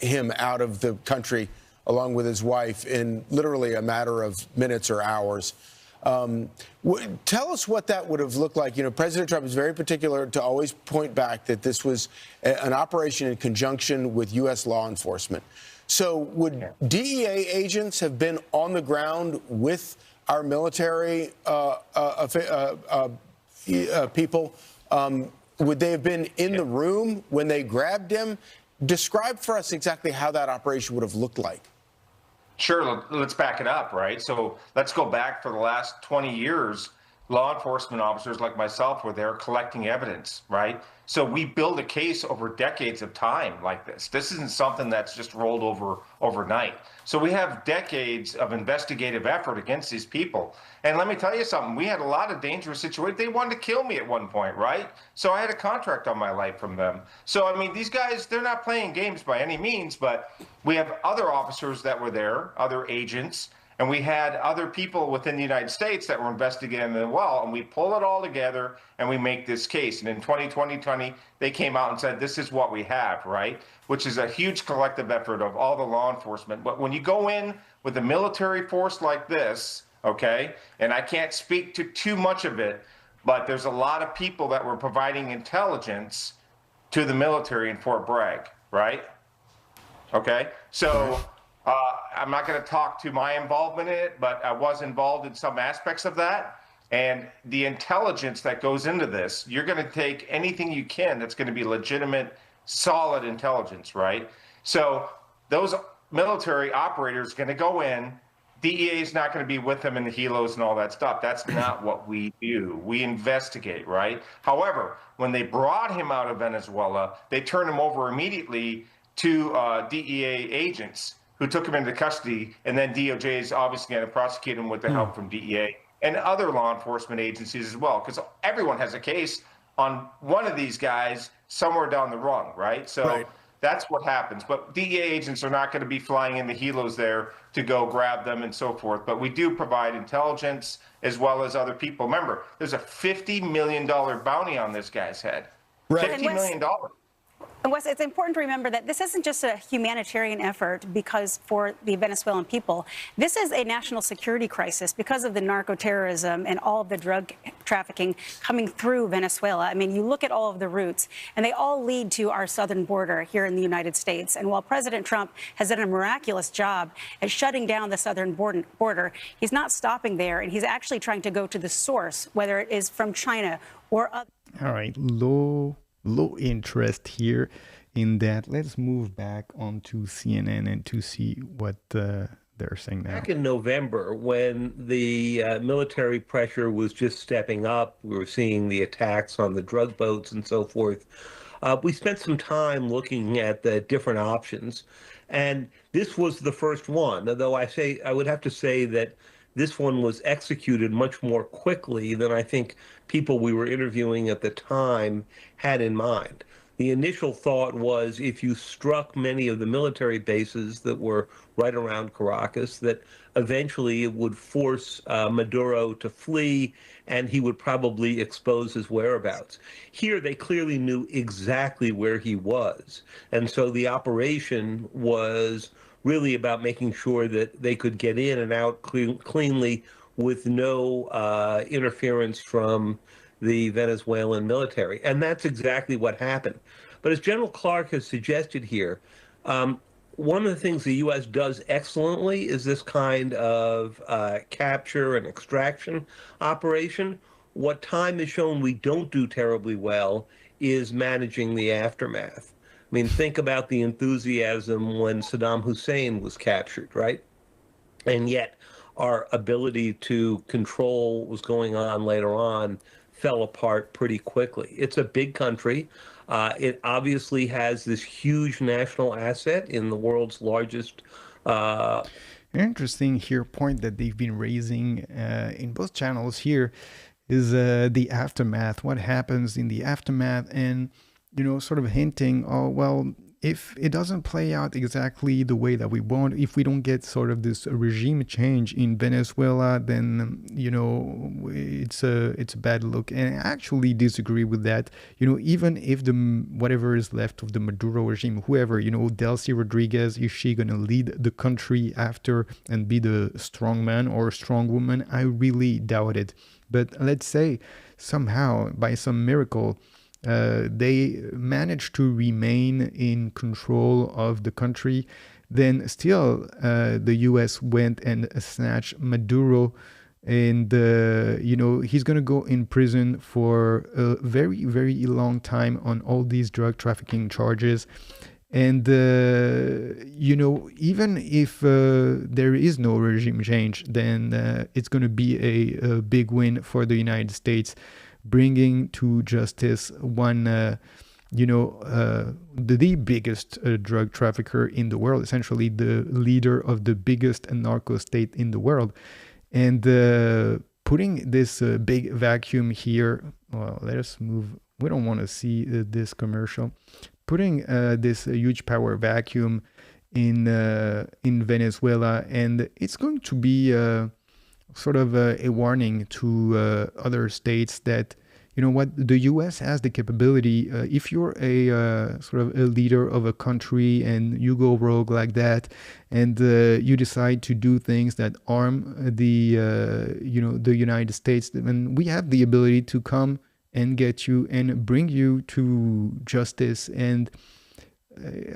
him out of the country along with his wife in literally a matter of minutes or hours. Tell us what that would have looked like. You know, President Trump is very particular to always point back that this was an operation in conjunction with U.S. law enforcement. So would DEA agents have been on the ground with our military people? Would they have been in the room when they grabbed him? Describe for us exactly how that operation would have looked like. Sure, let's back it up, right? So let's go back for the last 20 years. Law enforcement officers like myself were there collecting evidence, right? So we build a case over decades of time like this. This isn't something that's just rolled over overnight. So we have decades of investigative effort against these people. And let me tell you something, we had a lot of dangerous situations. They wanted to kill me at one point, right? So I had a contract on my life from them. So, I mean, these guys, they're not playing games by any means, but we have other officers that were there, other agents, and we had other people within the United States that were investigating them well, and we pull it all together and we make this case. And in 2020, they came out and said, this is what we have, right? Which is a huge collective effort of all the law enforcement. But when you go in with a military force like this, okay, and I can't speak to too much of it, but there's a lot of people that were providing intelligence to the military in Fort Bragg, right? Okay, so I'm not going to talk to my involvement in it, but I was involved in some aspects of that. And the intelligence that goes into this, you're going to take anything you can that's going to be legitimate, solid intelligence, right? So those military operators are going to go in. DEA is not going to be with them in the helos and all that stuff. That's not what we do. We investigate, right? However, when they brought him out of Venezuela, they turned him over immediately to DEA agents who took him into custody, and then DOJ is obviously going to prosecute him with the help from DEA and other law enforcement agencies as well, because everyone has a case on one of these guys somewhere down the rung, right? So that's what happens. But DEA agents are not going to be flying in the helos there to go grab them and so forth. But we do provide intelligence as well as other people. Remember, there's a $50 million bounty on this guy's head. $50 million. And Wes, it's important to remember that this isn't just a humanitarian effort because for the Venezuelan people. This is a national security crisis because of the narco-terrorism and all of the drug trafficking coming through Venezuela. I mean, you look at all of the routes, and they all lead to our southern border here in the United States. And while President Trump has done a miraculous job at shutting down the southern border, he's not stopping there, and he's actually trying to go to the source, whether it is from China or other. All right, low interest here in that. Let's move back onto CNN and to see what they're saying now. Back in November, when the military pressure was just stepping up, we were seeing the attacks on the drug boats and so forth. We spent some time looking at the different options, and this was the first one. Although I would have to say that this one was executed much more quickly than I think people we were interviewing at the time had in mind. The initial thought was if you struck many of the military bases that were right around Caracas, that eventually it would force Maduro to flee and he would probably expose his whereabouts. Here, they clearly knew exactly where he was. And so the operation was really about making sure that they could get in and out cleanly with no interference from the Venezuelan military. And that's exactly what happened. But as General Clark has suggested here, one of the things the U.S. does excellently is this kind of capture and extraction operation. What time has shown we don't do terribly well is managing the aftermath. I mean, think about the enthusiasm when Saddam Hussein was captured, right? And yet our ability to control what was going on later on fell apart pretty quickly. It's a big country. It obviously has this huge national asset in the world's largest. Interesting here point that they've been raising in both channels here is the aftermath. What happens in the aftermath, and sort of hinting, oh well, if it doesn't play out exactly the way that we want, if we don't get sort of this regime change in Venezuela, then it's a bad look. And I actually disagree with that. Even if whatever is left of the Maduro regime, whoever, Delcy Rodriguez, is she gonna lead the country after and be the strong man or strong woman? I really doubt it. But let's say somehow by some miracle they managed to remain in control of the country, then still the U.S. went and snatched Maduro, and he's going to go in prison for a very, very long time on all these drug trafficking charges. And, even if there is no regime change, then it's going to be a big win for the United States, bringing to justice one, the biggest drug trafficker in the world, essentially the leader of the biggest narco state in the world. And putting this big vacuum here, well, let us move. We don't want to see this commercial. Putting this huge power vacuum in Venezuela, and it's going to be sort of a warning to other states that, the U.S. has the capability, if you're a sort of a leader of a country and you go rogue like that, and you decide to do things that harm the United States, then we have the ability to come and get you and bring you to justice. And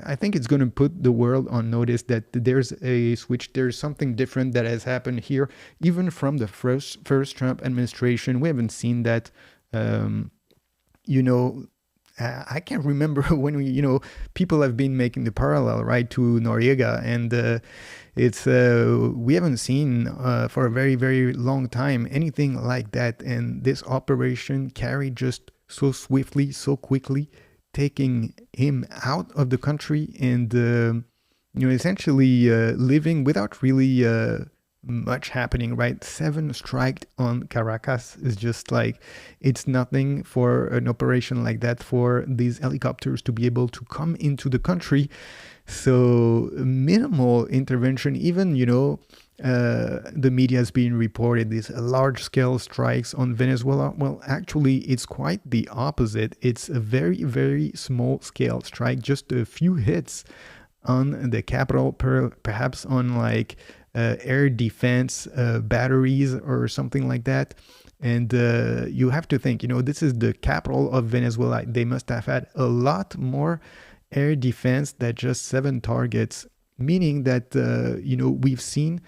I think it's going to put the world on notice that there's a switch. There's something different that has happened here, even from the first Trump administration. We haven't seen that. I can't remember when people have been making the parallel, right, to Noriega, and we haven't seen for a very, very long time anything like that. And this operation carried just so swiftly, so quickly, taking him out of the country and essentially living without really much happening, right? 7 strikes on Caracas is just like, it's nothing for an operation like that, for these helicopters to be able to come into the country. So minimal intervention, even, the media has been reported these large-scale strikes on Venezuela. Well, actually, it's quite the opposite. It's a very, very small-scale strike, just a few hits on the capital, perhaps on like air defense batteries or something like that. And you have to think, this is the capital of Venezuela. They must have had a lot more air defense than just 7 targets, meaning that, we've seen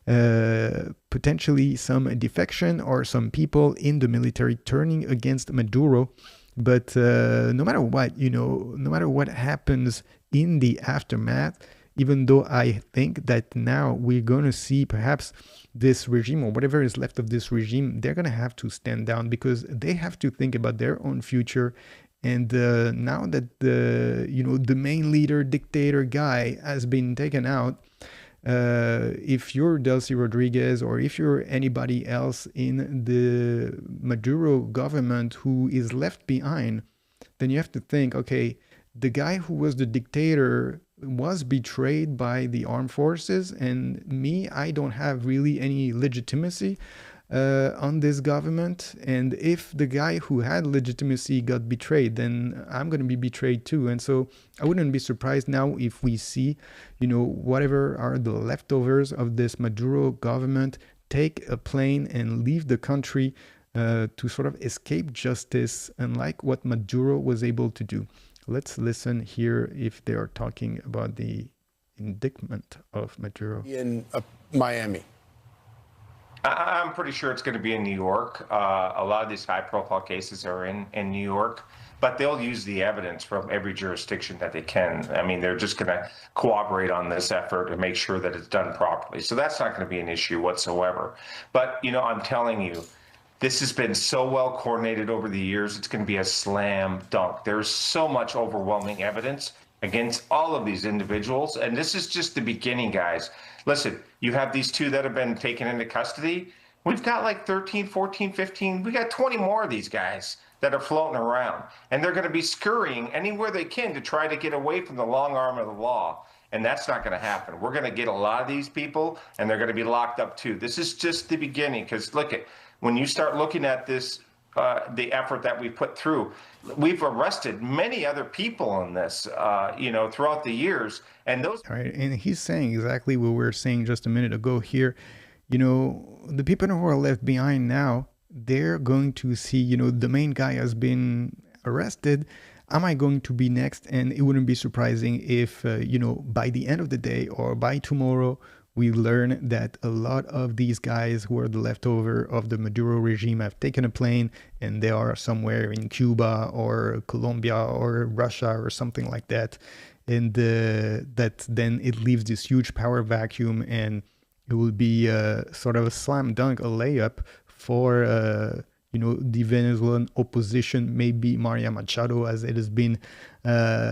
potentially some defection or some people in the military turning against Maduro. But no matter what, no matter what happens in the aftermath, even though I think that now we're going to see perhaps this regime, or whatever is left of this regime, they're going to have to stand down, because they have to think about their own future. And now that the main leader, dictator guy has been taken out, if you're Delcy Rodriguez, or if you're anybody else in the Maduro government who is left behind, then you have to think, okay, the guy who was the dictator was betrayed by the armed forces, and I don't have really any legitimacy on this government. And if the guy who had legitimacy got betrayed, then I'm going to be betrayed too. And so I wouldn't be surprised now if we see, whatever are the leftovers of this Maduro government take a plane and leave the country to sort of escape justice, unlike what Maduro was able to do. Let's listen here if they are talking about the indictment of Maduro? In Miami. I'm pretty sure it's going to be in New York. A lot of these high-profile cases are in New York, but they'll use the evidence from every jurisdiction that they can. I mean, they're just going to cooperate on this effort and make sure that it's done properly. So that's not going to be an issue whatsoever. But, you know, I'm telling you, this has been so well coordinated over the years. It's going to be a slam dunk. There's so much overwhelming evidence against all of these individuals. And this is just the beginning, guys. Listen, you have these two that have been taken into custody. We've got like 13, 14, 15. We got 20 more of these guys that are floating around. And they're going to be scurrying anywhere they can to try to get away from the long arm of the law. And that's not going to happen. We're going to get a lot of these people, and they're going to be locked up too. This is just the beginning. Because look at, when you start looking at this, the effort that we put through, we've arrested many other people in this, you know, throughout the years. And those. All right, and he's saying exactly what we were saying just a minute ago here. You know, the people who are left behind now, they're going to see, you know, the main guy has been arrested. Am I going to be next? And it wouldn't be surprising if, you know, by the end of the day or by tomorrow, we learn that a lot of these guys who are the leftover of the Maduro regime have taken a plane and they are somewhere in Cuba or Colombia or Russia or something like that. And that then it leaves this huge power vacuum, and it will be sort of a slam dunk, a layup for, you know, the Venezuelan opposition, maybe Maria Machado, as it has been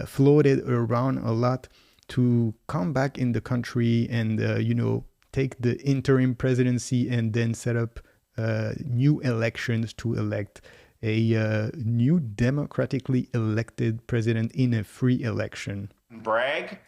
floated around a lot, to come back in the country and, you know, take the interim presidency and then set up new elections to elect a new democratically elected president in a free election. Bragg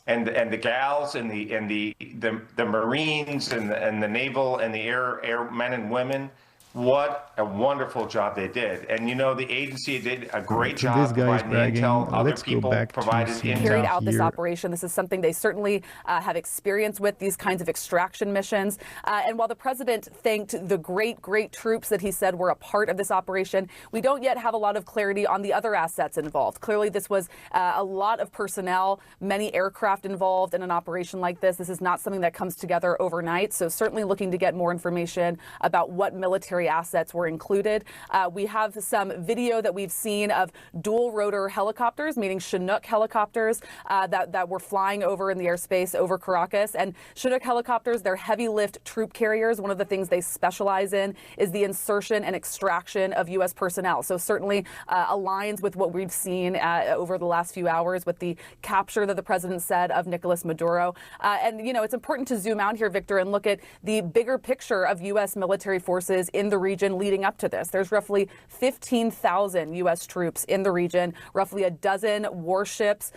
and the gals and the Marines and the naval and the air men and women. What a wonderful job they did. And, you know, the agency did a great job providing intel. Other people provided intel. Carried out this operation. This is something they certainly have experience with, these kinds of extraction missions. And while the president thanked the great troops that he said were a part of this operation, we don't yet have a lot of clarity on the other assets involved. Clearly, this was a lot of personnel, many aircraft involved in an operation like this. This is not something that comes together overnight. So certainly looking to get more information about what military assets were included. We have some video that we've seen of dual rotor helicopters, meaning Chinook helicopters that were flying over in the airspace over Caracas. And Chinook helicopters, they're heavy lift troop carriers. One of the things they specialize in is the insertion and extraction of U.S. personnel. So certainly aligns with what we've seen over the last few hours with the capture that the president said of Nicolas Maduro. And, you know, it's important to zoom out here, Victor, and look at the bigger picture of U.S. military forces in the region leading up to this. There's roughly 15,000 U.S. troops in the region, roughly a dozen warships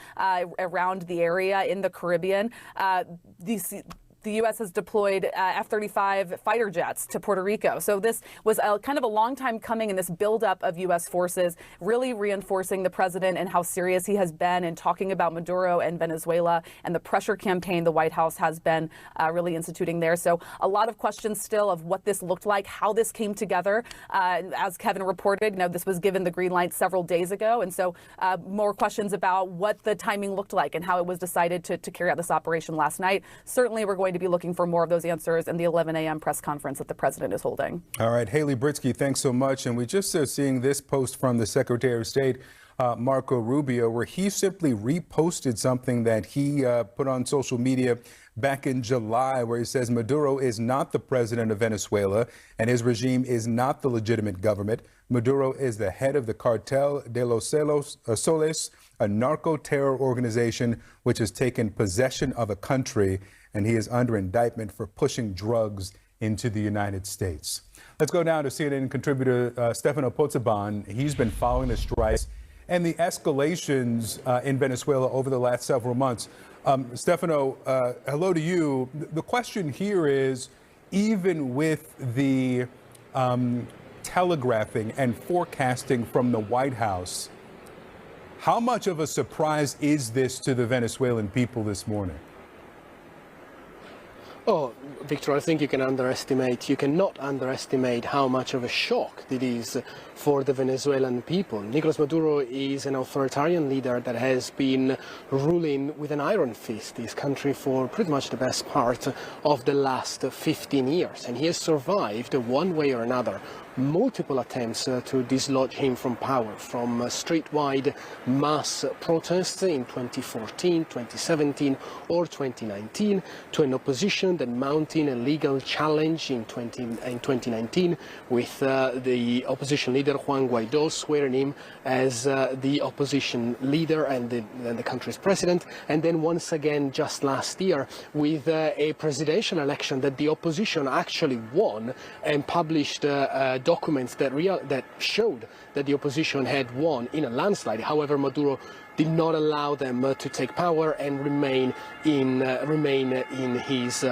around the area in the Caribbean. The U.S. has deployed F-35 fighter jets to Puerto Rico. So this was kind of a long time coming in this buildup of U.S. forces, really reinforcing the president and how serious he has been in talking about Maduro and Venezuela and the pressure campaign the White House has been really instituting there. So a lot of questions still of what this looked like, how this came together. As Kevin reported, you know, this was given the green light several days ago. And so more questions about what the timing looked like and how it was decided to carry out this operation last night. Certainly, we're going to be looking for more of those answers in the 11 a.m. press conference that the president is holding. All right, Haley Britsky, thanks so much. And we just seeing this post from the Secretary of State, Marco Rubio, where he simply reposted something that he put on social media back in July, where he says Maduro is not the president of Venezuela and his regime is not the legitimate government. Maduro is the head of the Cartel de los Soles, a narco-terror organization which has taken possession of a country, and he is under indictment for pushing drugs into the United States. Let's go down to CNN contributor Stefano Pozzoban. He's been following the strikes and the escalations in Venezuela over the last several months. Stefano, hello to you. The question here is, even with the telegraphing and forecasting from the White House, how much of a surprise is this to the Venezuelan people this morning? Oh, Victor, I think you cannot underestimate how much of a shock it is for the Venezuelan people. Nicolas Maduro is an authoritarian leader that has been ruling with an iron fist this country for pretty much the best part of the last 15 years. And he has survived, one way or another, multiple attempts to dislodge him from power, from street-wide mass protests in 2014, 2017 or 2019, to an opposition that mounted a legal challenge in 2019 with the opposition leader Juan Guaidó swearing him as the opposition leader and the country's president, and then once again just last year with a presidential election that the opposition actually won and published documents that showed that the opposition had won in a landslide. However, Maduro did not allow them to take power and remain in his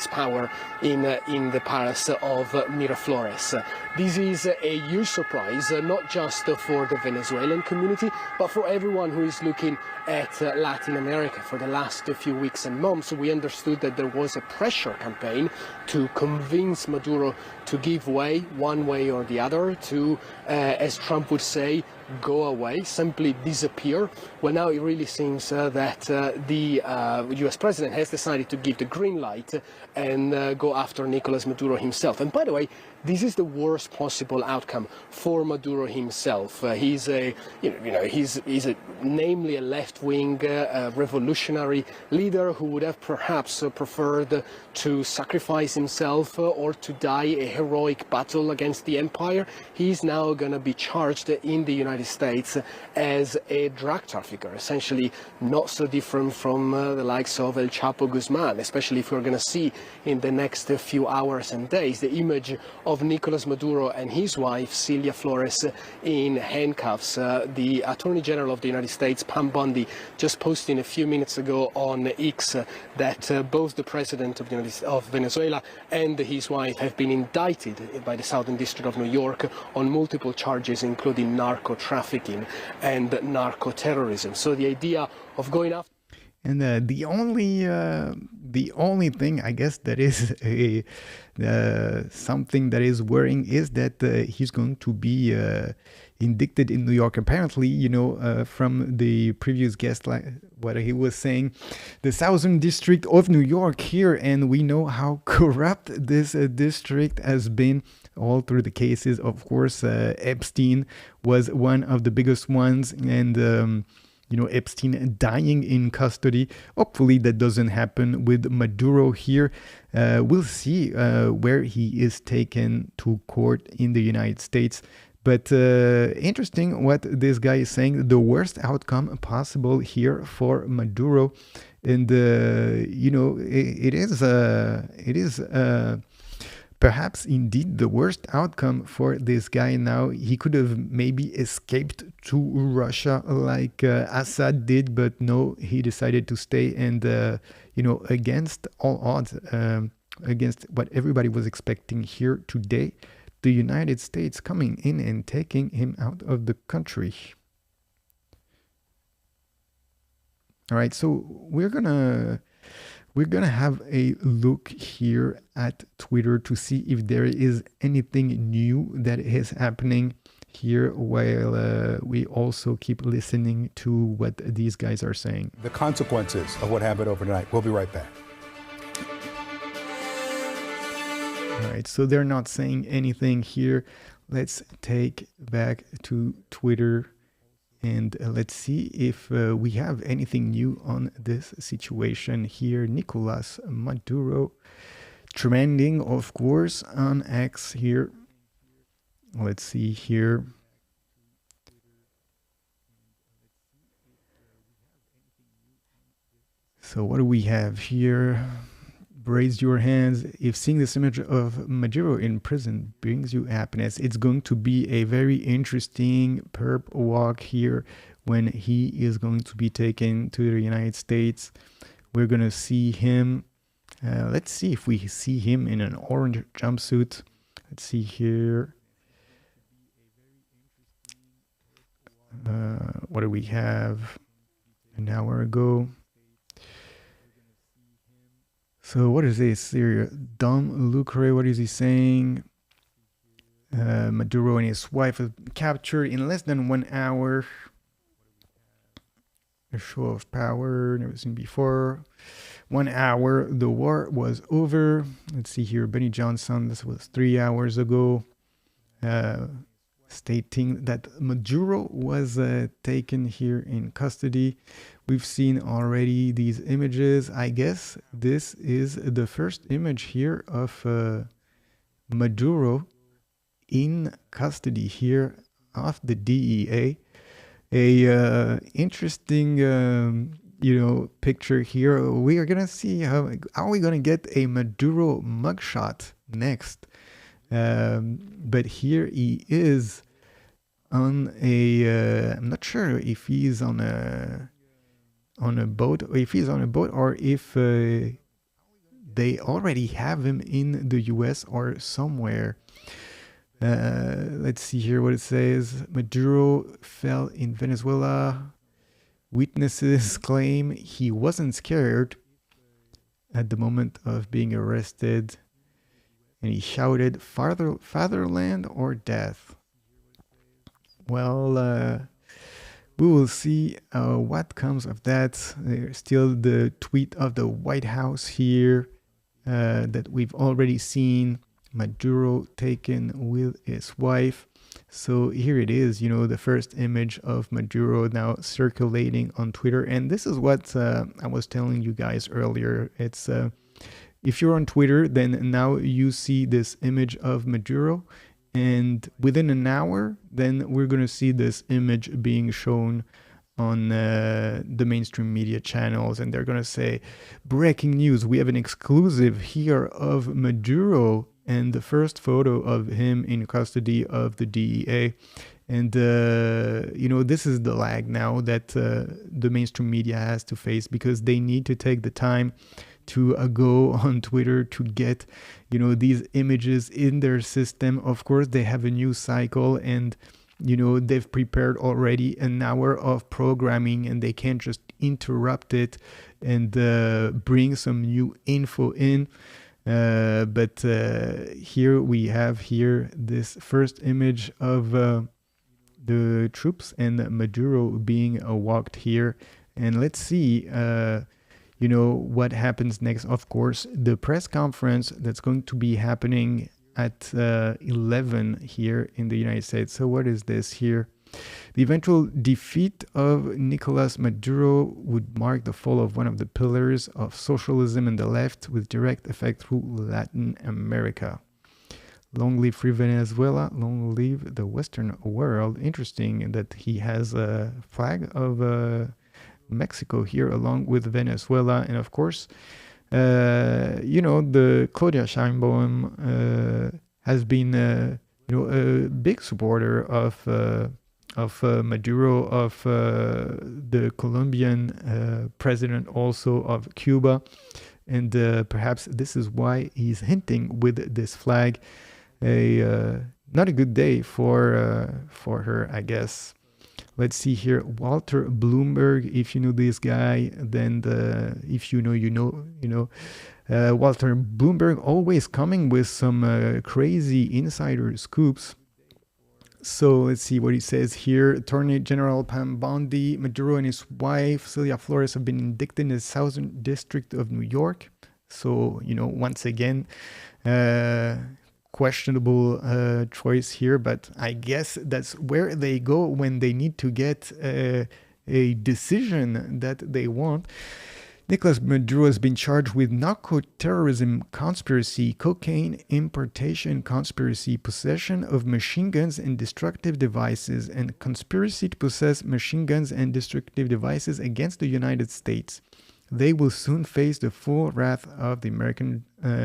power in the palace of Miraflores. This is a huge surprise, not just for the Venezuelan community, but for everyone who is looking at Latin America. For the last few weeks and months, we understood that there was a pressure campaign to convince Maduro to give way one way or the other, to, as Trump would say, go away, simply disappear. Well, now it really seems that the US president has decided to give the green light and go after Nicolas Maduro himself. And by the way, this is the worst possible outcome for Maduro himself. He's namely a left-wing revolutionary leader who would have perhaps preferred to sacrifice himself or to die a heroic battle against the empire. He's now going to be charged in the United States as a drug trafficker, essentially not so different from the likes of El Chapo Guzman, especially if we're going to see in the next few hours and days the image of Nicolas Maduro and his wife, Celia Flores, in handcuffs. The Attorney General of the United States, Pam Bondi, just posting a few minutes ago on X that both the President of Venezuela and his wife have been indicted by the Southern District of New York on multiple charges, including narco trafficking and narco terrorism. So the idea of going after... And the only thing, I guess, that is something that is worrying is that he's going to be indicted in New York. Apparently, from the previous guest, like what he was saying, the Southern District of New York here, and we know how corrupt this district has been all through the cases. Of course, Epstein was one of the biggest ones, and Epstein dying in custody. Hopefully that doesn't happen with Maduro here. We'll see where he is taken to court in the United States. But interesting what this guy is saying, the worst outcome possible here for Maduro. And, it is perhaps indeed the worst outcome for this guy now. He could have maybe escaped to Russia like Assad did, but no, he decided to stay and, against all odds, against what everybody was expecting here today, the United States coming in and taking him out of the country. All right, so we're gonna have a look here at Twitter to see if there is anything new that is happening here, while we also keep listening to what these guys are saying. The consequences of what happened overnight. We'll be right back. All right, so they're not saying anything here. Let's take back to Twitter and let's see if we have anything new on this situation here. Nicolas Maduro trending, of course, on X here. Let's see here. So what do we have here? Raise your hands if seeing this image of Maduro in prison brings you happiness. It's going to be a very interesting perp walk here when he is going to be taken to the United States. We're going to see him. Let's see if we see him in an orange jumpsuit. Let's see here. What do we have? An hour ago. So what is this here? Dom Lucre, what is he saying? Maduro and his wife were captured in less than 1 hour. A show of power, never seen before. 1 hour, the war was over. Let's see here, Benny Johnson, this was 3 hours ago, stating that Maduro was taken here in custody. We've seen already these images. I guess this is the first image here of Maduro in custody here of the DEA. A interesting picture here. We are gonna see how are we gonna get a Maduro mugshot next, but here he is on a I'm not sure if he's on a boat, or if he's on a boat, or if they already have him in the US or somewhere. Let's see here what it says. Maduro fell in Venezuela. Witnesses claim he wasn't scared at the moment of being arrested, and he shouted, "Fatherland or death." Well, we will see what comes of that. There's still the tweet of the White House here that we've already seen. Maduro taken with his wife. So here it is, the first image of Maduro now circulating on Twitter. And this is what I was telling you guys earlier. It's if you're on Twitter, then now you see this image of Maduro. And within an hour, then we're going to see this image being shown on the mainstream media channels. And they're going to say, breaking news, we have an exclusive here of Maduro. And the first photo of him in custody of the DEA. And, this is the lag now that the mainstream media has to face, because they need to take the time to go on Twitter to get, these images in their system. Of course, they have a news cycle, and, they've prepared already an hour of programming, and they can't just interrupt it and bring some new info in. But here we have this first image of the troops and Maduro being walked here. And let's see, what happens next. Of course, the press conference that's going to be happening at 11 here in the United States. So what is this here? The eventual defeat of Nicolas Maduro would mark the fall of one of the pillars of socialism in the left, with direct effect through Latin America. Long live free Venezuela, long live the Western world. Interesting that he has a flag of Mexico here along with Venezuela. And of course, the Claudia Sheinbaum has been, a big supporter of Maduro, of the Colombian president, also of Cuba. And perhaps this is why he's hinting with this flag. Not a good day for her, I guess. Let's see here. Walter Bloomberg, if you know this guy, then if you know. Walter Bloomberg always coming with some crazy insider scoops. So let's see what he says here. Attorney General Pam Bondi, Maduro and his wife, Celia Flores, have been indicted in the Southern District of New York. So, once again, questionable choice here, but I guess that's where they go when they need to get a decision that they want. Nicolas Maduro has been charged with narco-terrorism conspiracy, cocaine importation conspiracy, possession of machine guns and destructive devices, and conspiracy to possess machine guns and destructive devices against the United States. They will soon face the full wrath of the American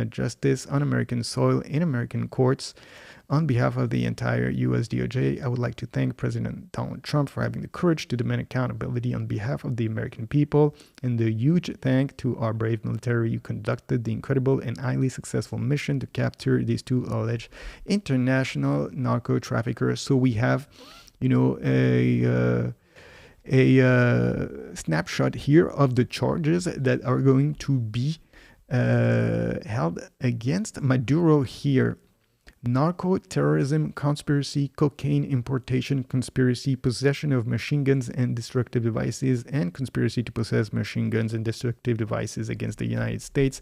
justice on American soil in American courts. On behalf of the entire U.S. DOJ, I would like to thank President Donald Trump for having the courage to demand accountability on behalf of the American people, and a huge thank to our brave military who conducted the incredible and highly successful mission to capture these two alleged international narco traffickers. So we have, a snapshot here of the charges that are going to be held against Maduro here. Narco-terrorism conspiracy, cocaine importation conspiracy, possession of machine guns and destructive devices, and conspiracy to possess machine guns and destructive devices against the United States.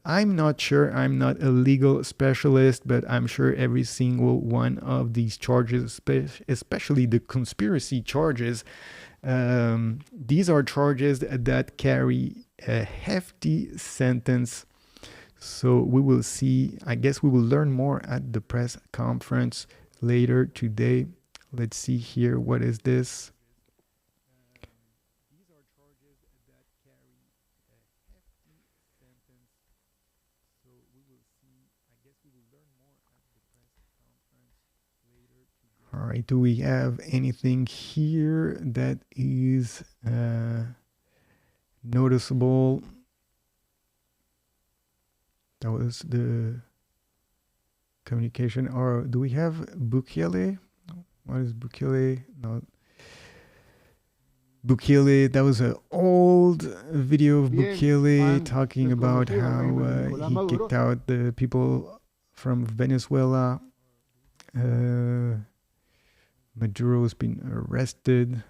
I'm not sure, I'm not a legal specialist, but I'm sure every single one of these charges, especially the conspiracy charges, these are charges that carry a hefty sentence. So we will see, I guess we will learn more at the press conference later today. Let's see here, what is this? All right, do we have anything here that is noticeable? That was the communication. Or do we have Bukele? What is Bukele? No. Bukele, that was an old video of Bukele talking about how he kicked out the people from Venezuela. Maduro's been arrested.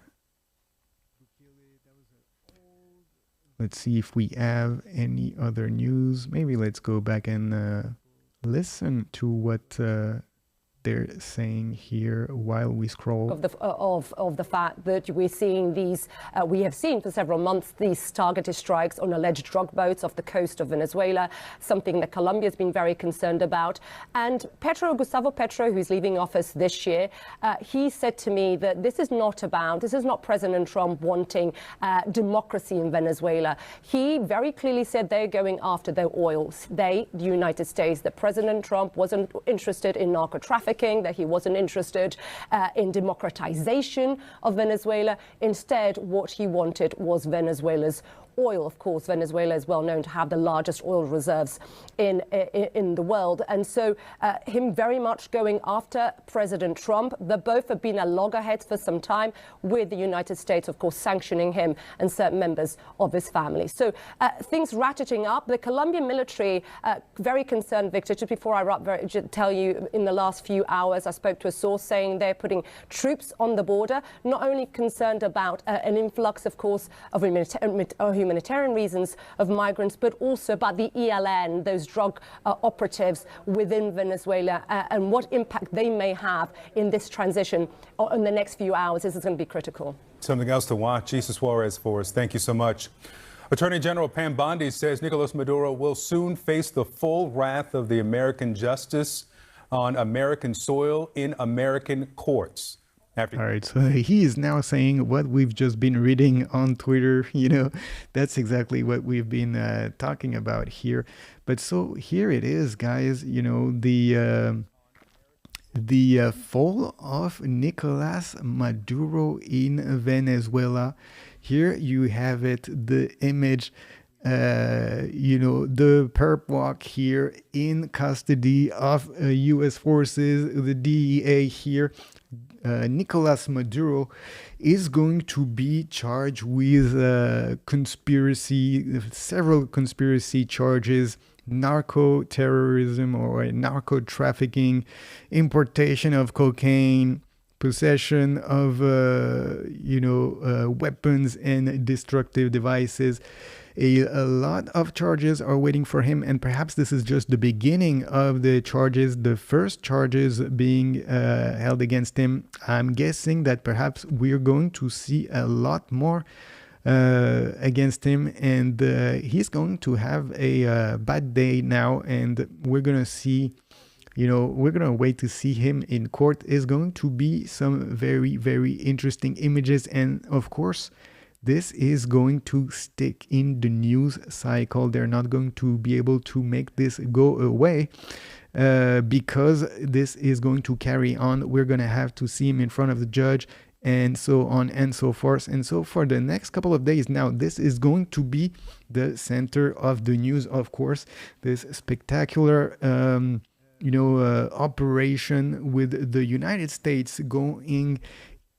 Let's see if we have any other news. Maybe let's go back and listen to what they're saying here while we scroll. Of the fact that we're seeing these, we have seen for several months these targeted strikes on alleged drug boats off the coast of Venezuela, something that Colombia has been very concerned about. And Gustavo Petro, who's leaving office this year, he said to me that this is not President Trump wanting democracy in Venezuela. He very clearly said they're going after their oil. The United States, that President Trump wasn't interested in narco trafficking, that he wasn't interested in democratization of Venezuela. Instead, what he wanted was Venezuela's oil. Of course, Venezuela is well known to have the largest oil reserves in the world. And so him very much going after President Trump. They both have been at loggerheads for some time, with the United States, of course, sanctioning him and certain members of his family. So things ratcheting up. The Colombian military, very concerned, Victor. Just before I tell you, in the last few hours, I spoke to a source saying they're putting troops on the border, not only concerned about an influx, of course, of humanitarian reasons of migrants, but also about the ELN, those drug operatives within Venezuela, and what impact they may have in this transition in the next few hours. This is going to be critical. Something else to watch. Jesus Suarez for us. Thank you so much. Attorney General Pam Bondi says Nicolas Maduro will soon face the full wrath of the American justice on American soil in American courts. All right, so he is now saying what we've just been reading on Twitter. You know, that's exactly what we've been talking about here. But so here it is, guys. You know, the fall of Nicolas Maduro in Venezuela. Here you have it, the image. You know, the perp walk here in custody of U.S. forces, the DEA here. Nicolas Maduro is going to be charged with several conspiracy charges, narco-terrorism or narco-trafficking, importation of cocaine, possession of, weapons and destructive devices. A lot of charges are waiting for him, and perhaps this is just the beginning of the charges, the first charges being held against him. I'm guessing that perhaps we're going to see a lot more against him, and he's going to have a bad day now, and we're going to see, we're going to wait to see him in court. Is going to be some very, very interesting images, and of course, this is going to stick in the news cycle. They're not going to be able to make this go away because this is going to carry on. We're going to have to see him in front of the judge and so on and so forth. And so for the next couple of days now, this is going to be the center of the news, of course. This spectacular operation with the United States going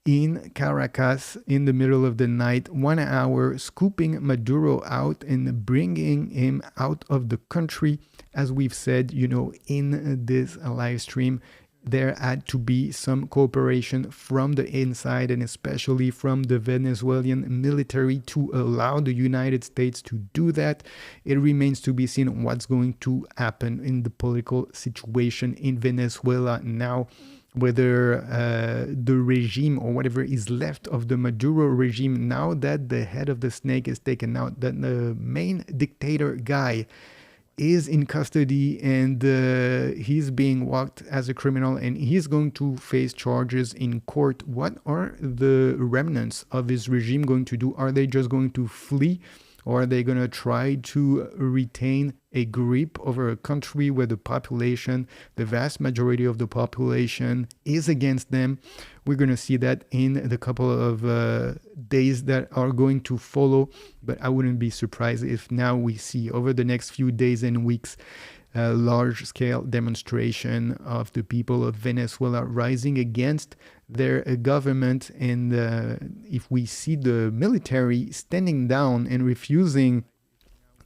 in Caracas in the middle of the night, 1 hour, scooping Maduro out and bringing him out of the country. As we've said, in this live stream, there had to be some cooperation from the inside and especially from the Venezuelan military to allow the United States to do that. It remains to be seen what's going to happen in the political situation in Venezuela now, whether the regime or whatever is left of the Maduro regime, now that the head of the snake is taken out, that the main dictator guy is in custody and he's being walked as a criminal and he's going to face charges in court. What are the remnants of his regime going to do? Are they just going to flee? Or are they going to try to retain a grip over a country where the population, the vast majority of the population, is against them? We're going to see that in the couple of days that are going to follow. But I wouldn't be surprised if now we see over the next few days and weeks a large-scale demonstration of the people of Venezuela rising against their government. And if we see the military standing down and refusing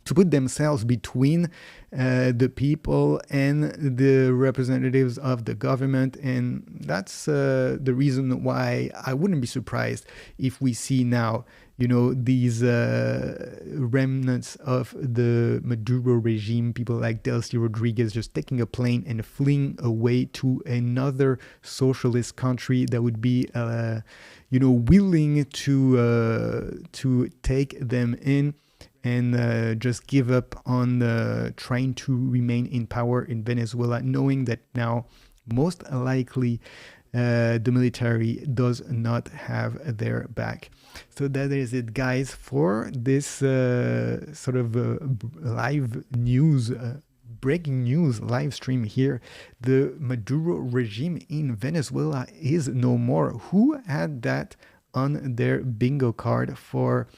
to put themselves between the people and the representatives of the government, and that's the reason why I wouldn't be surprised if we see now these remnants of the Maduro regime, people like Delcy Rodriguez, just taking a plane and fleeing away to another socialist country that would be, willing to take them in and just give up on trying to remain in power in Venezuela, knowing that now most likely the military does not have their back. So that is it, guys, for this sort of live news, breaking news live stream here. The Maduro regime in Venezuela is no more. Who had that on their bingo card for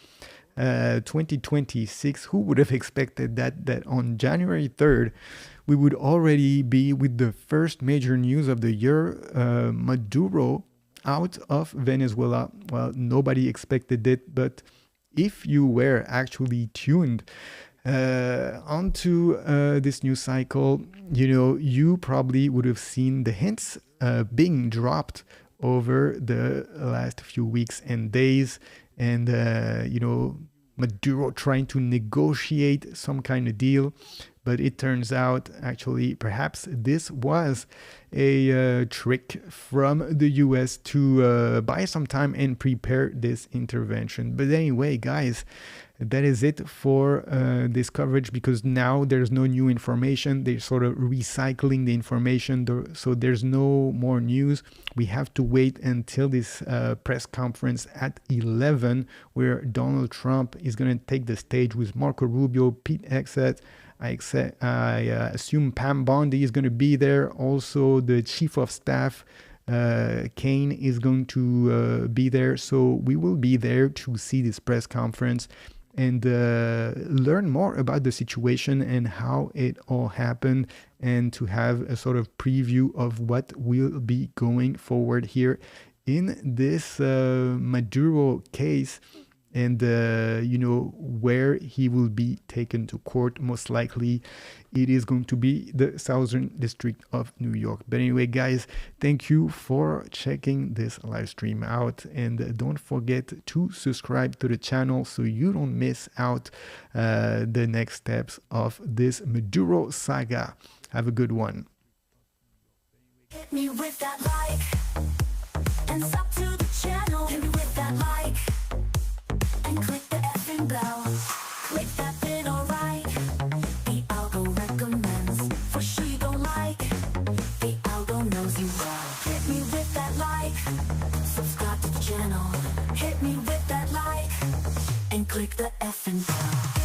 2026? Who would have expected that on January 3rd we would already be with the first major news of the year, Maduro out of Venezuela? Well, nobody expected it, but if you were actually tuned onto this news cycle, you probably would have seen the hints being dropped over the last few weeks and days, and Maduro trying to negotiate some kind of deal. But it turns out, actually, perhaps this was a trick from the US to buy some time and prepare this intervention. But anyway, guys, that is it for this coverage, because now there's no new information. They're sort of recycling the information, so there's no more news. We have to wait until this press conference at 11, where Donald Trump is going to take the stage with Marco Rubio, Pete Hegseth. I assume Pam Bondi is going to be there. Also, the chief of staff, Kane, is going to be there. So we will be there to see this press conference and learn more about the situation and how it all happened, and to have a sort of preview of what will be going forward here in this Maduro case. And, where he will be taken to court. Most likely it is going to be the Southern District of New York. But anyway, guys, thank you for checking this live stream out. And don't forget to subscribe to the channel so you don't miss out the next steps of this Maduro saga. Have a good one. Hit me with that like, and sub to the channel. Hit me with that like, and click the effing bell. Click that bit, alright. The algo recommends. For sure you don't like. The algo knows you well. Hit me with that like. Subscribe to the channel. Hit me with that like. And click the effing bell.